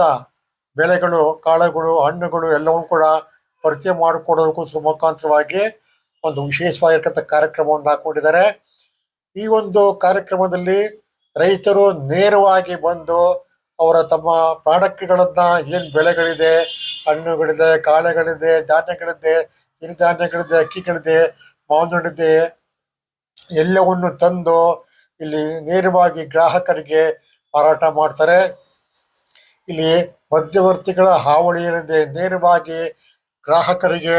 ಬೆಳೆಗಳು, ಕಾಳುಗಳು, ಹಣ್ಣುಗಳು ಎಲ್ಲವನ್ನೂ ಕೂಡ ಪರಿಚಯ ಮಾಡಿಕೊಡೋದಕ್ಕೋಸ್ಕರ ಮುಖಾಂತರವಾಗಿ ಒಂದು ವಿಶೇಷವಾಗಿರ್ತಕ್ಕಂಥ ಕಾರ್ಯಕ್ರಮವನ್ನು ಹಾಕೊಂಡಿದ್ದಾರೆ. ಈ ಒಂದು ಕಾರ್ಯಕ್ರಮದಲ್ಲಿ ರೈತರು ನೇರವಾಗಿ ಬಂದು ಅವರ ತಮ್ಮ ಪ್ರಾಡಕ್ಟ್ಗಳನ್ನ, ಏನು ಬೆಳೆಗಳಿದೆ, ಹಣ್ಣುಗಳಿದೆ, ಕಾಳುಗಳಿದೆ, ಧಾನ್ಯಗಳಿದೆ, ಸಿರಿಧಾನ್ಯಗಳಿದೆ, ಅಕ್ಕಿಗಳಿದೆ, ಮಾವಿನಹಣ್ಣಿದೆ ಎಲ್ಲವನ್ನು ತಂದು ಇಲ್ಲಿ ನೇರವಾಗಿ ಗ್ರಾಹಕರಿಗೆ ಮಾರಾಟ ಮಾಡ್ತಾರೆ. ಇಲ್ಲಿ ಮಧ್ಯವರ್ತಿಗಳ ಹಾವಳಿ ಏನಿದೆ, ನೇರವಾಗಿ ಗ್ರಾಹಕರಿಗೆ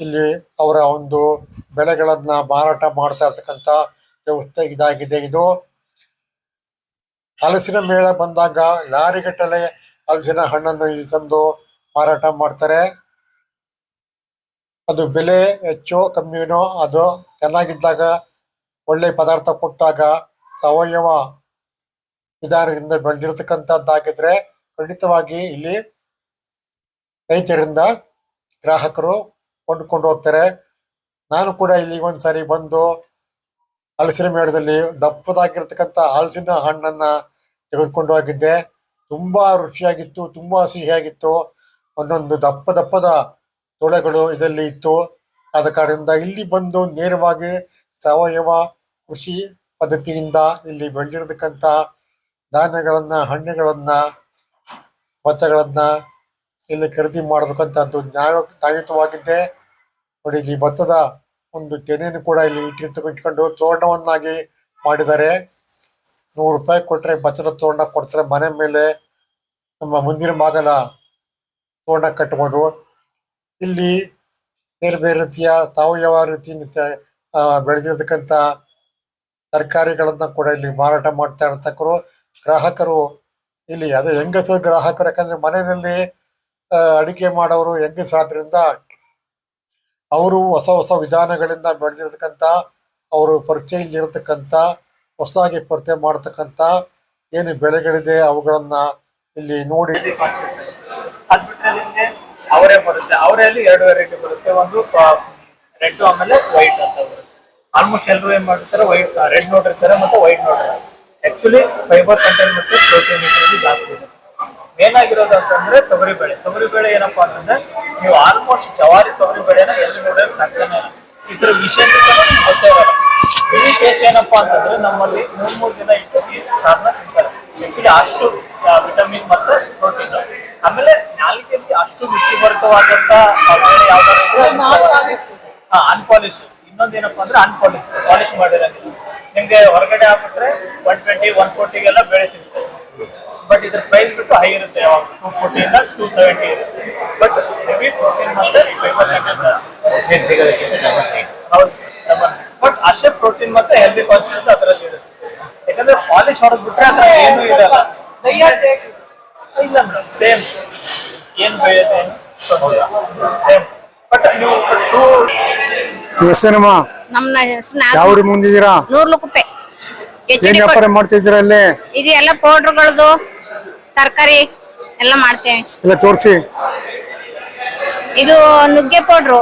ಇಲ್ಲಿ ಅವರ ಒಂದು ಬೆಳೆಗಳನ್ನ ಮಾರಾಟ ಮಾಡ್ತಾ ಇರ್ತಕ್ಕಂಥ ವ್ಯವಸ್ಥೆ ಇದಾಗಿದೆ. ಇದು ಹಲಸಿನ ಮೇಳ ಬಂದಾಗ ಲಾರಿಗಟ್ಟಲೆ ಹಲಸಿನ ಹಣ್ಣನ್ನು ಇಲ್ಲಿ ತಂದು ಮಾರಾಟ ಮಾಡ್ತಾರೆ. ಅದು ಬೆಲೆ ಹೆಚ್ಚು ಕಮ್ಮಿನೋ, ಅದು ಚೆನ್ನಾಗಿದ್ದಾಗ ಒಳ್ಳೆ ಪದಾರ್ಥ ಕೊಟ್ಟಾಗ ಸಾವಯವ ವಿಧಾನದಿಂದ ಬೆಳೆದಿರ್ತಕ್ಕಂಥದ್ದಾಗಿದ್ರೆ ಖಂಡಿತವಾಗಿ ಇಲ್ಲಿ ರೈತರಿಂದ ಗ್ರಾಹಕರು ಕೊಂಡುಕೊಂಡು ಹೋಗ್ತಾರೆ. ನಾನು ಕೂಡ ಇಲ್ಲಿ ಒಂದ್ಸಾರಿ ಬಂದು ಹಲಸಿನ ಮೇಳದಲ್ಲಿ ದಪ್ಪದಾಗಿರ್ತಕ್ಕಂಥ ಹಲಸಿನ ಹಣ್ಣನ್ನ ತೆಗೆದುಕೊಂಡು ಹೋಗಿದ್ದೆ. ತುಂಬಾ ರುಚಿಯಾಗಿತ್ತು, ತುಂಬಾ ಸಿಹಿಯಾಗಿತ್ತು. ಒಂದೊಂದು ದಪ್ಪದ ತೊಳೆಗಳು ಇದರಲ್ಲಿ ಇತ್ತು. ಆದ ಕಾರಣದಿಂದ ಇಲ್ಲಿ ಬಂದು ನೇರವಾಗಿ ಸಾವಯವ ಕೃಷಿ ಪದ್ಧತಿಯಿಂದ ಇಲ್ಲಿ ಬೆಳೆದಿರತಕ್ಕಂಥ ಧಾನ್ಯಗಳನ್ನ, ಹಣ್ಣುಗಳನ್ನ, ಭತ್ತಗಳನ್ನ ಇಲ್ಲಿ ಖರೀದಿ ಮಾಡತಕ್ಕಂಥದ್ದು ನ್ಯಾಯಯುತವಾಗಿದ್ದೆ. ನೋಡಿ, ಇಲ್ಲಿ ಭತ್ತದ ಒಂದು ತೆನೆಯನ್ನು ಕೂಡ ಇಲ್ಲಿ ಇಟ್ಕೊಂಡು ತೋರಣವನ್ನಾಗಿ ಮಾಡಿದ್ದಾರೆ. 100 ರೂಪಾಯಿ ಕೊಟ್ಟರೆ ಭತ್ತದ ತೋರಣ ಕೊಡ್ತಾರೆ. ಮನೆ ಮೇಲೆ ನಮ್ಮ ಮುಂದಿನ ಬಾಗಲ ತೋರಣ ಕಟ್ಬೋದು. ಇಲ್ಲಿ ಬೇರೆ ಬೇರೆ ರೀತಿಯ ಸಾವಯವ ರೀತಿ ಬೆಳೆದಿರ್ತಕ್ಕಂಥ ತರಕಾರಿಗಳನ್ನ ಕೂಡ ಇಲ್ಲಿ ಮಾರಾಟ ಮಾಡ್ತಾ ಇರ್ತಕ್ಕರು ಗ್ರಾಹಕರು. ಇಲ್ಲಿ ಅದು ಹೆಂಗಸರು ಗ್ರಾಹಕರು, ಯಾಕಂದ್ರೆ ಮನೆಯಲ್ಲಿ ಅಡಿಕೆ ಮಾಡೋರು ಹೆಂಗಸರಾದ್ರಿಂದ ಅವರು ಹೊಸ ವಿಧಾನಗಳಿಂದ ಬೆಳೆದಿರ್ತಕ್ಕಂಥ ಅವರು ಪರಿಚಯ ಇರತಕ್ಕಂಥ ಹೊಸದಾಗಿ ಪರಿಚಯ ಮಾಡತಕ್ಕಂಥ ಏನು ಬೆಳೆಗಳಿದೆ ಅವುಗಳನ್ನ ಇಲ್ಲಿ ನೋಡಿ ಅದ್ ಬಿಟ್ರೆ ನಿಮ್ಗೆ ಅವರೇ ಬರುತ್ತೆ ಅವರಲ್ಲಿ 2 ವೆರೈಟಿ ಬರುತ್ತೆ ಒಂದು ರೆಡ್ ಆಮೇಲೆ ವೈಟ್ ಅಂತ ಬರುತ್ತೆ ಆಲ್ಮೋಸ್ಟ್ ಎಲ್ಲರೂ ಏನ್ ಮಾಡ್ತಾರೆ ವೈಟ್ ರೆಡ್ ನೋಡಿರ್ತಾರೆ ಮತ್ತೆ ವೈಟ್ ನೋಡಿರ್ತಾರೆ ಆಕ್ಚುಲಿ ಫೈಬರ್ ಕಂಟೆಂಟ್ ಮತ್ತೆ ಪ್ರೋಟೀನ್ ಇದರಲ್ಲಿ ಜಾಸ್ತಿ ಇದೆ ಮೇನ್ ಆಗಿರೋದು ಅಂತಂದ್ರೆ ತೊಗರಿಬೇಳೆ ಏನಪ್ಪಾ ಅಂತಂದ್ರೆ ನೀವು ಆಲ್ಮೋಸ್ಟ್ ಜವಾರಿ ತೊಗರಿಬೇಳೆನ ಎಲ್ಲಿ ನೋಡಿದ್ರೆ ಸಾಧ್ಯನೇ ಇದ್ರ ವಿಶೇಷತೆ ಗೊತ್ತೇ ಇರಲ್ಲ ಈ ಕೇಸ್ ಏನಪ್ಪಾ ಅಂತಂದ್ರೆ ನಮ್ಮಲ್ಲಿ 3 ದಿನ ಇಟ್ಟು ಈ ಸಾರನ್ನ ತಿಂತಾರೆ ಆಕ್ಚುಲಿ ಅಷ್ಟು ವಿಟಮಿನ್ ಮತ್ತು ಪ್ರೋಟೀನ್ ಆಮೇಲೆ ನಾಲ್ಕಲ್ಲಿ ಅಷ್ಟು ರುಚಿಭರಿತವಾದಂತ ಬೇಳೆ ಯಾವ್ದಾದ್ರು ಅನ್ಪಾಲಿಶ್ ಇನ್ನೊಂದೇನಪ್ಪಾ ಅಂದ್ರೆ ಪಾಲಿಶ್ ಮಾಡಿರಂಗಿಲ್ಲ ನಿಮ್ಗೆ ಹೊರಗಡೆ ಹಾಕ್ಬಿಟ್ರೆ 120 140 ಬೇಳೆ ಸಿಗುತ್ತೆ ಬಟ್ ಇದ್ರ ಪ್ರೈಸ್ ಬಿಟ್ಟು ಹೈ ಇರುತ್ತೆ ಯಾವಾಗ 240 ಇಂದ 270 ಇರುತ್ತೆ ಬಟ್ ಹೆವಿ ಪ್ರೋಟೀನ್ ಮತ್ತೆ ಫೈಬರ್ ಹೌದು ಬಟ್ ಅಷ್ಟೇ ಪ್ರೋಟೀನ್ ಮತ್ತೆ ಹೆಲ್ದಿ ಕಾನ್ಶಿಯಸ್ ಅದರಲ್ಲಿ ಇರುತ್ತೆ ಯಾಕಂದ್ರೆ ಪಾಲಿಶ್ ಹೊಡೆದ್ ಬಿಟ್ರೆ ಅದ್ರ ಏನು ಇರಲ್ಲ ಇಲ್ಲ ಮೇಡಮ್ ಸೇಮ್ ಏನ್ ಬೆಳೆಯುತ್ತೆ ಸೇಮ್ ಬಟ್ ನೀವು ಹೆಸರಮ್ಮ ನಮ್ಮ ಹೆಸರು ಯಾವ ಊರಿಗೆ ಮುಂದಿದ್ದೀರಾ? ನೂರ್ಲುಕುಪ್ಪೆ ಏನ್ ವ್ಯಾಪಾರ ಮಾಡ್ತಿದ್ದೀರಾ ಅಲ್ಲಿ? ಇದು ಎಲ್ಲ ಪೌಡರ್ಗಳದು ತರಕಾರಿ ಎಲ್ಲ ಮಾಡ್ತೇವೆ. ಎಲ್ಲ ತೋರಿಸಿ. ಇದು ನುಗ್ಗೆ ಪೌಡ್ರು,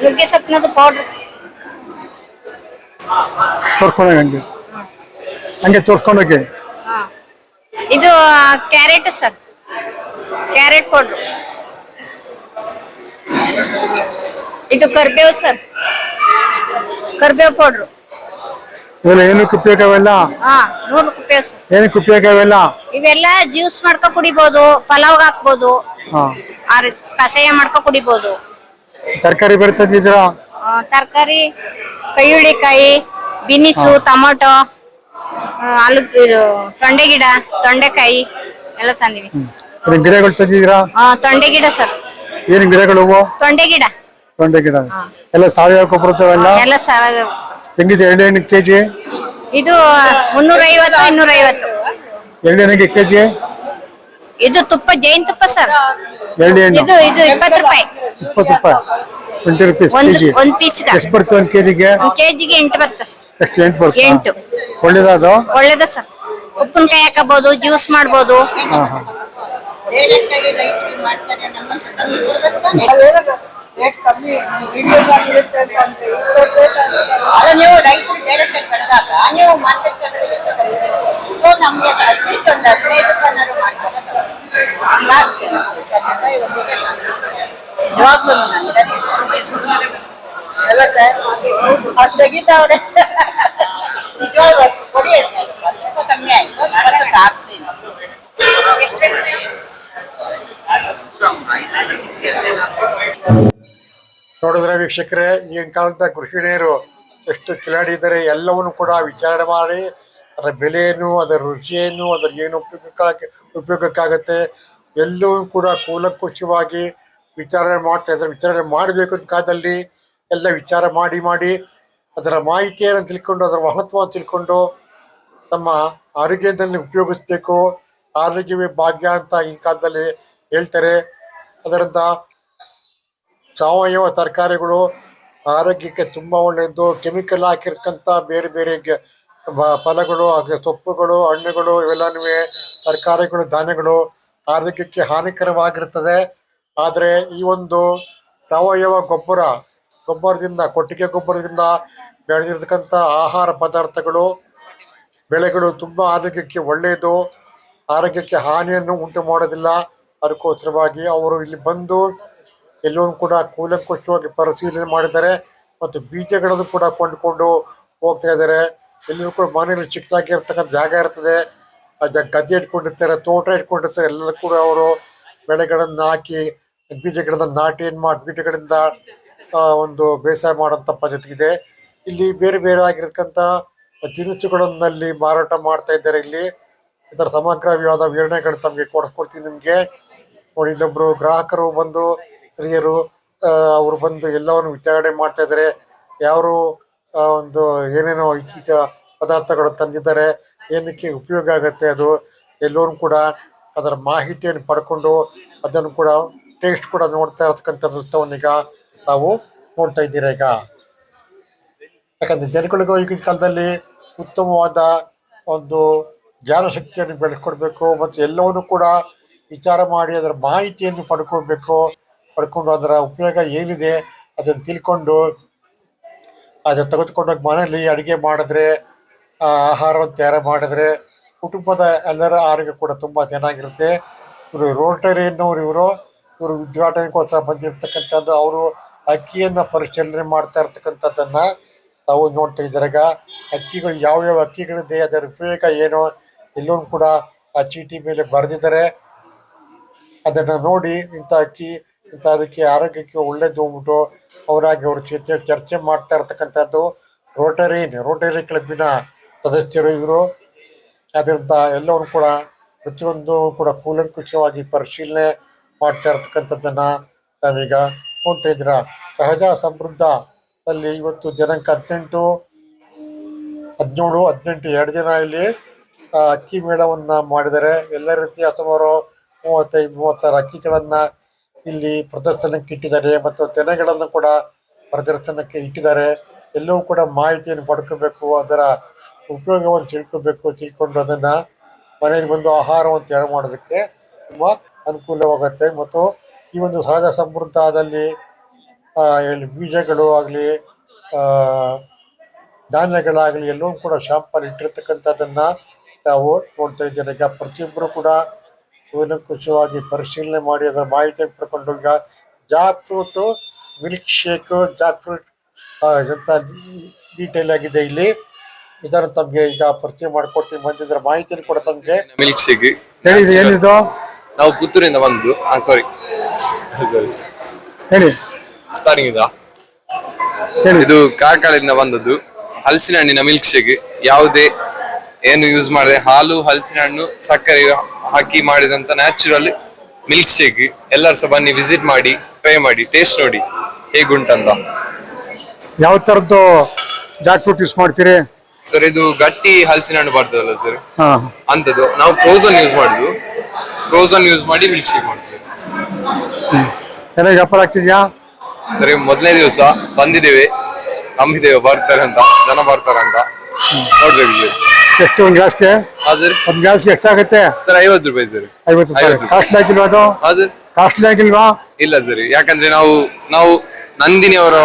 ನುಗ್ಗೆ ಸೊಪ್ಪಿನದು ಪೌಡರ್. ತೋರ್ಸ್ಕೊಂಡೋಗಿ ಹಂಗೆ ತೋರ್ಸ್ಕೊಂಡೋಗಿ. ಇದು ಕ್ಯಾರೆಟ್ ಸರ್, ಕ್ಯಾರೆಟ್ ಪೌಡ್ರು. ಇದು ಕರ್ಬೇವು ಸರ್, ಕರ್ಬೇವು ಪೌಡ್ರು. ಇವೆಲ್ಲ ಏನಕ್ಕೆ ಉಪಯೋಗ ಅವೆಲ್ಲ? 100 ರೂಪಾಯಿ ಸರ್. ಏನಕ್ಕೆ ಉಪಯೋಗ ಇವೆಲ್ಲ? ಇವೆಲ್ಲ ಜ್ಯೂಸ್ ಮಾಡ್ಕೊ ಕುಡಿಬಹುದು, ಪಲಾವ್ ಹಾಕ್ಬೋದು, ಕಷಾಯ ಮಾಡ್ಕೊ ಕುಡಿಬಹುದು. ತರಕಾರಿ ಬೆಳಿತಿದ್ದೀರಾ? ತರಕಾರಿ ಕೈಯುಳ್ಳಿಕಾಯಿ, ಬಿನಿಸು, ಟೊಮೊಟೊ, ಆಲೂ, ತೊಂಡೆ ಗಿಡ, ತೊಂಡೆಕಾಯಿ ಎಲ್ಲ ತಂದಿವಿ. ಗಿಡಗಳು ತಂದಿದ್ದೀರಾ? ತೊಂಡೆ ಗಿಡ ಸರ್. ಏನು ಗಿಡಗಳು? ತೊಂಡೆ ಗಿಡ. ತೊಂಡೆ ಗಿಡ ಎಲ್ಲ ಸಾವಯವ ಗೊಬ್ಬರದವೆಲ್ಲ? ಎಲ್ಲ ಸಾವಯವ. ಹೆಂಗಿದೆ ಎಳ್ಳೆಣ್ಣೆ ಕೆಜಿ? ಇದು 350 250. ಎಳ್ಳೆಣ್ಣೆಗೆ ಕೆಜಿ? ಇದು ತುಪ್ಪ, ಜೈನ್ ತುಪ್ಪ ಸರ್. ಎಳ್ಳೆಣ್ಣೆ ಇದು 20 ರೂಪಾಯಿ. 20 ರೂಪಾಯಿ, 20 ರೂಪೀಸ್ ಕೆಜಿ. ಒಂದ್ ಪೀಸ್ ಎಷ್ಟು ಬರ್ತದೆ ಒಂದು ಕೆಜಿಗೆ? ಕೆಜಿಗೆ 8 ಬರ್ತದೆ. ಎಷ್ಟು? 8 ಬರ್ತದೆ. 8. ಒಳ್ಳೇದದು? ಒಳ್ಳೇದ ಸರ್. ಉಪ್ಪಿನಕಾಯಿ ಹಾಕಬಹುದು, ಜ್ಯೂಸ್ ಮಾಡಬಹುದು. ರೇಟ್ ಕಮ್ಮಿ ವಿಡಿಯೋ ಮಾಡಿರುತ್ತೆ ಅಂತ ನೀವು ರೈತರು ಡೈರೆಕ್ಟ್ ಆಗಿ ಬೆಳೆದಾಗ ನೀವು ಮಾರ್ಕೆಟ್ ನಮ್ಗೆ ಅಟ್ಲೀಸ್ಟ್ ಒಂದು 15 ರೂಪಾಯಿನಾದ್ರು ಮಾಡ್ತಾರೆ ಲಾಸ್ಟ್ ಯಾವಾಗ್ಲೂ ಎಲ್ಲ ಸರ್ ಅವ್ರು ತೆಗಿತಾವ್ರೆ ನಿಜವಾಗ ಕೊಡಿ ಸ್ವಲ್ಪ ಕಮ್ಮಿ ಆಯ್ತು ಹಾಕ್ತೀನಿ. ನೋಡಿದ್ರೆ ವೀಕ್ಷಕರೇ, ಈಗಿನ ಕಾಲದ ಗೃಹಿಣಿಯರು ಎಷ್ಟು ಕಿಲಾಡಿ ಇದ್ದಾರೆ. ಎಲ್ಲವನ್ನು ಕೂಡ ವಿಚಾರಣೆ ಮಾಡಿ ಅದರ ಬೆಲೆ ಏನು, ಅದರ ರುಚಿ ಏನು, ಅದರ ಏನು ಉಪಯೋಗಕ್ಕಾಗತ್ತೆ ಎಲ್ಲವೂ ಕೂಡ ಕೂಲಂಕುಷವಾಗಿ ವಿಚಾರಣೆ ಮಾಡ್ತಾ ಇದ್ದಾರೆ. ವಿಚಾರಣೆ ಮಾಡಬೇಕು ಕಾಲದಲ್ಲಿ ಎಲ್ಲ ವಿಚಾರ ಮಾಡಿ ಅದರ ಮಾಹಿತಿಯನ್ನು ತಿಳ್ಕೊಂಡು ಅದರ ಮಹತ್ವವನ್ನು ತಿಳ್ಕೊಂಡು ನಮ್ಮ ಆರೋಗ್ಯದಲ್ಲಿ ಉಪಯೋಗಿಸ್ಬೇಕು. ಆರೋಗ್ಯವೇ ಭಾಗ್ಯ ಅಂತ ಈ ಕಾಲದಲ್ಲಿ ಹೇಳ್ತಾರೆ. ಅದರಿಂದ ಸಾವಯವ ತರಕಾರಿಗಳು ಆರೋಗ್ಯಕ್ಕೆ ತುಂಬ ಒಳ್ಳೆಯದು. ಕೆಮಿಕಲ್ ಹಾಕಿರ್ತಕ್ಕಂಥ ಬೇರೆ ಬೇರೆ ಫಲಗಳು, ಸೊಪ್ಪುಗಳು, ಹಣ್ಣುಗಳು ಇವೆಲ್ಲನೂ ತರಕಾರಿಗಳು, ಧಾನ್ಯಗಳು ಆರೋಗ್ಯಕ್ಕೆ ಹಾನಿಕರವಾಗಿರ್ತದೆ. ಆದರೆ ಈ ಒಂದು ಸಾವಯವ ಗೊಬ್ಬರದಿಂದ, ಕೊಟ್ಟಿಗೆ ಗೊಬ್ಬರದಿಂದ ಬೆಳೆದಿರ್ತಕ್ಕಂಥ ಆಹಾರ ಪದಾರ್ಥಗಳು, ಬೆಳೆಗಳು ತುಂಬ ಆರೋಗ್ಯಕ್ಕೆ ಒಳ್ಳೆಯದು, ಆರೋಗ್ಯಕ್ಕೆ ಹಾನಿಯನ್ನು ಉಂಟು ಮಾಡೋದಿಲ್ಲ. ಅದಕ್ಕೋಸ್ಕರವಾಗಿ ಅವರು ಇಲ್ಲಿ ಬಂದು ಎಲ್ಲವೂ ಕೂಡ ಕೂಲಂಕುಷವಾಗಿ ಪರಿಶೀಲನೆ ಮಾಡಿದ್ದಾರೆ ಮತ್ತು ಬೀಜಗಳನ್ನು ಕೂಡ ಕೊಂಡುಕೊಂಡು ಹೋಗ್ತಾ ಇದ್ದಾರೆ. ಎಲ್ಲರೂ ಕೂಡ ಮನೆಯಲ್ಲಿ ಚಿಕ್ಕದಾಗಿರ್ತಕ್ಕಂಥ ಜಾಗ ಇರ್ತದೆ, ಗದ್ದೆ ಇಟ್ಕೊಂಡಿರ್ತಾರೆ, ತೋಟ ಇಟ್ಕೊಂಡಿರ್ತಾರೆ. ಎಲ್ಲರೂ ಕೂಡ ಅವರು ಬೆಳೆಗಳನ್ನು ಹಾಕಿ ಬೀಜಗಳನ್ನು ನಾಟಿ ಮಾಡಿ ಬೀಜಗಳಿಂದ ಒಂದು ಬೇಸಾಯ ಮಾಡೋಂಥ ಪದ್ಧತಿ ಇದೆ. ಇಲ್ಲಿ ಬೇರೆ ಬೇರೆ ಆಗಿರ್ತಕ್ಕಂಥ ತಿನಿಸುಗಳನ್ನಲ್ಲಿ ಮಾರಾಟ ಮಾಡ್ತಾ ಇದ್ದಾರೆ. ಇಲ್ಲಿ ಇದರ ಸಮಗ್ರವಾದ ವಿವರಣೆಗಳು ತಮಗೆ ಕೊಡ್ತೀನಿ ನಿಮಗೆ. ನೋಡಿ, ಇಲ್ಲೊಬ್ರು ಗ್ರಾಹಕರು ಬಂದು ಸ್ತ್ರೀಯರು ಅವರು ಬಂದು ಎಲ್ಲವನ್ನು ವಿಚಾರಣೆ ಮಾಡ್ತಾ ಇದ್ದಾರೆ. ಯಾರು ಒಂದು ಏನೇನೋ ಪದಾರ್ಥಗಳು ತಂದಿದ್ದಾರೆ, ಏನಕ್ಕೆ ಉಪಯೋಗ ಆಗುತ್ತೆ, ಅದು ಎಲ್ಲವೂ ಕೂಡ ಅದರ ಮಾಹಿತಿಯನ್ನು ಪಡ್ಕೊಂಡು ಅದನ್ನು ಕೂಡ ಟೇಸ್ಟ್ ಕೂಡ ನೋಡ್ತಾ ಇರತಕ್ಕಂಥ ದೃಶ್ಯವನ್ನೀಗ ನಾವು ನೋಡ್ತಾ ಇದ್ದೀರಾ ಈಗ. ಯಾಕಂದ್ರೆ ಜನಗಳಿಗೂ ಈಗಿನ ಕಾಲದಲ್ಲಿ ಉತ್ತಮವಾದ ಒಂದು ಜ್ಞಾನ ಶಕ್ತಿಯನ್ನು ಬೆಳೆಸ್ಕೊಡ್ಬೇಕು ಮತ್ತು ಎಲ್ಲವನ್ನೂ ಕೂಡ ವಿಚಾರ ಮಾಡಿ ಅದರ ಮಾಹಿತಿಯನ್ನು ಪಡ್ಕೊಂಡು ಅದರ ಉಪಯೋಗ ಏನಿದೆ ಅದನ್ನು ತಿಳ್ಕೊಂಡು ಅದನ್ನು ತೆಗೆದುಕೊಂಡೋಗಿ ಮನೆಯಲ್ಲಿ ಅಡುಗೆ ಮಾಡಿದ್ರೆ, ಆಹಾರವನ್ನು ತಯಾರು ಮಾಡಿದ್ರೆ ಕುಟುಂಬದ ಎಲ್ಲರ ಆರೋಗ್ಯ ಕೂಡ ತುಂಬ ಚೆನ್ನಾಗಿರುತ್ತೆ. ಇವರು ರೋಟರಿಯನ್ನವರು ಇವರು ಉದ್ಘಾಟನೆಗೋಸ್ಕರ ಬಂದಿರತಕ್ಕಂಥದ್ದು. ಅವರು ಅಕ್ಕಿಯನ್ನು ಪರಿಶೀಲನೆ ಮಾಡ್ತಾ ಇರ್ತಕ್ಕಂಥದ್ದನ್ನು ತಾವು ನೋಡ್ತಾ ಇದ್ದಾರೆ. ಅಕ್ಕಿಗಳು ಯಾವ್ಯಾವ ಅಕ್ಕಿಗಳಿದೆ, ಅದರ ಉಪಯೋಗ ಏನೋ ಎಲ್ಲವೂ ಕೂಡ ಆ ಚೀಟಿ ಮೇಲೆ ಬರೆದಿದ್ದಾರೆ. ಅದನ್ನು ನೋಡಿ ಅದಕ್ಕೆ ಆರೋಗ್ಯಕ್ಕೆ ಒಳ್ಳೇದು ಅಂದ್ಬಿಟ್ಟು ಅವರಾಗಿ ಅವರು ಚರ್ಚೆ ಮಾಡ್ತಾ ಇರ್ತಕ್ಕಂಥದ್ದು. ರೋಟರಿ ಕ್ಲಬ್ಬಿನ ಸದಸ್ಯರು ಇವರು. ಅದರಿಂದ ಎಲ್ಲವನ್ನು ಕೂಡ ಪ್ರತಿಯೊಂದು ಕೂಡ ಕೂಲಂಕುಷವಾಗಿ ಪರಿಶೀಲನೆ ಮಾಡ್ತಾ ಇರ್ತಕ್ಕಂಥದ್ದನ್ನು ನಾವೀಗ ನೋಡ್ತಾ ಇದ್ದೀರ. ಸಹಜ ಸಮೃದ್ಧದಲ್ಲಿ ಇವತ್ತು ದಿನಾಂಕ 18, 17, 18 2 ದಿನ ಇಲ್ಲಿ ಅಕ್ಕಿ ಮೇಳವನ್ನು ಮಾಡಿದ್ದಾರೆ. ಎಲ್ಲ ರೀತಿಯ ಸುಮಾರು 35-36 ಅಕ್ಕಿಗಳನ್ನು ಇಲ್ಲಿ ಪ್ರದರ್ಶನಕ್ಕೆ ಇಟ್ಟಿದ್ದಾರೆ ಮತ್ತು ತೆನೆಗಳನ್ನು ಕೂಡ ಪ್ರದರ್ಶನಕ್ಕೆ ಇಟ್ಟಿದ್ದಾರೆ. ಎಲ್ಲವೂ ಕೂಡ ಮಾಹಿತಿಯನ್ನು ಪಡ್ಕೋಬೇಕು, ಅದರ ಉಪಯೋಗವನ್ನು ತಿಳ್ಕೊಂಡು ಅದನ್ನು ಮನೆಗೆ ಬಂದು ಆಹಾರವನ್ನು ತಯಾರು ಮಾಡೋದಕ್ಕೆ ತುಂಬ ಅನುಕೂಲವಾಗುತ್ತೆ. ಮತ್ತು ಈ ಒಂದು ಸಹಜ ಸಮೃದ್ಧದಲ್ಲಿ ಬೀಜಗಳು ಆಗಲಿ ಧಾನ್ಯಗಳಾಗಲಿ ಎಲ್ಲವೂ ಕೂಡ ಶಾಂಪಲ್ ಇಟ್ಟಿರ್ತಕ್ಕಂಥದ್ದನ್ನು ನಾವು ನೋಡ್ತಾ ಇದ್ದೇವೆ. ಈಗ ಪ್ರತಿಯೊಬ್ಬರು ಕೂಡ ಕೂಲಂಕುಷವಾಗಿ ಪರಿಶೀಲನೆ ಮಾಡಿ ಅದರ ಮಾಹಿತಿಯನ್ನು ಪಡ್ಕೊಂಡು ಈಗ Jack fruit milk shake Jack fruit ಅಂತ ಡೀಟೇಲ್ ಆಗಿದೆ ಇಲ್ಲಿ. ಇದನ್ನು ತಮಗೆ ಈಗ ಪರಿಚಯ ಮಾಡ್ಕೊಡ್ತೀನಿ. ಬಂದಿದ್ರ ಮಾಹಿತಿಯನ್ನು ಕೂಡ ತಮಗೆ ಮಿಲ್ಕ್ ಶೇಕ್ ಹೇಳಿದ್ರೆ ಏನಿದು? ನಾವು ಪುತ್ತೂರಿಂದ ಬಂದು ಸಾರಿ ಹೇಳಿ ಸ್ಟಾರ್ಟಿಂಗ್ ಇದು ಕಾರ್ಕಳದಿಂದ ಬಂದದ್ದು. ಹಲಸಿನ ಹಣ್ಣಿನ ಮಿಲ್ಕ್ ಶೇಕ್, ಯಾವುದೇ ಏನು ಯೂಸ್ ಮಾಡದೆ ಹಾಲು, ಹಲಸಿನ ಹಣ್ಣು, ಸಕ್ಕರೆ ಹಾಕಿ ಮಾಡಿದಂತ ನ್ಯಾಚುರಲ್ ಮಿಲ್ಕ್ ಶೇಕ್. ಎಲ್ಲರೂ ಸಹ ಬನ್ನಿ, ವಿಸಿಟ್ ಮಾಡಿ, ಟ್ರೈ ಮಾಡಿ, ಟೇಸ್ಟ್ ನೋಡಿ ಹೇಗುಂಟಂತ. ಯಾವ ತರದ್ದು ಜಾಕ್ ಫ್ರೂಟ್ ಯೂಸ್ ಮಾಡ್ತೀರಿ ಸರ್? ಇದು ಗಟ್ಟಿ ಹಲಸಿನ ಹಣ್ಣು ಬರ್ತದಲ್ಲ ಸರ್, ಅಂತದ್ದು ನಾವು ಫ್ರೋಸನ್ ಯೂಸ್ ಮಾಡುದು. ಫ್ರೋಸನ್ ಯೂಸ್ ಮಾಡಿ ಮಿಲ್ಕ್ ಶೇಕ್ ಮಾಡ್ತೀವಿ. ಚೆನ್ನಾಗಿ ವ್ಯಾಪಾರ ಆಗ್ತಿದ್ಯಾ ಸರಿ? ಮೊದಲನೇ ದಿವಸ ಬಂದಿದ್ದೇವೆ, ನಂಬಿದ್ದೇವೆ ಬರ್ತಾರಂತ, ಜನ ಬರ್ತಾರಂತ. ನೋಡ್ಬೇಕು ಎಷ್ಟು ಒಂದು ಗ್ಲಾಸ್ಗೆ? ಸರ್ ಒಂದು ಗ್ಲಾಸ್ಗೆ ಎಷ್ಟಾಗುತ್ತೆ ಸರ್? 50 ರೂಪಾಯಿ ಸರ್. 50 ರೂಪಾಯಿ. ಕಾಸ್ಟ್ಲಿ ಆಗಿಲ್ವಾ ಅದು? ಸರ್ ಕಾಸ್ಟ್ಲಿ ಆಗಿಲ್ವಾ? ಇಲ್ಲ ಸರ್, ಯಾಕಂದ್ರೆ ನಾವು ನಂದಿನಿ ಅವರ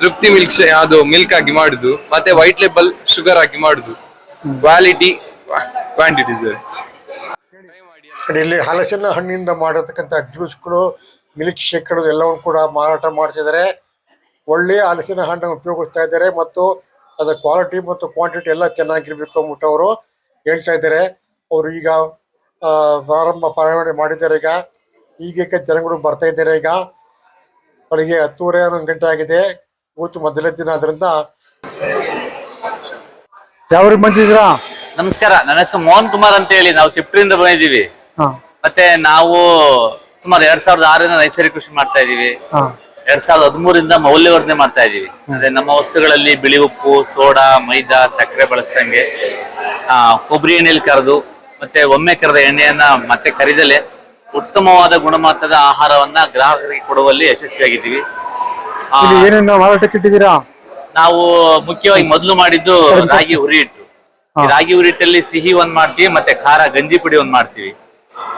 ತೃಪ್ತಿ ಮಿಲ್ಕ್ ಶೇಕ್ ಅದು ಮಿಲ್ಕ್ ಹಾಕಿ ಮಾಡುದು, ಮತ್ತೆ ವೈಟ್ ಲೇಬಲ್ ಶುಗರ್ ಹಾಕಿ ಮಾಡುದು. Quality quantity sir. ಇಲ್ಲಿ ಹಲಸಿನ ಹಣ್ಣಿಂದ ಮಾಡಿರ್ತಕ್ಕಂಥ ಜ್ಯೂಸ್ಗಳು, ಮಿಲ್ಕ್ ಶೇಕ್ಗಳು ಎಲ್ಲವನ್ನು ಕೂಡ ಮಾರಾಟ ಮಾಡ್ತಿದ್ದಾರೆ. ಒಳ್ಳೆಯ ಹಲಸಿನ ಹಣ್ಣನ್ನು ಉಪಯೋಗಿಸ್ತಾ ಇದ್ದಾರೆ ಮತ್ತು ಅದರ ಕ್ವಾಲಿಟಿ ಮತ್ತು ಕ್ವಾಂಟಿಟಿ ಎಲ್ಲ ಚೆನ್ನಾಗಿರ್ಬೇಕು ಅಂದ್ಬಿಟ್ಟು ಅವರು ಹೇಳ್ತಾ ಇದ್ದಾರೆ. ಅವರು ಈಗ ಪ್ರಾರಂಭ ಮಾಡಿದ್ದಾರೆ. ಈಗ ಜನಗಳು ಬರ್ತಾ ಇದ್ದಾರೆ. ಈಗ ಬೆಳಿಗ್ಗೆ 10:30, 11 ಗಂಟೆ ಆಗಿದೆ. ಇವತ್ತು ಮೊದಲನೇ ದಿನ ಆದ್ರಿಂದ. ಯಾವ್ರಿಗೆ ಬಂದಿದ್ದೀರಾ? ನಮಸ್ಕಾರ, ನನ್ನ ಹೆಸರು ಮೋಹನ್ ಕುಮಾರ್ ಅಂತ ಹೇಳಿ. ನಾವು ತಿಪ್ಟೂರಿಂದ ಬಂದಿದ್ದೀವಿ. ಮತ್ತೆ ನಾವು ಸುಮಾರು 2006ರಿಂದ ನೈಸರ್ಗಿಕ ಕೃಷಿ ಮಾಡ್ತಾ ಇದೀವಿ. 2013ರಿಂದ ಮೌಲ್ಯವರ್ಧನೆ ಮಾಡ್ತಾ ಇದೀವಿ. ಅಂದ್ರೆ ನಮ್ಮ ವಸ್ತುಗಳಲ್ಲಿ ಬಿಳಿ ಉಪ್ಪು, ಸೋಡಾ, ಮೈದಾ, ಸಕ್ಕರೆ ಬಳಸ್ದಂಗೆ ಕೊಬ್ಬರಿ ಎಣ್ಣೆಯಲ್ಲಿ ಕರೆದು ಮತ್ತೆ ಒಮ್ಮೆ ಕರೆದ ಎಣ್ಣೆಯನ್ನ ಮತ್ತೆ ಕರಿದಲೆ ಉತ್ತಮವಾದ ಗುಣಮಟ್ಟದ ಆಹಾರವನ್ನ ಗ್ರಾಹಕರಿಗೆ ಕೊಡುವಲ್ಲಿ ಯಶಸ್ವಿಯಾಗಿದ್ದೀವಿ. ಏನೇನು ಮಾರಾಟಕ್ಕೆ ಇಟ್ಟಿದ್ದೀರಾ? ನಾವು ಮುಖ್ಯವಾಗಿ ಮೊದಲು ಮಾಡಿದ್ದು ರಾಗಿ ಹುರಿ ಹಿಟ್ಟು. ಈ ರಾಗಿ ಹುರಿ ಹಿಟ್ಟಲ್ಲಿ ಸಿಹಿ ಒಂದ್ ಮಾಡ್ತೀವಿ, ಮತ್ತೆ ಖಾರ ಗಂಜಿ ಪುಡಿ ಒಂದ್ ಮಾಡ್ತೀವಿ.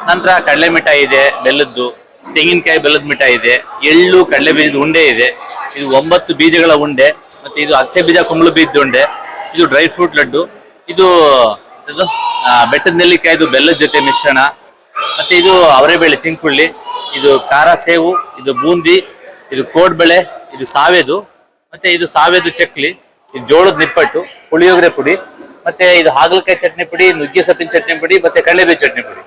ನಂತರ ಕಡಲೆ ಮಿಠಾಯಿ ಇದೆ, ಬೆಲ್ಲದ್ದು, ತೆಂಗಿನಕಾಯಿ ಬೆಲ್ಲದ ಮಿಠಾಯಿ ಇದೆ, ಎಳ್ಳು ಕಡಲೆ ಬೀಜದ ಉಂಡೆ ಇದೆ. ಇದು 9 ಬೀಜಗಳ ಉಂಡೆ, ಮತ್ತೆ ಇದು ಅಗಸೆ ಬೀಜ ಕುಂಬಳ ಬೀಜದ ಉಂಡೆ, ಇದು ಡ್ರೈ ಫ್ರೂಟ್ ಲಡ್ಡು, ಇದು ಬೆಟ್ಟದ ನೆಲ್ಲಿಕಾಯ್ದು ಬೆಲ್ಲದ ಜೊತೆ ಮಿಶ್ರಣ, ಮತ್ತೆ ಇದು ಅವರೆಬೇಳೆ ಚಿಂಕುಳ್ಳಿ, ಇದು ಖಾರ ಸೇವು, ಇದು ಬೂಂದಿ, ಇದು ಕೋಡ್ಬಳೆ, ಇದು ಸಾವೆದು, ಮತ್ತೆ ಇದು ಸಾವೆದು ಚಕ್ಲಿ, ಇದು ಜೋಳದ ನಿಪ್ಪಟ್ಟು, ಪುಳಿಯೋಗರೆ ಪುಡಿ, ಮತ್ತೆ ಇದು ಹಾಗಲಕಾಯಿ ಚಟ್ನಿ ಪುಡಿ, ನುಗ್ಗೆ ಸೊಪ್ಪಿನ ಚಟ್ನಿ ಪುಡಿ, ಮತ್ತೆ ಕಡಲೆಬೇಳೆ ಚಟ್ನಿ ಪುಡಿ.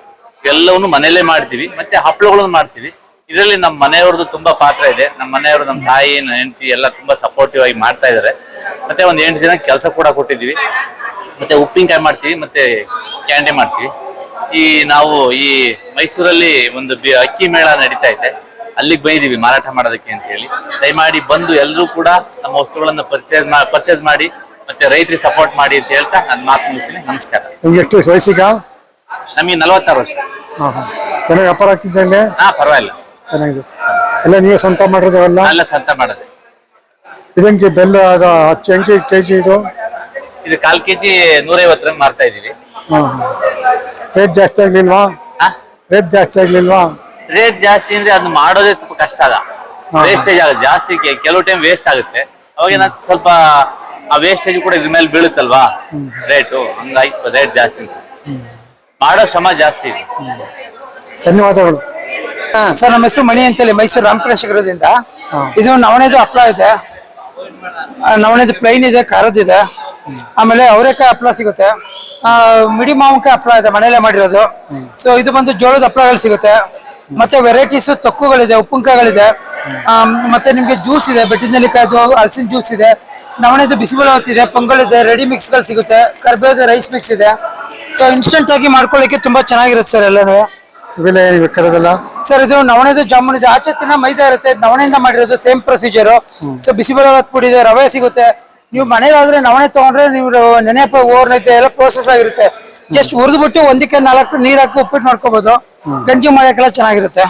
ಎಲ್ಲವನ್ನು ಮನೆಯಲ್ಲೇ ಮಾಡ್ತೀವಿ. ಮತ್ತೆ ಹಪ್ಪಳಗಳನ್ನು ಮಾಡ್ತೀವಿ. ಇದರಲ್ಲಿ ನಮ್ಮ ಮನೆಯವ್ರದ್ದು ತುಂಬಾ ಪಾತ್ರ ಇದೆ. ನಮ್ಮ ಮನೆಯವರು, ನಮ್ಮ ತಾಯಿ, ನನ್ನ ಹೆಂಡತಿ ಎಲ್ಲ ತುಂಬಾ ಸಪೋರ್ಟಿವ್ ಆಗಿ ಮಾಡ್ತಾ ಇದ್ದಾರೆ. ಮತ್ತೆ ಒಂದ್ 8 ಜನ ಕೆಲಸ ಕೂಡ ಕೊಟ್ಟಿದ್ದೀವಿ. ಮತ್ತೆ ಉಪ್ಪಿನಕಾಯಿ ಮಾಡ್ತೀವಿ, ಮತ್ತೆ ಕ್ಯಾಂಡಿ ಮಾಡ್ತೀವಿ. ನಾವು ಈ ಮೈಸೂರಲ್ಲಿ ಒಂದು ಅಕ್ಕಿ ಮೇಳ ನಡೀತಾ ಇದೆ, ಅಲ್ಲಿಗೆ ಬಂದಿದ್ದೀವಿ ಮಾರಾಟ ಮಾಡೋದಕ್ಕೆ ಅಂತ ಹೇಳಿ. ದಯಮಾಡಿ ಬಂದು ಎಲ್ಲರೂ ಕೂಡ ನಮ್ಮ ವಸ್ತುಗಳನ್ನ ಪರ್ಚೇಸ್ ಮಾಡಿ ಮತ್ತೆ ರೈತರಿಗೆ ಸಪೋರ್ಟ್ ಮಾಡಿ ಅಂತ ಹೇಳ್ತಾ ನಾನು ಮಾತು ಮುಗಿಸ್ತೀನಿ. ನಮಸ್ಕಾರ. ನಿಮ್ಗೆ ಎಷ್ಟು ವಯಸ್ಸಿಗ? ನಮಗೆ 46 ವರ್ಷ. ಚೆನ್ನಾಗಿ ವ್ಯಾಪಾರ ಆಗ್ತಿದ್ದೆ? ಪರವಾಗಿಲ್ಲ, ಚೆನ್ನಾಗಿದೆ. ಎಲ್ಲ ನೀವೇ ಸ್ವಂತ ಮಾಡಿರೋದೆಲ್ಲ? ಎಲ್ಲ ಸ್ವಂತ ಮಾಡೋದು. ಇದಂಗೆ ಬೆಲ್ಲ ಅದು ಹಚ್ಚ ಹೆಂಗೆ ಕೆಜಿ ಇದು? ಇದು 1/4 kg 150 ಮಾರ್ತಾ ಇದೀವಿ. ರೇಟ್ ಜಾಸ್ತಿ ಆಗ್ಲಿಲ್ವಾ? ರೇಟ್ ಜಾಸ್ತಿ ಆಗ್ಲಿಲ್ವಾ? ರೇಟ್ ಜಾಸ್ತಿ ಅಂದ್ರೆ ಅದನ್ನ ಮಾಡೋದೇ ಸ್ವಲ್ಪ ಕಷ್ಟ ಅದ, ವೇಸ್ಟೇಜ್ ಆಗುತ್ತೆ ಜಾಸ್ತಿ. ಕೆಲವು ಟೈಮ್ ವೇಸ್ಟ್ ಆಗುತ್ತೆ, ಅವಾಗ ಏನಾದ್ರು ಸ್ವಲ್ಪ ಆ ವೇಸ್ಟೇಜ್ ಕೂಡ ಇದ್ರ ಮೇಲೆ ಬೀಳುತ್ತಲ್ವಾ ರೇಟು, ಹಂಗಾಗಿ ರೇಟ್ ಜಾಸ್ತಿ ಅನ್ಸುತ್ತೆ. ಮಾಡೋ ಶ್ರಮ ಜಾಸ್ತಿ ಇದೆ. ಧನ್ಯವಾದಗಳು. ಸರ್ ನಮ್ಮ ಹೆಸರು ಮಣಿ ಅಂತೇಳಿ ಮೈಸೂರು ರಾಮಕೃಷ್ಣ ಗೃಹದಿಂದ. ಇದು ನವಣೆದು ಹಪ್ಪಳ ಇದೆ, ನವಣೆದು ಪ್ಲೈನ್ ಇದೆ, ಖಾರದಿದೆ, ಆಮೇಲೆ ಅವರೆಕಾಯಿ ಹಪ್ಪಳ ಸಿಗುತ್ತೆ, ಮಿಡಿ ಮಾವಿನಕಾಯಿ ಹಪ್ಪಳ ಇದೆ ಮನೆಯಲ್ಲೇ ಮಾಡಿರೋದು. ಸೊ ಇದು ಬಂದು ಜೋಳದ ಹಪ್ಪಳಗಳು ಸಿಗುತ್ತೆ, ಮತ್ತೆ ವೆರೈಟೀಸ್ ತೊಕ್ಕುಗಳಿದೆ, ಉಪ್ಪಿನಕಾಯಿಗಳಿದೆ, ಮತ್ತೆ ನಿಮ್ಗೆ ಜ್ಯೂಸ್ ಇದೆ, ಬೆಟ್ಟದ ನೆಲ್ಲಿಕಾಯ್ದು ಹಲಸಿನ ಜ್ಯೂಸ್ ಇದೆ, ನವಣೆದು ಬಿಸಿಬೇಳೆಭಾತ್ ಇದೆ, ಪೊಂಗಲ್ ಇದೆ, ರೆಡಿ ಮಿಕ್ಸ್ಗಳು ಸಿಗುತ್ತೆ, ಕರ್ಬೇವು ರೈಸ್ ಮಿಕ್ಸ್ ಇದೆ. ಸೊ ಇನ್ಸ್ಟೆಂಟ್ ಆಗಿ ಮಾಡ್ಕೊಳ್ಳಿಕ್ಕೆ ತುಂಬಾ ಚೆನ್ನಾಗಿರುತ್ತೆ ಸರ್ ಎಲ್ಲನೂ. ಇವೆಲ್ಲ ಏನು ಕರೆದಲ್ಲ ಸರ್ ಇದು ನವಣೆದು ಜಾಮೂನ್ ಇದೆ, ಆಚೆ ತಿನ್ನ ಮೈದಾ ಇರುತ್ತೆ, ನವಣೆಯಿಂದ ಮಾಡಿರೋದು ಸೇಮ್ ಪ್ರೊಸೀಜರು. ಸೊ ಬಿಸಿಬೇಳೆಭಾತ್ ಪುಡಿ ಇದೆ, ರವೆ ಸಿಗುತ್ತೆ. ನೀವು ಮನೇಲಾದ್ರೆ ನವಣೆ ತಗೊಂಡ್ರೆ ನೀವು ನೆನೆ ಓವರ್ನೈಟ್ ಎಲ್ಲ ಪ್ರೋಸೆಸ್ ಆಗಿರುತ್ತೆ. ಜಸ್ಟ್ ಹುರಿದು ಬಿಟ್ಟು ಒಂದಕ್ಕೆ 4 ನೀರ್ ಹಾಕಿ ಉಪ್ಪಿಟ್ಟು ಮಾಡ್ಕೋಬಹುದು. ಗಂಜಿ ಮಾಡಕ್ಕೆಲ್ಲ ಚೆನ್ನಾಗಿರುತ್ತೆ.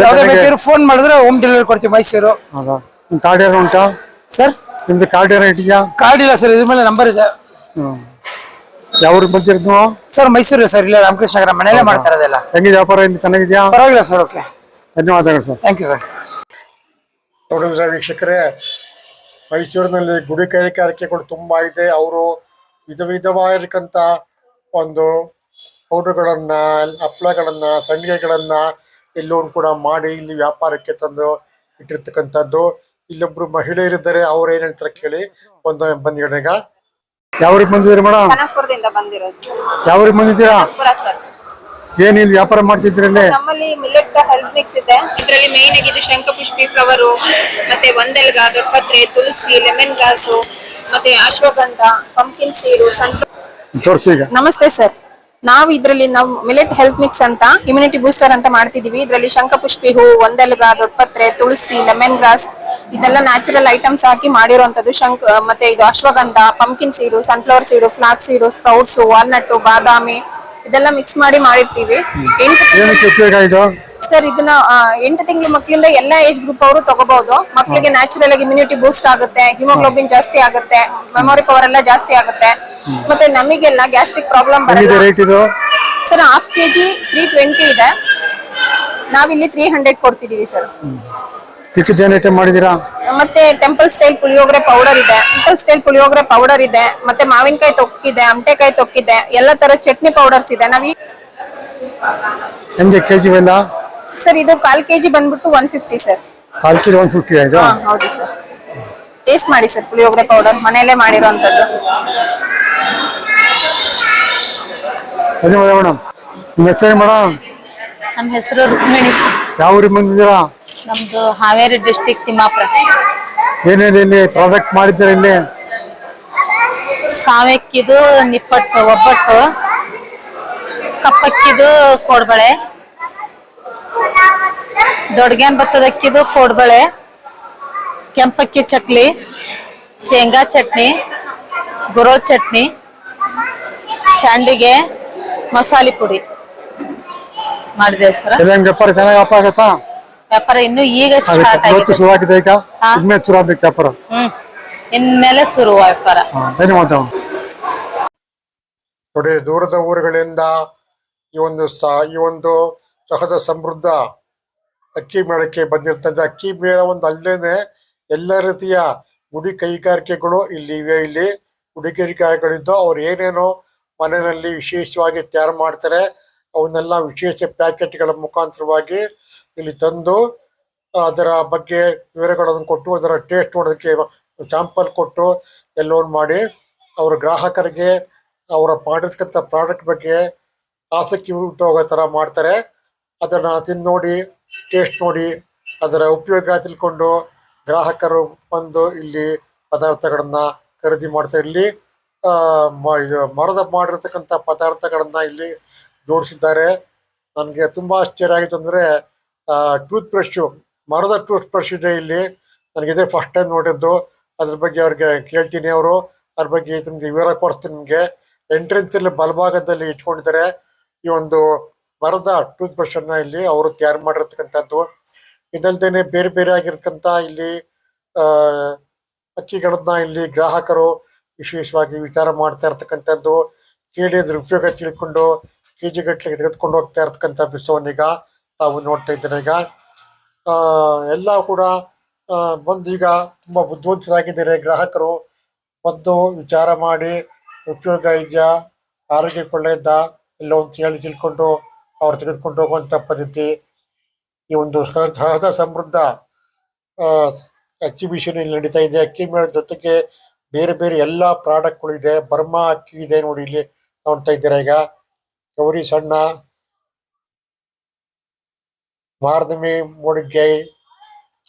ಯಾವ್ದೇ ಬೇಕಾದ್ರೂ ಫೋನ್ ಮಾಡಿದ್ರೆ ಹೋಮ್ ಡೆಲಿವರಿ ಕೊಡ್ತೀವಿ ಮೈಸೂರು. ಹೌದಾ? ನಿಮ್ ಕಾರ್ಡ್ ಏನೋ ಉಂಟಾ ಸರ್? ನಿಮ್ದು ಕಾರ್ಡ್ ಏನೋ ಇದೆಯಾ? ಕಾರ್ಡ್ ಇಲ್ಲ ಸರ್, ಇದ್ರ ಮೇಲೆ ನಂಬರ್ ಇದೆ. ಯಾವ ಊರಿಗೆ ಬಂದಿರೋದು ನೀವು? ಸರ್ ಮೈಸೂರು ಸರ್, ಇಲ್ಲ ರಾಮಕೃಷ್ಣ ನಗರ ಮನೆಯಲ್ಲೇ ಮಾಡ್ತಾ ಇರೋದೆಲ್ಲ. ಹೆಂಗಿದೆ ವ್ಯಾಪಾರ? ಇಲ್ಲಿ ಚೆನ್ನಾಗಿದ್ಯಾ? ಪರವಾಗಿಲ್ಲ ಸರ್. ಓಕೆ, ಧನ್ಯವಾದಗಳು ಸರ್. Thank you sir. ನೋಡಿದ್ರೆ ವೀಕ್ಷಕರೇ, ಮೈಸೂರಿನಲ್ಲಿ ಗುಡಿ ಕೈಗಾರಿಕೆಗಳು ತುಂಬಾ ಇದೆ. ಅವರು ವಿಧವಾಗಿರ್ತಕ್ಕಂಥ ಒಂದು ಪೌಡರ್ಗಳನ್ನ, ಹಪ್ಪಳಗಳನ್ನ, ಸಂಡಿಗೆಗಳನ್ನ ಎಲ್ಲವೂ ಕೂಡ ಮಾಡಿ ಇಲ್ಲಿ ವ್ಯಾಪಾರಕ್ಕೆ ತಂದು ಇಟ್ಟಿರ್ತಕ್ಕಂಥದ್ದು. ಇಲ್ಲೊಬ್ರು ಮಹಿಳೆಯರಿದ್ದಾರೆ, ಅವ್ರು ಏನ್ ಹೇಳ್ತಾರೆ ಕೇಳಿ ಒಂದು ಬಂದಿಗ. ಯಾವ ಊರಿಗೆ ಬಂದಿದ್ದೀರಿ ಮೇಡಮ್? ಕನಕಪುರದಿಂದ ಬಂದಿರೋದು. ಯಾವ ಊರಿಗೆ ಬಂದಿದ್ದೀರಾ? ಸರ್ ಏನ್ ಇಲ್ಲಿ ವ್ಯಾಪಾರ ಮಾಡ್ತಿದ್ರಿ? ನಮ್ಮಲ್ಲಿ ಮಿಲೆಟ್ ಹೆಲ್ತ್ ಮಿಕ್ಸ್ ಇದೆ. ಇದರಲ್ಲಿ ಮೇನ್ ಆಗಿ ಇದು ಶಂಖಪುಷ್ಪಿ ಫ್ಲವರು, ಮತ್ತೆ ಒಂದೆಲ್ಗ, ದೊಡ್ಡಪತ್ರೆ, ತುಳಸಿ, ಲೆಮನ್ ಗ್ರಾಸು, ಮತ್ತೆ ಅಶ್ವಗಂಧ, ಪಂಪ್ಕಿನ್ ಸೀಡು, ತೋರಿಸಿ ಈಗ. ನಮಸ್ತೆ ಸರ್, ನಾವು ಮಿಲೆಟ್ ಹೆಲ್ತ್ ಮಿಕ್ಸ್ ಅಂತ ಇಮ್ಯುನಿಟಿ ಬೂಸ್ಟರ್ ಅಂತ ಮಾಡ್ತಿದೀವಿ. ಇದರಲ್ಲಿ ಶಂಖಪುಷ್ಪಿ ಹೂ, ಒಂದೆಲ್ಗ, ದೊಡ್ಡಪತ್ರೆ, ತುಳಸಿ, ಲೆಮನ್ ಗ್ರಾಸ್ ಇದೆಲ್ಲ ನ್ಯಾಚುರಲ್ ಐಟಮ್ಸ್ ಹಾಕಿ ಮಾಡಿರುವಂತದ್ದು. ಮತ್ತೆ ಇದು ashwagandha, pumpkin seed, sunflower seed, flax seed, sprouts, walnut, ಬಾದಾಮಿ ಇದೆಲ್ಲ ಮಿಕ್ಸ್ ಮಾಡಿ ಮಾಡಿರ್ತೀವಿ. ಸರ್ ಇದನ್ನ 8 ತಿಂಗಳು ಮಕ್ಕಳಿಂದ ಎಲ್ಲಾ ಏಜ್ ಗ್ರೂಪ್ ಅವರು ತಗೋಬಹುದು. ಮಕ್ಕಳಿಗೆ ನ್ಯಾಚುರಲ್ ಆಗಿ ಇಮ್ಯುನಿಟಿ ಬೂಸ್ಟ್ ಆಗುತ್ತೆ, ಹಿಮೋಗ್ಲೋಬಿನ್ ಜಾಸ್ತಿ ಆಗುತ್ತೆ, ಮೆಮೊರಿ ಪವರ್ ಎಲ್ಲ ಜಾಸ್ತಿ ಆಗುತ್ತೆ. ಮತ್ತೆ ನಮಗೆಲ್ಲ ಗ್ಯಾಸ್ಟ್ರಿಕ್ ಪ್ರಾಬ್ಲಮ್ ಬರುತ್ತೆ. ಸರ್ 1/2 kg 320 ಇದೆ, ನಾವಿಲ್ಲಿ 300 ಕೊಡ್ತಿದೀವಿ ಸರ್. ಮಾಡಿದೀರಾ? ಮತ್ತೆ ಟೆಂಪಲ್ ಸ್ಟೈಲ್ ಪುಳಿಯೋಗರೆ ಪೌಡರ್ ಇದೆ, ಮತ್ತೆ ಮಾವಿನಕಾಯಿ ತೊಕ್ಕಿದೆ, ಅಮಟೆಕಾಯಿ ತೊಕ್ಕಿದೆ, ಎಲ್ಲ ತರ ಚಟ್ನಿ ಪೌಡರ್ಸ್ ಇದೆ. ಹೆಂಗೆ ಕೆಜಿ ಬೆಲ್ಲ? ಸರ್ ಇದು 1/4 kg ಬಂದ್ಬಿಟ್ಟು 150 ಸರ್. 1/4 kg 150 ಆಯ್ತಾ? ಹೌದು ಸರ್. ಟೇಸ್ಟ್ ಮಾಡಿ ಸರ್, ಪುಳಿಯೋಗರೆ ಪೌಡರ್ ಮನೆಯಲ್ಲೇ ಮಾಡಿರೋಂಥದ್ದು. ಧನ್ಯವಾದ ಮೇಡಮ್. ನಿಮ್ಮ ಹೆಸರು ಮೇಡಮ್? ನಮ್ಮ ಹೆಸರು ರುಕ್ಮಿಣಿ. ಯಾವ ಊರಿಗೆ ಬಂದಿದ್ದೀರಾ? ನಮ್ದು ಹಾವೇರಿ ಡಿಸ್ಟಿಕ್ ತಿಮ್ಮಾಪುರ. ಏನೇನು ಇಲ್ಲಿ ಪ್ರಾಡಕ್ಟ್ ಮಾಡಿದ್ದೀರಾ? ಇಲ್ಲಿ ಸಾವಕ್ಕಿದು ನಿಪ್ಪಟ್ಟು, ಒಬ್ಬಟ್ಟು, ಕಪ್ಪಕ್ಕಿದು ಕೋಡ್ಬಳೆ, ದೊಡ್ಗೇನ್ ಭತ್ತದಕ್ಕಿದು ಕೋಡ್ಬಳೆ, ಕೆಂಪಕ್ಕಿ ಚಕ್ಲಿ, ಶೇಂಗಾ ಚಟ್ನಿ, ಗುರೋ ಚಟ್ನಿ, ಶಾಂಡಿಗೆ, ಮಸಾಲೆ ಪುಡಿ ಮಾಡಿದೇವೆ ಸರ್. ವ್ಯಾಪಾರ ಚೆನ್ನಾಗಿ ಆಗುತ್ತಾ? ವ್ಯಾಪಾರ ಇನ್ನು ಈಗ ಸ್ಟಾರ್ಟ್ ಆಗಿದೆ. ಶುರುವಾಗಿದೆ ಈಗ, ಇನ್ಮೇಲೆ ಶುರು ಆಗ್ಬೇಕು ವ್ಯಾಪಾರ. ಇನ್ಮೇಲೆ ಶುರು ವ್ಯಾಪಾರ. ಧನ್ಯವಾದ. ನೋಡಿ, ದೂರದ ಊರುಗಳಿಂದ ಈ ಒಂದು ಸಹಜ ಸಮೃದ್ಧ ಅಕ್ಕಿ ಮೇಳಕ್ಕೆ ಬಂದಿರ್ತದೆ. ಅಕ್ಕಿ ಮೇಳ ಒಂದು ಅಲ್ಲೇನೆ ಎಲ್ಲ ರೀತಿಯ ಗುಡಿ ಕೈಗಾರಿಕೆಗಳು ಇಲ್ಲಿ ಇವೆ. ಇಲ್ಲಿ ಗುಡಿ ಕೈಗಾರಿಕೆಗಳಿದ್ದು ಅವ್ರು ಏನೇನೋ ಮನೆಯಲ್ಲಿ ವಿಶೇಷವಾಗಿ ತಯಾರು ಮಾಡ್ತಾರೆ, ಅವನ್ನೆಲ್ಲ ವಿಶೇಷ ಪ್ಯಾಕೆಟ್ಗಳ ಮುಖಾಂತರವಾಗಿ ಇಲ್ಲಿ ತಂದು ಅದರ ಬಗ್ಗೆ ವಿವರಗಳನ್ನು ಕೊಟ್ಟು, ಅದರ ಟೇಸ್ಟ್ ನೋಡೋದಕ್ಕೆ ಸ್ಯಾಂಪಲ್ ಕೊಟ್ಟು ಎಲ್ಲವನ್ನು ಮಾಡಿ ಅವರ ಗ್ರಾಹಕರಿಗೆ ಅವರ ಮಾಡಿರ್ತಕ್ಕಂಥ ಪ್ರಾಡಕ್ಟ್ ಬಗ್ಗೆ ಆಸಕ್ತಿ ಹೋಗೋ ಥರ ಮಾಡ್ತಾರೆ. ಅದನ್ನು ತಿಂದು ನೋಡಿ, ಟೇಸ್ಟ್ ನೋಡಿ, ಅದರ ಉಪಯೋಗ ತಿಳ್ಕೊಂಡು ಗ್ರಾಹಕರು ಬಂದು ಇಲ್ಲಿ ಪದಾರ್ಥಗಳನ್ನು ಖರೀದಿ ಮಾಡ್ತಾರೆ. ಇಲ್ಲಿ ಮರದ ಮಾಡಿರ್ತಕ್ಕಂಥ ಪದಾರ್ಥಗಳನ್ನು ಇಲ್ಲಿ ಜೋಡಿಸಿದ್ದಾರೆ. ನನಗೆ ತುಂಬ ಆಶ್ಚರ್ಯ ಆಗಿತ್ತು ಅಂದರೆ, ಟೂತ್ ಬ್ರಷು, ಮರದ ಟೂತ್ ಬ್ರಷ್ ಇದೆ ಇಲ್ಲಿ. ನನಗಿದೇ ಫಸ್ಟ್ ಟೈಮ್ ನೋಡಿದ್ದು. ಅದ್ರ ಬಗ್ಗೆ ಅವ್ರಿಗೆ ಕೇಳ್ತೀನಿ, ಅವರು ಅದ್ರ ಬಗ್ಗೆ ನಿಮಗೆ ವಿವರ ಕೊಡಿಸ್ತೀನಿ. ನಿಮಗೆ ಎಂಟ್ರೆನ್ಸಲ್ಲಿ ಬಲಭಾಗದಲ್ಲಿ ಇಟ್ಕೊಂಡಿದ್ದಾರೆ ಈ ಒಂದು ಮರದ ಟೂತ್ ಬ್ರಷನ್ನು ಇಲ್ಲಿ ಅವರು ತಯಾರು ಮಾಡಿರ್ತಕ್ಕಂಥದ್ದು. ಇದಲ್ದೇನೆ ಬೇರೆ ಬೇರೆ ಆಗಿರ್ತಕ್ಕಂಥ ಇಲ್ಲಿ ಆ, ಅಕ್ಕಿಗಳನ್ನ ಇಲ್ಲಿ ಗ್ರಾಹಕರು ವಿಶೇಷವಾಗಿ ವಿಚಾರ ಮಾಡ್ತಾ ಇರ್ತಕ್ಕಂಥದ್ದು, ಕೇಳಿ ಅದ್ರ ಉಪಯೋಗ ತಿಳ್ಕೊಂಡು ಕೆಜಿ ಗಟ್ಟಲೆ ತೆಗೆದುಕೊಂಡು ಹೋಗ್ತಾ ಇರ್ತಕ್ಕಂಥ ದೃಶ್ಯವನ್ನ ಈಗ ತಾವು ನೋಡ್ತಾ ಇದ್ದಾರೆ. ಈಗ ಎಲ್ಲ ಕೂಡ ಬಂದು ಈಗ ತುಂಬಾ ಬುದ್ಧಿವಂತರಾಗಿದ್ದಾರೆ ಗ್ರಾಹಕರು. ಬಂದು ವಿಚಾರ ಮಾಡಿ ಉಪಯೋಗ ಇದೆಯಾ, ಆರೋಗ್ಯಕ್ಕೆ ಒಳ್ಳೆಯದ ಎಲ್ಲ ಒಂದು ಹೇಳಿ ತಿಳ್ಕೊಂಡು ಅವ್ರು ತೆಗೆದುಕೊಂಡು ಹೋಗುವಂತ ಪದ್ಧತಿ ಈ ಒಂದು ಸಹಜ ಸಮೃದ್ಧ ಎಕ್ಸಿಬಿಷನ್ ಇಲ್ಲಿ ನಡೀತಾ ಇದೆ. ಅಕ್ಕಿ ಮೇಳದ ಜೊತೆಗೆ ಬೇರೆ ಬೇರೆ ಎಲ್ಲಾ ಪ್ರಾಡಕ್ಟ್ಗಳು ಇದೆ. ಬರ್ಮಾ ಅಕ್ಕಿ ಇದೆ ನೋಡಿ, ಇಲ್ಲಿ ನೋಡ್ತಾ ಇದ್ದೀರಾ. ಈಗ ಗೌರಿ ಸಣ್ಣ, ಮಾರ್ದಮಿ ಮೂಡಿಗೆ,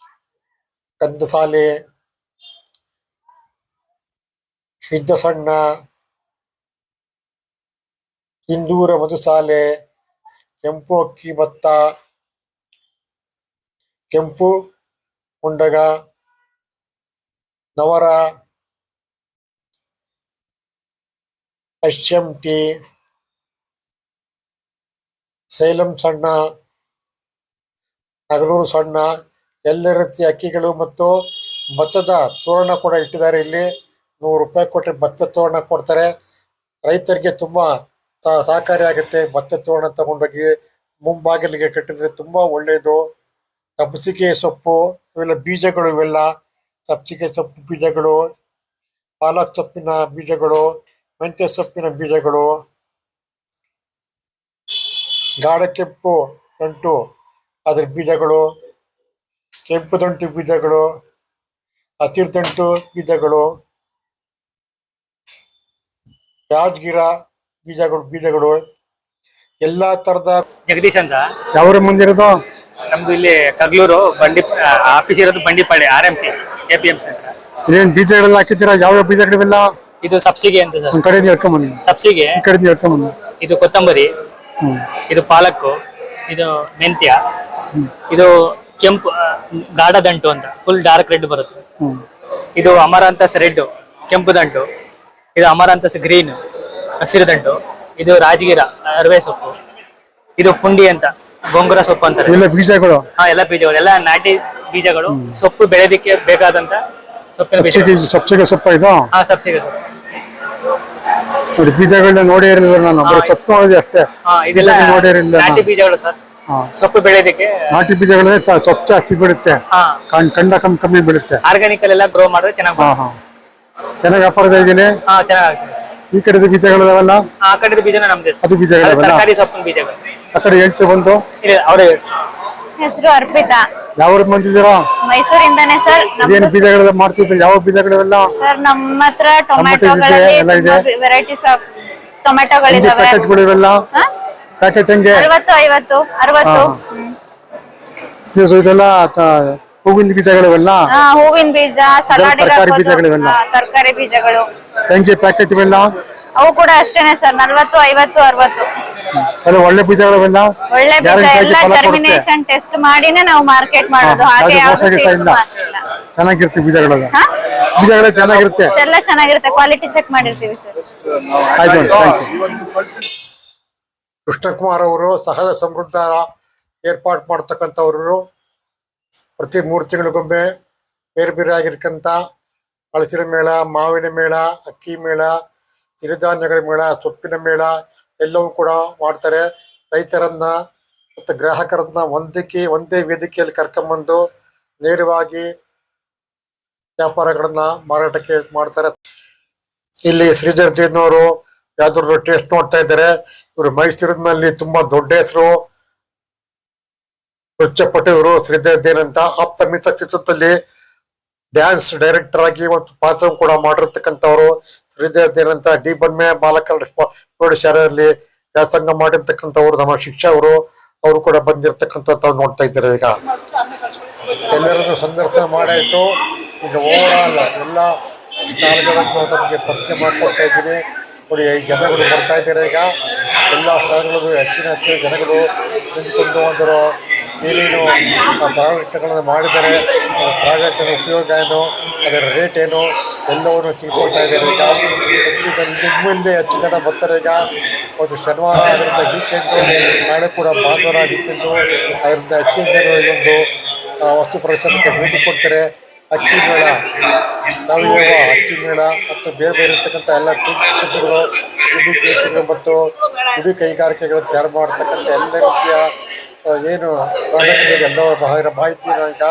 ಕಂದಸಾಲೆ, ಸಿದ್ಧ ಸಣ್ಣ, ಸಿಂಧೂರ ಮಧುಸಾಲೆ, ಕೆಂಪು ಅಕ್ಕಿ ಭತ್ತ, ಕೆಂಪು ಮುಂಡಗ, ನವರ, ಟಿ, ಸೇಲಂ ಸಣ್ಣ, ನಗಲೂರು ಸಣ್ಣ, ಎಲ್ಲ ರೀತಿಯ ಅಕ್ಕಿಗಳು ಮತ್ತು ಭತ್ತದ ತೋರಣ ಕೂಡ ಇಟ್ಟಿದ್ದಾರೆ. ಇಲ್ಲಿ 100 ರೂಪಾಯಿ ಕೊಟ್ಟರೆ ಭತ್ತ ತೋರಣ ಕೊಡ್ತಾರೆ. ರೈತರಿಗೆ ತುಂಬಾ ಸಹಕಾರಿಯಾಗುತ್ತೆ. ಭತ್ತ ತೋರಣ ತಗೊಂಡೋಗಿ ಮುಂಬಾಗಿಲಿಗೆ ಕಟ್ಟಿದ್ರೆ ತುಂಬಾ ಒಳ್ಳೆಯದು. ಸಬ್ಸಿಗೆ ಸೊಪ್ಪು ಇವೆಲ್ಲ ಬೀಜಗಳು, ಇವೆಲ್ಲ ಸಬ್ಸಿಗೆ ಸೊಪ್ಪು ಬೀಜಗಳು, ಪಾಲಕ್ ಸೊಪ್ಪಿನ ಬೀಜಗಳು, ಮೆಂತ್ಯ ಸೊಪ್ಪಿನ ಬೀಜಗಳು, ಗಾಢ ಕೆಂಪು ದಂಟು ಅದ್ರ ಬೀಜಗಳು, ಕೆಂಪು ದಂಟು ಬೀಜಗಳು, ಹಸಿರು ದಂಟು ಬೀಜಗಳು, ರಾಜಗಿರ ಬೀಜಗಳು ಎಲ್ಲಾ ತರದ. ಜಗದೀಶ್ ಅಂತ, ಯಾವ ಮುಂದಿರೋದು? ನಮ್ದು ಇಲ್ಲಿ ಕಗ್ಲೂರು ಬಂಡಿ ಆಫೀಸ್ ಇರೋದು ಬಂಡಿಪಾಳ್ಯ RMC APMC ಅಂತ. ಇದೇನ್ ಬೀಜಗಳೆಲ್ಲ ಹಾಕಿದ್ದೀರಾ? ಯಾವ ಬೀಜಗಳಿವೆಲ್ಲ? ಇದು ಸಬ್ಸಿಗೆ ಅಂತ ಸರ್. ಒಂದ್ ಕಡೆಯಿಂದ ಹೇಳ್ಕೊಂಬನ್ನಿ. ಸಬ್ಸಿಗೆ ಈ ಕಡೆಯಿಂದ ಹೇಳ್ಕೊಂಬನ್ನಿ. ಇದು ಕೊತ್ತಂಬರಿ, ಇದು ಪಾಲಕ್ಕು, ಇದು ಮೆಂತ್ಯ, ಇದು ಕೆಂಪು ಗಾಢ ದಂಟು ಅಂತ ಫುಲ್ ಡಾರ್ಕ್ ರೆಡ್ ಬರುತ್ತೆ. ಇದು ಅಮರಾಂತಸ್ ರೆಡ್ ಕೆಂಪು ದಂಟು, ಇದು ಅಮರಾಂತಸ್ ಗ್ರೀನ್ ಹಸಿರು ದಂಟು, ಇದು ರಾಜಗಿರ ಅರವೆ ಸೊಪ್ಪು, ಇದು ಪುಂಡಿ ಅಂತ ಗೊಂಗುರ ಸೊಪ್ಪು ಅಂತಾರೆ. ಎಲ್ಲ ಬೀಜಗಳು? ಹಾ, ಎಲ್ಲ ಬೀಜಗಳು, ಎಲ್ಲ ನಾಟಿ ಬೀಜಗಳು. ಸೊಪ್ಪು ಬೆಳೆದಿಕ್ಕೆ ಬೇಕಾದಂತ ಸೊಪ್ಪಿನ ಬೀಜ. ಸಬ್ಸಿಗೆ ಸೊಪ್ಪ ಇದು? ಹಾ, ಸಬ್ಸಿಗೆ ಸೊಪ್ಪು. ನೋಡಿ, ಬೀಜಗಳನ್ನ ನೋಡೇ ಇರಲಿಲ್ಲ ನಾನು, ಬರೀ ಸೊಪ್ಪು ನೋಡಿದೆ ಅಷ್ಟೇ. ಇದೆಲ್ಲ ನೋಡೇ ಇರಲಿಲ್ಲ. ನಾಟಿ ಬೀಜಗಳು ಸರ್. ಸೊಪ್ಪು ಬೆಳೆಯೋದಕ್ಕೆ ನಾಟಿ ಬೀಜಗಳೇ ಸೊಪ್ಪು ಜಾಸ್ತಿ ಬೀಳುತ್ತೆ, ಕಂಡ ಕಮ್ಮಿ ಬೀಳುತ್ತೆ. ಆರ್ಗಾನಿಕ್ ಅಲ್ಲೆಲ್ಲ ಗ್ರೋ ಮಾಡಿದ್ರೆ ಚೆನ್ನಾಗಿ. ಚೆನ್ನಾಗಿ ವ್ಯಾಪಾರದ ಇದೀನಿ. ಚೆನ್ನಾಗಿ. ಈ ಕಡೆದ ಬೀಜಗಳಿದಾವಲ್ಲ? ಆ ಕಡೆದ ಬೀಜನ ನಮ್ದು. ಅದು ಬೀಜಗಳಿದಾವಲ್ಲ? ತರಕಾರಿ ಸೊಪ್ಪಿನ ಬೀಜಗಳು. ಆ ಕಡೆ ಹೇಳ್ತಿ ಬಂದು. ಅವರೇ ಹೆಸರು ಅರ್ಪಿತಾ. ಯಾವ ಬಂದಿದ್ದೀರಾ? ಮೈಸೂರಿಂದಾನೆ ಸರ್. ಇದೇನು ಬೀಜಗಳೆಲ್ಲ ಮಾಡ್ತಿದ್ರು? ಯಾವ ಬೀಜಗಳಿವೆಲ್ಲ ಸರ್? ನಮ್ಮ ಹತ್ರ ಟೊಮ್ಯಾಟೋಗಳಲ್ಲಿ ವೆರೈಟೀಸ್ ಆಫ್ ಟೊಮ್ಯಾಟೋಗಳಿದಾವೆ. ಪ್ಯಾಕೆಟ್ಗಳು ಇವೆಲ್ಲ? ಪ್ಯಾಕೆಟ್ ಹೆಂಗೆ? 50 60. ಇದೆಲ್ಲ ಹೂವಿನ ಬೀಜಗಳಿವೆಲ್ಲ? ಹೂವಿನ ಬೀಜ, ಸಲಾಡ್, ತರಕಾರಿ ಬೀಜಗಳಿವೆಲ್ಲ? ತರಕಾರಿ ಬೀಜಗಳು ಹೆಂಗೆ ಪ್ಯಾಕೆಟ್ ಇವೆಲ್ಲ? ಅವು ಕೂಡ ಅಷ್ಟೇನೆ ಸರ್, 40 50 60. ಎಲ್ಲ ಒಳ್ಳೆ ಬೀಜಗಳಿವೆಲ್ಲ? ಒಳ್ಳೆ ಬೀಜ ಎಲ್ಲ ಜರ್ಮಿನೇಷನ್ ಟೆಸ್ಟ್ ಮಾಡಿನೇ ನಾವು ಮಾರ್ಕೆಟ್ ಮಾಡೋದು. ಹಾಗೆ ಚೆನ್ನಾಗಿರುತ್ತೆ ಬೀಜಗಳೆಲ್ಲ? ಬೀಜಗಳೇ ಚೆನ್ನಾಗಿರುತ್ತೆ, ಎಲ್ಲ ಚೆನ್ನಾಗಿರುತ್ತೆ. ಕ್ವಾಲಿಟಿ ಚೆಕ್ ಮಾಡಿರ್ತೀವಿ ಸರ್. ಕೃಷ್ಣಕುಮಾರ್ ಅವರು ಸಹಜ ಸಮೃದ್ಧ ಏರ್ಪಾಡು ಮಾಡ್ತಕ್ಕಂಥವ್ರು. ಪ್ರತಿ 3 ತಿಂಗಳಿಗೊಮ್ಮೆ ಬೇರೆ ಬೇರೆ ಆಗಿರ್ತಕ್ಕಂಥ ಹಲಸಿನ ಮೇಳ, ಮಾವಿನ ಮೇಳ, ಅಕ್ಕಿ ಮೇಳ, ಸಿರಿಧಾನ್ಯಗಳ ಮೇಳ, ಸೊಪ್ಪಿನ ಮೇಳ ಎಲ್ಲವೂ ಕೂಡ ಮಾಡ್ತಾರೆ. ರೈತರನ್ನ ಮತ್ತು ಗ್ರಾಹಕರನ್ನ ಒಂದೇ ವೇದಿಕೆಯಲ್ಲಿ ಕರ್ಕೊಂಬಂದು ನೇರವಾಗಿ ವ್ಯಾಪಾರಗಳನ್ನ ಮಾರಾಟಕ್ಕೆ ಮಾಡ್ತಾರೆ. ಇಲ್ಲಿ ಶ್ರೀಧರ್ ಜೈನವರು ಯಾವ್ದಾದ್ರು ಟೇಸ್ಟ್ ನೋಡ್ತಾ ಇದ್ದಾರೆ. ಇವರು ಮೈಸೂರಿನಲ್ಲಿ ತುಂಬಾ ದೊಡ್ಡ ಹೆಸರು, ಪಟ್ಟಿದ್ರು ಶ್ರೀಧರ್ ಜೈನ್ ಅಂತ. ಆಪ್ತ ಮಿತ್ರ ಚಿತ್ರದಲ್ಲಿ ಡ್ಯಾನ್ಸ್ ಡೈರೆಕ್ಟರ್ ಆಗಿ ಒಂದು ಪಾತ್ರ ಕೂಡ ಮಾಡಿರ್ತಕ್ಕಂಥವ್ರು ಶ್ರೀಧರ್ ಜೈನ್ ಅಂತ. ಡಿ ಬನ್ಮೆ ಬಾಲಕರ ಪ್ರೌಢಶಾಲೆಯಲ್ಲಿ ವ್ಯಾಸಂಗ ಮಾಡಿರ್ತಕ್ಕಂಥವ್ರು ನಮ್ಮ ಶಿಕ್ಷಾ ಅವರು ಕೂಡ ಬಂದಿರತಕ್ಕಂಥ ನೋಡ್ತಾ ಇದ್ದಾರೆ. ಈಗ ಎಲ್ಲರನ್ನು ಸಂದರ್ಶನ ಮಾಡಾಯ್ತು. ಈಗ ಓವರ್ ಆಲ್ ಎಲ್ಲ ಸ್ಟಾಲ್ಗಳನ್ನು ನಮಗೆ ಪರಿಚಯ ಮಾಡಿಕೊಡ್ತಾ ಇದ್ದೀನಿ. ನೋಡಿ, ಈ ಜನಗಳು ಬರ್ತಾ ಇದ್ದಾರೆ. ಈಗ ಎಲ್ಲ ಸ್ಟಾಲ್ಗಳದ್ದು ಹೆಚ್ಚಿನ ಜನಗಳು ನಿಂತ್ಕೊಂಡು ಒಂದರು ಏನೇನು ಪ್ರಾಡಕ್ಟ್ಗಳನ್ನು ಮಾಡಿದ್ದಾರೆ, ಪ್ರಾಡಕ್ಟಿನ ಉಪಯೋಗ ಏನು, ಅದರ ರೇಟ್ ಏನು ಎಲ್ಲವನ್ನು ತಿಳ್ಕೊಳ್ತಾ ಇದ್ದಾರೆ. ಈಗ ಹೆಚ್ಚು ಜನ ಮುಂದೆ ಹೆಚ್ಚು ಜನ ಬರ್ತಾರೆ. ಈಗ ಒಂದು ಶನಿವಾರ, ಅದರಿಂದ ವೀಕೆಂಡು, ನಾಳೆ ಕೂಡ ಭಾನುವಾರ ವೀಕೆಂಡು, ಅದರಿಂದ ಹೆಚ್ಚಿನ ಜನರು ಈ ಒಂದು ವಸ್ತು ಪ್ರದರ್ಶನಕ್ಕೆ ಭೇಟಿ ಕೊಡ್ತಾರೆ. ಅಕ್ಕಿ ಮೇಳ, ನವಯವ ಅಕ್ಕಿ ಮೇಳ ಮತ್ತು ಬೇರೆ ಬೇರೆ ಇರ್ತಕ್ಕಂಥ ಎಲ್ಲ ತಿನಿಸುಗಳು, ತಿಂಡಿ ತಿನಿಸುಗಳು ಮತ್ತು ಗುಡಿ ಕೈಗಾರಿಕೆಗಳು ತಯಾರು ಮಾಡ್ತಕ್ಕಂಥ ಎಲ್ಲ ರೀತಿಯ ಏನು ಪ್ರಾಡಕ್ಟ್ ಎಲ್ಲವರ ಮಾಹಿತಿಯನ್ನು ಈಗ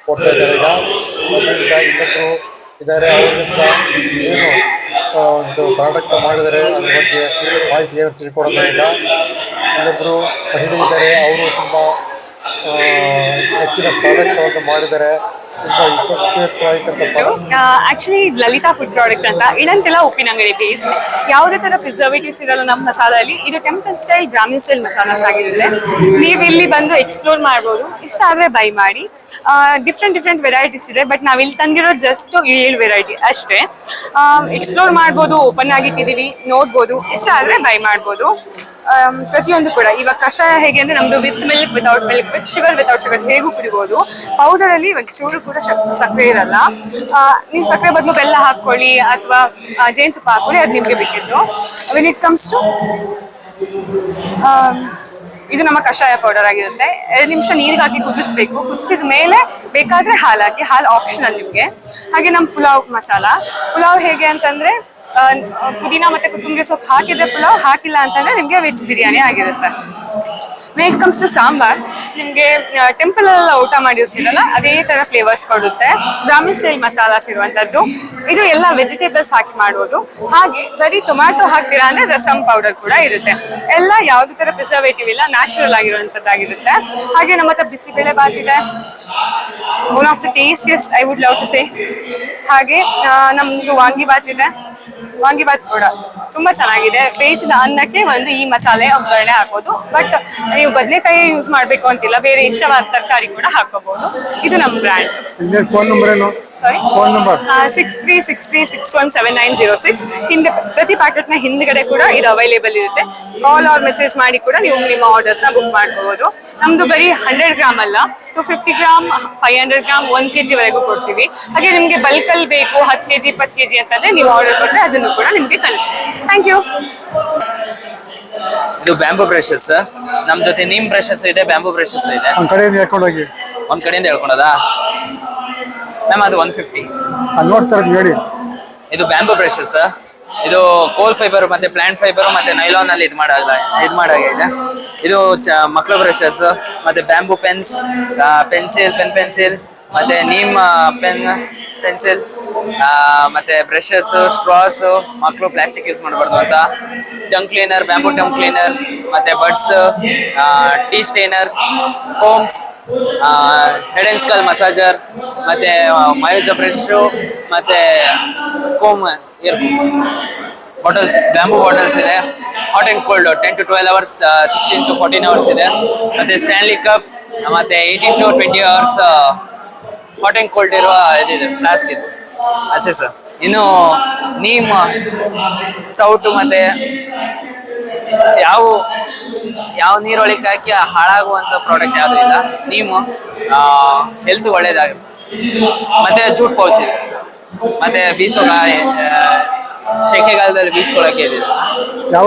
ಕೊಡ್ತಾ ಇದ್ದಾರೆ. ಈಗ ಇನ್ನೊಬ್ಬರು ಇದ್ದಾರೆ, ಅವ್ರಿಂದ ಏನು ಒಂದು ಪ್ರಾಡಕ್ಟ್ ಮಾಡಿದರೆ ಅದ್ರ ಬಗ್ಗೆ ಮಾಹಿತಿ ಏನು ತಿಳ್ಕೊಡೋಣ. ಈಗ ಇನ್ನೊಬ್ಬರು ಮಹಿಳೆ ಇದ್ದಾರೆ, ಅವರು ತುಂಬ ಹೆಚ್ಚಿನ ಪ್ರಾಡಕ್ಟ್ಗಳನ್ನು ಮಾಡಿದ್ದಾರೆ. ತುಂಬ ಉಪಯುಕ್ತವಾಗಿರ್ತಕ್ಕಂಥ product. Actually Lalitha food products ಅಂತ ಇದಂತೆಲ್ಲ ಉಪ್ಪಿನಂಗಡಿ ಬೇಸ್ಡ್, ಯಾವುದೇ ತರ ಪ್ರಿಸರ್ವೇಟಿವ್ಸ್ ಇರಲ್ಲ ನಮ್ಮ ಮಸಾಲಲ್ಲಿ. ಇದು temple style Brahmin style masalas ಆಗಿರುತ್ತೆ. ನೀವು ಇಲ್ಲಿ ಬಂದು ಎಕ್ಸ್ಪ್ಲೋರ್ ಮಾಡ್ಬೋದು, ಇಷ್ಟ ಆದರೆ ಬೈ ಮಾಡಿ. ಡಿಫ್ರೆಂಟ್ ವೆರೈಟೀಸ್ ಇದೆ, ಬಟ್ ನಾವಿಲ್ಲಿ ತಂದಿರೋದು ಜಸ್ಟ್ 7 ವೆರೈಟಿ ಅಷ್ಟೇ. ಎಕ್ಸ್ಪ್ಲೋರ್ ಮಾಡ್ಬೋದು, ಓಪನ್ ಆಗಿಟ್ಟಿದ್ದೀವಿ, ನೋಡ್ಬೋದು, ಇಷ್ಟ ಆದರೆ ಬೈ ಮಾಡ್ಬೋದು. ಪ್ರತಿಯೊಂದು ಕೂಡ ಇವಾಗ ಕಷಾಯ ಹೇಗೆ ಅಂದ್ರೆ ನಮ್ದು with milk, without milk, with sugar, without sugar ಹೇಗೂ ಕುಡಿಬೋದು. ಪೌಡರ್ ಅಲ್ಲಿ ಒಂಚೂರು ಕೂಡ ಸಕ್ಕರೆ ಇರಲ್ಲ. ನೀವು ಸಕ್ಕರೆ ಬದಲು ಬೆಲ್ಲ ಹಾಕೊಳ್ಳಿ ಅಥವಾ ಜೇನುತುಪ್ಪ ಹಾಕೊಳ್ಳಿ, ಅದು ನಿಮಗೆ ಬಿಟ್ಟಿದ್ದು. ವೆನ್ ಇಟ್ ಕಮ್ಸ್ ಟು ಇದು ನಮ್ಮ ಕಷಾಯ ಪೌಡರ್ ಆಗಿರುತ್ತೆ. 2 ನಿಮಿಷ ನೀರಿಗೆ ಹಾಕಿ ಕುದಿಸ್ಬೇಕು. ಕುದಿಸಿದ ಮೇಲೆ ಬೇಕಾದ್ರೆ ಹಾಲು ಹಾಕಿ, ಹಾಲು ಆಪ್ಷನಲ್ ನಿಮಗೆ. ಹಾಗೆ ನಮ್ಮ ಪುಲಾವ್ ಮಸಾಲ, ಪುಲಾವ್ ಹೇಗೆ ಅಂತಂದ್ರೆ ಪುದೀನ ಮತ್ತೆ ಕೊತ್ತಂಬರಿ ಸೊಪ್ಪು ಹಾಕಿದ್ರೆ ಪುಲಾವ್, ಹಾಕಿಲ್ಲ ಅಂತಂದ್ರೆ ನಿಮಗೆ ವೆಜ್ ಬಿರಿಯಾನಿ ಆಗಿರುತ್ತೆ. When it comes to sambar, ನಿಮಗೆ ಟೆಂಪಲ್ ಎಲ್ಲ ಊಟ ಮಾಡಿರ್ತೀರಲ್ಲ ಅದೇ ತರ ಫ್ಲೇವರ್ಸ್ ಕೊಡುತ್ತೆ. ಬ್ರಾಹ್ಮಿನ್ ಸ್ಟೈಲ್ ಮಸಾಲಾಸ್ ಇರುವಂತದ್ದು. ಇದು ಎಲ್ಲ ವೆಜಿಟೇಬಲ್ಸ್ ಹಾಕಿ ಮಾಡೋದು. ಹಾಗೆ ಬರೀ ಟೊಮ್ಯಾಟೊ ಹಾಕ್ತೀರಾ ಅಂದ್ರೆ ರಸಮ್ ಪೌಡರ್ ಕೂಡ ಇರುತ್ತೆ. ಎಲ್ಲ ಯಾವುದೇ ತರ ಪ್ರಿಸರ್ವೇಟಿವ್ ಇಲ್ಲ, ನ್ಯಾಚುರಲ್ ಆಗಿರುವಂತದ್ದಾಗಿರುತ್ತೆ. ಹಾಗೆ ನಮ್ಮ ಹತ್ರ ಬಿಸಿಬೇಳೆ ಬಾತ್ ಇದೆ, one of the tastiest I would love to say. ಹಾಗೆ ನಮ್ದು ವಾಂಗಿಬಾತ್ ಇದೆ. ವಾಂಗಿಬಾತ್ ಕೂಡ ತುಂಬಾ ಚೆನ್ನಾಗಿದೆ. ಬೇಯಿಸಿದ ಅನ್ನಕ್ಕೆ ಒಂದು ಈ ಮಸಾಲೆ ಒಗ್ಗರಣೆ ಹಾಕೋದು. ಬಟ್ ನೀವು ಬದನೆಕಾಯಿ ಯೂಸ್ ಮಾಡ್ಬೇಕು ಅಂತಿಲ್ಲ, ಬೇರೆ ಇಷ್ಟವಾದ ತರಕಾರಿ ಕೂಡ ಹಾಕೋಬಹುದು. ಇದು ನಮ್ಮ ಬ್ರ್ಯಾಂಡ್. ಫೋನ್ ನಂಬರ್ ಏನು? ಸಾರಿ, ಫೋನ್ ನಂಬರ್ 6363617906. ಹಿಂದೆ ಪ್ರತಿ ಪ್ಯಾಕೆಟ್ ನ ಹಿಂದ್ಗಡೆ ಕೂಡ ಇದು ಅವೈಲೇಬಲ್ ಇರುತ್ತೆ. ಕಾಲ್ ಆರ್ ಮೆಸೇಜ್ ಮಾಡಿ ಕೂಡ ನೀವು ನಿಮ್ಮ ಆರ್ಡರ್ಸ್ ನ ಬುಕ್ ಮಾಡ್ಕೋಬಹುದು. ನಮ್ದು ಬರೀ 100 ಗ್ರಾಮ್ ಅಲ್ಲ, 250 ಗ್ರಾಮ್, 500 ಗ್ರಾಮ್, 1 kg ವರೆಗೂ ಕೊಡ್ತೀವಿ. ಹಾಗೆ ನಿಮ್ಗೆ ಬಲ್ಕ್ ಅಲ್ಲಿ ಬೇಕು 10 kg 20 kg ಅಂತಂದ್ರೆ ನೀವು ಆರ್ಡರ್ ಕೊಟ್ಟರೆ ಅದನ್ನು ಕೂಡ ನಿಮ್ಗೆ ಕಳಿಸ್ತೀವಿ. Thank you. ಇದು ಬ್ಯಾಂಬೂ ಬ್ರಷಸ್, ನಮ್ ಜೊತೆ ನೀಮ್ ಬ್ರಷಸ್ ಇದೆ, ಬ್ಯಾಂಬೂ ಬ್ರಷಸ್ ಇದೆ. ಒಂದ್ ಕಡೆಯಿಂದ ಹೇಳ್ಕೊಂಡೋಗಿ ಒಂದ್ ಕಡೆಯಿಂದ ಹೇಳ್ಕೊಳೋದಾ ಮ್ಯಾಮ್? ಅದು 150. ನೋಡ್ತಾ ಹೇಳಿ. ಇದು ಬ್ಯಾಂಬೂ ಬ್ರಷಸ್. ಇದು ಕೋಲ್ ಫೈಬರ್ ಮತ್ತೆ ಪ್ಲಾಂಟ್ ಫೈಬರ್ ಮತ್ತೆ ನೈಲಾನ್ ಅಲ್ಲಿ ಇದು ಮಾಡಾಗಿದೆ. ಇದು ಮಕ್ಳು ಬ್ರಷಸ್ ಮತ್ತೆ ಬ್ಯಾಂಬೂ ಪೆನ್ಸ್, ಪೆನ್ಸಿಲ್ ಮತ್ತೆ ನೀಮ್ ಪೆನ್ಸಿಲ್ ಮತ್ತೆ ಬ್ರಷಸ್, ಸ್ಟ್ರಾಸ್. ಮಕ್ಕಳು ಪ್ಲಾಸ್ಟಿಕ್ ಯೂಸ್ ಮಾಡಬಾರ್ದು ಅಂತ. Tongue cleaner, bamboo tongue cleaner ಮತ್ತೆ buds, tea strainer, combs, head and scalp massager ಮತ್ತೆ ಮಯೋಜ ಬ್ರಷ್ ಮತ್ತೆ comb ear combs. Bottles, bamboo bottles ಇದೆ. Hot and cold 10 to 12 hours, 16 to 14 hours ಇದೆ. ಮತ್ತೆ ಸ್ಟ್ಯಾನ್ಲಿ ಕಪ್ಸ್ ಮತ್ತೆ 18 to 20 hours hot and cold ಇರುವ ಇದಿದೆ, ಫ್ಲಾಸ್ಕ್ ಇದು ಅಷ್ಟೇ ಸರ್. ಇನ್ನು ನೀಮ್ ಸೌಟು ಮತ್ತೆ ಯಾವ ನೀರೊಳಗೆ ಹಾಕಿ ಹಾಳಾಗುವಂತ ಪ್ರಾಡಕ್ಟ್ ಯಾವುದು ಇಲ್ಲ. ನೀಮು ಹೆಲ್ತ್ ಒಳ್ಳೇದಾಗುತ್ತೆ. ಮತ್ತೆ ಜೂಟ್ ಪೌಚ್ ಇದೆ. ಮತ್ತೆ ಸೆಕೆಗಾಲದಲ್ಲಿ ಬೀಸ್ಕೊಳಕ್ಕೆ ಇದೆ. ಯಾವ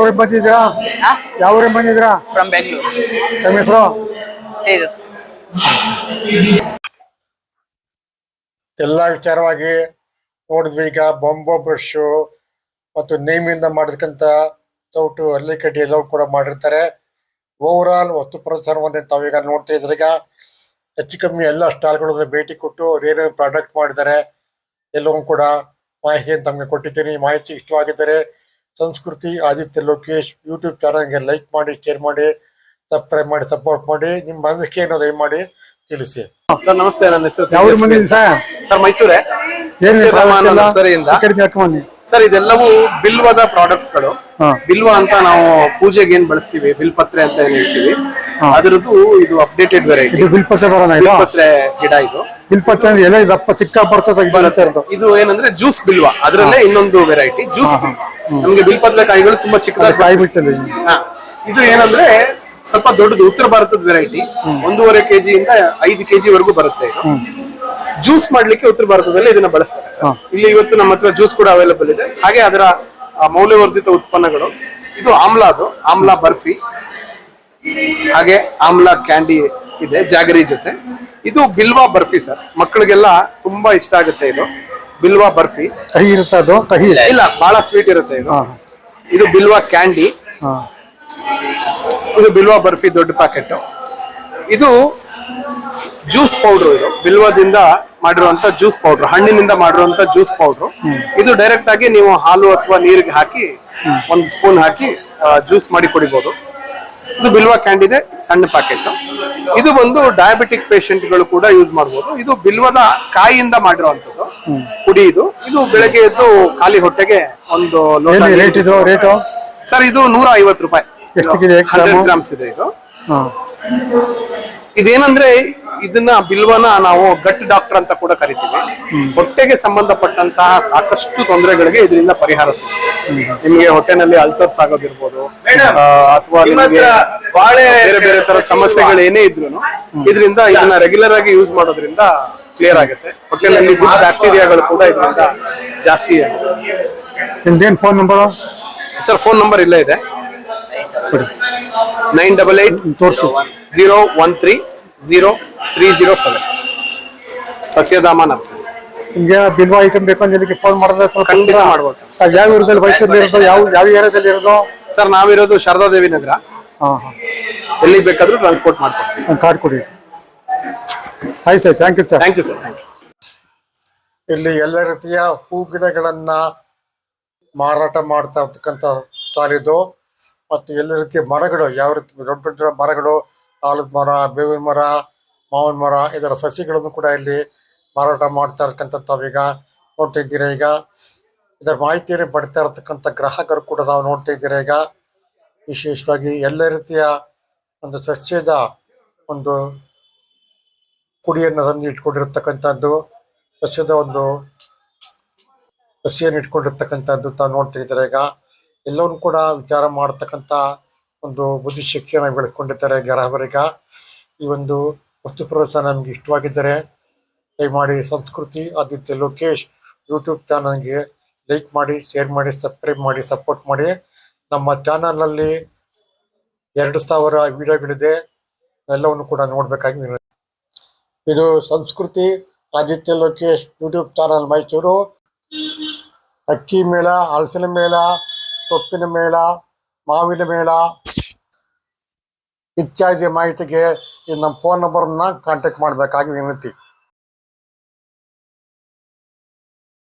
ಬಂದಿದ್ರಾ? ಫ್ರಮ್ ಬೆಂಗಳೂರು. ನಮ್ಮ ಹೆಸರು ತೇಜಸ್. ಎಲ್ಲ ವಿಚಾರವಾಗಿ ನೋಡಿದ್ವಿ. ಈಗ ಬಾಂಬೋ ಬ್ರಷು ಮತ್ತು ನೇಮಿಂದ ಮಾಡಿರ್ತಕ್ಕಂಥ ಸೌಟು, ಅರಳಿಕಡ್ಡಿ ಎಲ್ಲವೂ ಕೂಡ ಮಾಡಿರ್ತಾರೆ. ಓವರ್ ಆಲ್ ವಸ್ತು ಪ್ರದರ್ಶನವನ್ನು ತಾವೀಗ ನೋಡ್ತಾ ಇದ್ರೆ, ಈಗ ಹೆಚ್ಚು ಕಮ್ಮಿ ಎಲ್ಲ ಸ್ಟಾಲ್ಗಳನ್ನು ಭೇಟಿ ಕೊಟ್ಟು ಅವ್ರು ಏನೇನು ಪ್ರಾಡಕ್ಟ್ ಮಾಡಿದ್ದಾರೆ ಎಲ್ಲವೂ ಕೂಡ ಮಾಹಿತಿಯನ್ನು ತಮಗೆ ಕೊಟ್ಟಿದ್ದೀನಿ. ಮಾಹಿತಿ ಇಷ್ಟವಾಗಿದ್ದರೆ ಸಂಸ್ಕೃತಿ ಆದಿತ್ಯ ಲೋಕೇಶ್ ಯೂಟ್ಯೂಬ್ ಚಾನಲ್ಗೆ ಲೈಕ್ ಮಾಡಿ, ಶೇರ್ ಮಾಡಿ, ಸಬ್ಸ್ಕ್ರೈಬ್ ಮಾಡಿ, ಸಪೋರ್ಟ್ ಮಾಡಿ. ನಿಮ್ಮ ಮನಸ್ಸಿಗೆ ಏನೋ ದಯಮಾಡಿ ತಿಳಿಸಿ. ಸರ್ ನಮಸ್ತೆ, ನನ್ನ ಹೆಸರು ಯಾವ ಬಂದಿದ್ದೀನಿ ಸರ್? ಮೈಸೂರೇ. ಸರ್ ಇದೆಲ್ಲವೂ ಬಿಲ್ವದ ಪ್ರಾಡಕ್ಟ್ಸ್ ಗಳು. ಬಿಲ್ವ ಅಂತ ನಾವು ಪೂಜೆಗೆ ಏನ್ ಬಳಸ್ತೀವಿ, ಬಿಲ್ಪತ್ರೆ ಅಂತ ಏನ್ ಹೇಳ್ತೀವಿ, ಅದರದ್ದು ಇದು ಅಪ್ಡೇಟೆಡ್ ವೆರೈಟಿ. ಬಿಲ್ಪತ್ರೆ ಗಿಡ ಇದು. ಬಿಲ್ಪತ್ರೆ ಎಲೆ ದಪ್ಪ ತಿಕ್ಕ ಇದು ಏನಂದ್ರೆ ಜ್ಯೂಸ್ ಬಿಲ್ವ, ಅದರಲ್ಲೇ ಇನ್ನೊಂದು ವೆರೈಟಿ ಜ್ಯೂಸ್. ನಮ್ಗೆ ಬಿಲ್ಪತ್ರೆ ಕಾಯಿಗಳು ತುಂಬಾ ಚಿಕ್ಕದಾಗಿ. ಇದು ಏನಂದ್ರೆ ಸ್ವಲ್ಪ ದೊಡ್ಡದು, ಉತ್ತರ ಭಾರತದ ವೆರೈಟಿ. 1.5 kg ಇಂದ 5 kg ವರೆಗೂ ಬರುತ್ತೆ. ಇದು ಜ್ಯೂಸ್ ಮಾಡ್ಲಿಕ್ಕೆ ಉತ್ತರ ಭಾರತದಲ್ಲಿ ಇದನ್ನ ಬಳಸ್ತಾರೆ ಸರ್. ಇಲ್ಲಿ ಇವತ್ತು ನಮ್ಮ ಹತ್ರ ಜ್ಯೂಸ್ ಕೂಡ ಅವೈಲೇಬಲ್ ಇದೆ. ಹಾಗೆ ಅದರ ಮೌಲ್ಯವರ್ಧಿತ ಉತ್ಪನ್ನಗಳು, ಇದು ಆಮ್ಲಾ ಬರ್ಫಿ, ಹಾಗೆ ಆಮ್ಲಾ ಕ್ಯಾಂಡಿ ಇದೆ ಜಾಗರಿ ಜೊತೆ. ಇದು ಬಿಲ್ವಾ ಬರ್ಫಿ ಸರ್, ಮಕ್ಕಳಿಗೆಲ್ಲ ತುಂಬಾ ಇಷ್ಟ ಆಗುತ್ತೆ ಇದು ಬಿಲ್ವಾ ಬರ್ಫಿ. ಕಹಿ ಇರುತ್ತೆ ಅದು? ಕಹಿ ಇಲ್ಲ, ಬಹಳ ಸ್ವೀಟ್ ಇರುತ್ತೆ ಇದು. ಇದು ಬಿಲ್ವಾ ಕ್ಯಾಂಡಿ, ಇದು ಬಿಲ್ವಾ ಬರ್ಫಿ ದೊಡ್ಡ ಪ್ಯಾಕೆಟ್. ಇದು ಜ್ಯೂಸ್ ಪೌಡ್ರು, ಇದು ಬಿಲ್ವದಿಂದ ಮಾಡಿರುವಂತ ಜ್ಯೂಸ್ ಪೌಡ್ರು, ಹಣ್ಣಿನಿಂದ ಮಾಡಿರುವಂತ ಜ್ಯೂಸ್ ಪೌಡ್ರು. ಇದು ಡೈರೆಕ್ಟ್ ಆಗಿ ನೀವು ಹಾಲು ಅಥವಾ ನೀರಿಗೆ ಹಾಕಿ 1 ಸ್ಪೂನ್ ಹಾಕಿ ಜ್ಯೂಸ್ ಮಾಡಿ ಕುಡಿಬಹುದು. ಇದು ಬಿಲ್ವಾ ಕ್ಯಾಂಡಿದೆ ಸಣ್ಣ ಪ್ಯಾಕೆಟ್. ಇದು ಬಂದು ಡಯಾಬಿಟಿಕ್ ಪೇಷಂಟ್ಗಳು ಕೂಡ ಯೂಸ್ ಮಾಡಬಹುದು. ಇದು ಬಿಲ್ವದ ಕಾಯಿಯಿಂದ ಮಾಡಿರುವಂತದ್ದು ಪುಡಿ. ಇದು ಬೆಳಗ್ಗೆ ಎದ್ದು ಖಾಲಿ ಹೊಟ್ಟೆಗೆ ಒಂದು ರೇಟು ಸರ್ ಇದು 150 ರೂಪಾಯಿ. ಎಷ್ಟಿದೆ? 100 ಗ್ರಾಮ್ಸ್ ಇದೆ ಇದು. ಇದೇನಂದ್ರೆ ಇದನ್ನ ಬಿಲ್ವನ ನಾವು ಗಟ್ ಡಾಕ್ಟರ್ ಅಂತ ಕೂಡ ಕರಿತೀವಿ. ಹೊಟ್ಟೆಗೆ ಸಂಬಂಧಪಟ್ಟಂತಹ ಸಾಕಷ್ಟು ತೊಂದರೆಗಳಿಗೆ ಇದರಿಂದ ಪರಿಹಾರ ಸಿಗುತ್ತೆ. ನಿಮಗೆ ಹೊಟ್ಟೆನಲ್ಲಿ ಅಲ್ಸರ್ಸ್ ಆಗೋದಿರ್ಬೋದು ಅಥವಾ ನಿಮಗೆ ಬೇರೆ ಬೇರೆ ತರ ಸಮಸ್ಯೆಗಳು ಏನೇ ಇದ್ರು ಇದರಿಂದ ಇದನ್ನ ರೆಗ್ಯುಲರ್ ಆಗಿ ಯೂಸ್ ಮಾಡೋದ್ರಿಂದ ಕ್ಲಿಯರ್ ಆಗುತ್ತೆ. ಹೊಟ್ಟೆನಲ್ಲಿ ಗುಡ್ ಬ್ಯಾಕ್ಟೀರಿಯಾಗಳು ಕೂಡ ಇದರಿಂದ ಜಾಸ್ತಿ ಆಗುತ್ತೆ. ನಿಮ್ದೇನ್ phone number sir? Phone number ಇಲ್ಲೇ ಇದೆ, 988 ತೋರಿಸು 0130307. ಸಸ್ಯಧಾಮ ನರ್ಸರಿ. ನಿಮ್ಗೆ ಬಿಲ್ವಾ ಐಟಮ್ ಬೇಕು ಅಂದ್ರೆ ನಿಮಗೆ ಫೋನ್ ಮಾಡಿದ್ರೆ ಸ್ವಲ್ಪ ಖಂಡಿತ ಮಾಡ್ಬೋದು ಸರ್. ತಾವ್ ಯಾವ ಏರಿಯಾದಲ್ಲಿ ಮೈಸೂರಲ್ಲಿ ಇರೋದು? ಯಾವ ಏರಿಯಾದಲ್ಲಿ ಇರೋದು ಸರ್? ನಾವಿರೋದು ಶಾರದಾದೇವಿ ನಗರ. ಎಲ್ಲಿಗೆ ಬೇಕಾದ್ರೂ ಟ್ರಾನ್ಸ್ಪೋರ್ಟ್ ಮಾಡ್ಕೊಡ್ತೀವಿ. ಕಾರ್ಡ್ ಕೊಡಿ. ಆಯ್ತು sir, thank you sir. Thank you sir, thank you. ಇಲ್ಲಿ ಎಲ್ಲ ರೀತಿಯ ಹೂ ಗಿಡಗಳನ್ನ ಮಾರಾಟ ಮಾಡ್ತಾ ಇರ್ತಕ್ಕಂಥ ಸ್ಟಾಲ್ ಇದು. ಮತ್ತು ಎಲ್ಲ ರೀತಿಯ ಮರಗಳು, ಯಾವ ರೀತಿ ದೊಡ್ಡ ದೊಡ್ಡ ಮರಗಳು, ಆಲದ ಮರ, ಬೇವಿನ ಮರ, ಮಾವಿನ ಮರ, ಇದರ ಸಸಿಗಳನ್ನು ಕೂಡ ಇಲ್ಲಿ ಮಾರಾಟ ಮಾಡ್ತಾ ಇರ್ತಕ್ಕಂಥ ತಾವೀಗ ನೋಡ್ತಾ ಇದ್ದೀರಾ. ಈಗ ಇದರ ಮಾಹಿತಿಯನ್ನು ಪಡಿತಾ ಇರತಕ್ಕಂಥ ಗ್ರಾಹಕರು ಕೂಡ ನಾವು ನೋಡ್ತಾ ಇದ್ದೀರಾ. ಈಗ ವಿಶೇಷವಾಗಿ ಎಲ್ಲ ರೀತಿಯ ಒಂದು ಸಸ್ಯದ ಒಂದು ಕುಡಿಯನ್ನು ತಂದು ಇಟ್ಕೊಂಡಿರ್ತಕ್ಕಂಥದ್ದು, ಸಸ್ಯದ ಒಂದು ಸಸಿಯನ್ನು ಇಟ್ಕೊಂಡಿರ್ತಕ್ಕಂಥದ್ದು ತಾವು ನೋಡ್ತಾ ಇದ್ದಾರೆ. ಈಗ ಎಲ್ಲವನ್ನೂ ಕೂಡ ವಿಚಾರ ಮಾಡತಕ್ಕಂಥ ಒಂದು ಬುದ್ಧಿಶಕ್ತಿಯನ್ನು ಬೆಳೆಸ್ಕೊಂಡಿರ್ತಾರೆ ಗ್ರಾಹಕರೀಗ. ಈ ಒಂದು ವಸ್ತು ಪ್ರೋತ್ಸಾಹ ನಮಗೆ ಇಷ್ಟವಾಗಿದ್ದರೆ ದಯಮಾಡಿ ಸಂಸ್ಕೃತಿ ಆದಿತ್ಯ ಲೋಕೇಶ್ ಯೂಟ್ಯೂಬ್ ಚಾನಲ್ಗೆ ಲೈಕ್ ಮಾಡಿ, ಶೇರ್ ಮಾಡಿ, ಸಬ್ಸ್ಕ್ರೈಬ್ ಮಾಡಿ, ಸಪೋರ್ಟ್ ಮಾಡಿ. ನಮ್ಮ ಚಾನಲಲ್ಲಿ 2000 ವಿಡಿಯೋಗಳಿದೆ, ಎಲ್ಲವನ್ನು ಕೂಡ ನೋಡಬೇಕಾಗಿ. ಇದು ಸಂಸ್ಕೃತಿ ಆದಿತ್ಯ ಲೋಕೇಶ್ ಯೂಟ್ಯೂಬ್ ಚಾನಲ್ ಮೈಸೂರು. ಅಕ್ಕಿ ಮೇಳ, ಹಲಸಿನ ಮೇಳ, ಸೊಪ್ಪಿನ ಮೇಳ, ಮಾವಿನ ಮೇಳ ಇತ್ಯಾದಿ ಮಾಹಿತಿಗೆ ನಮ್ಮ ಫೋನ್ ನಂಬರನ್ನು ಕಾಂಟ್ಯಾಕ್ಟ್ ಮಾಡಬೇಕಾಗಿ ವಿನಂತಿ.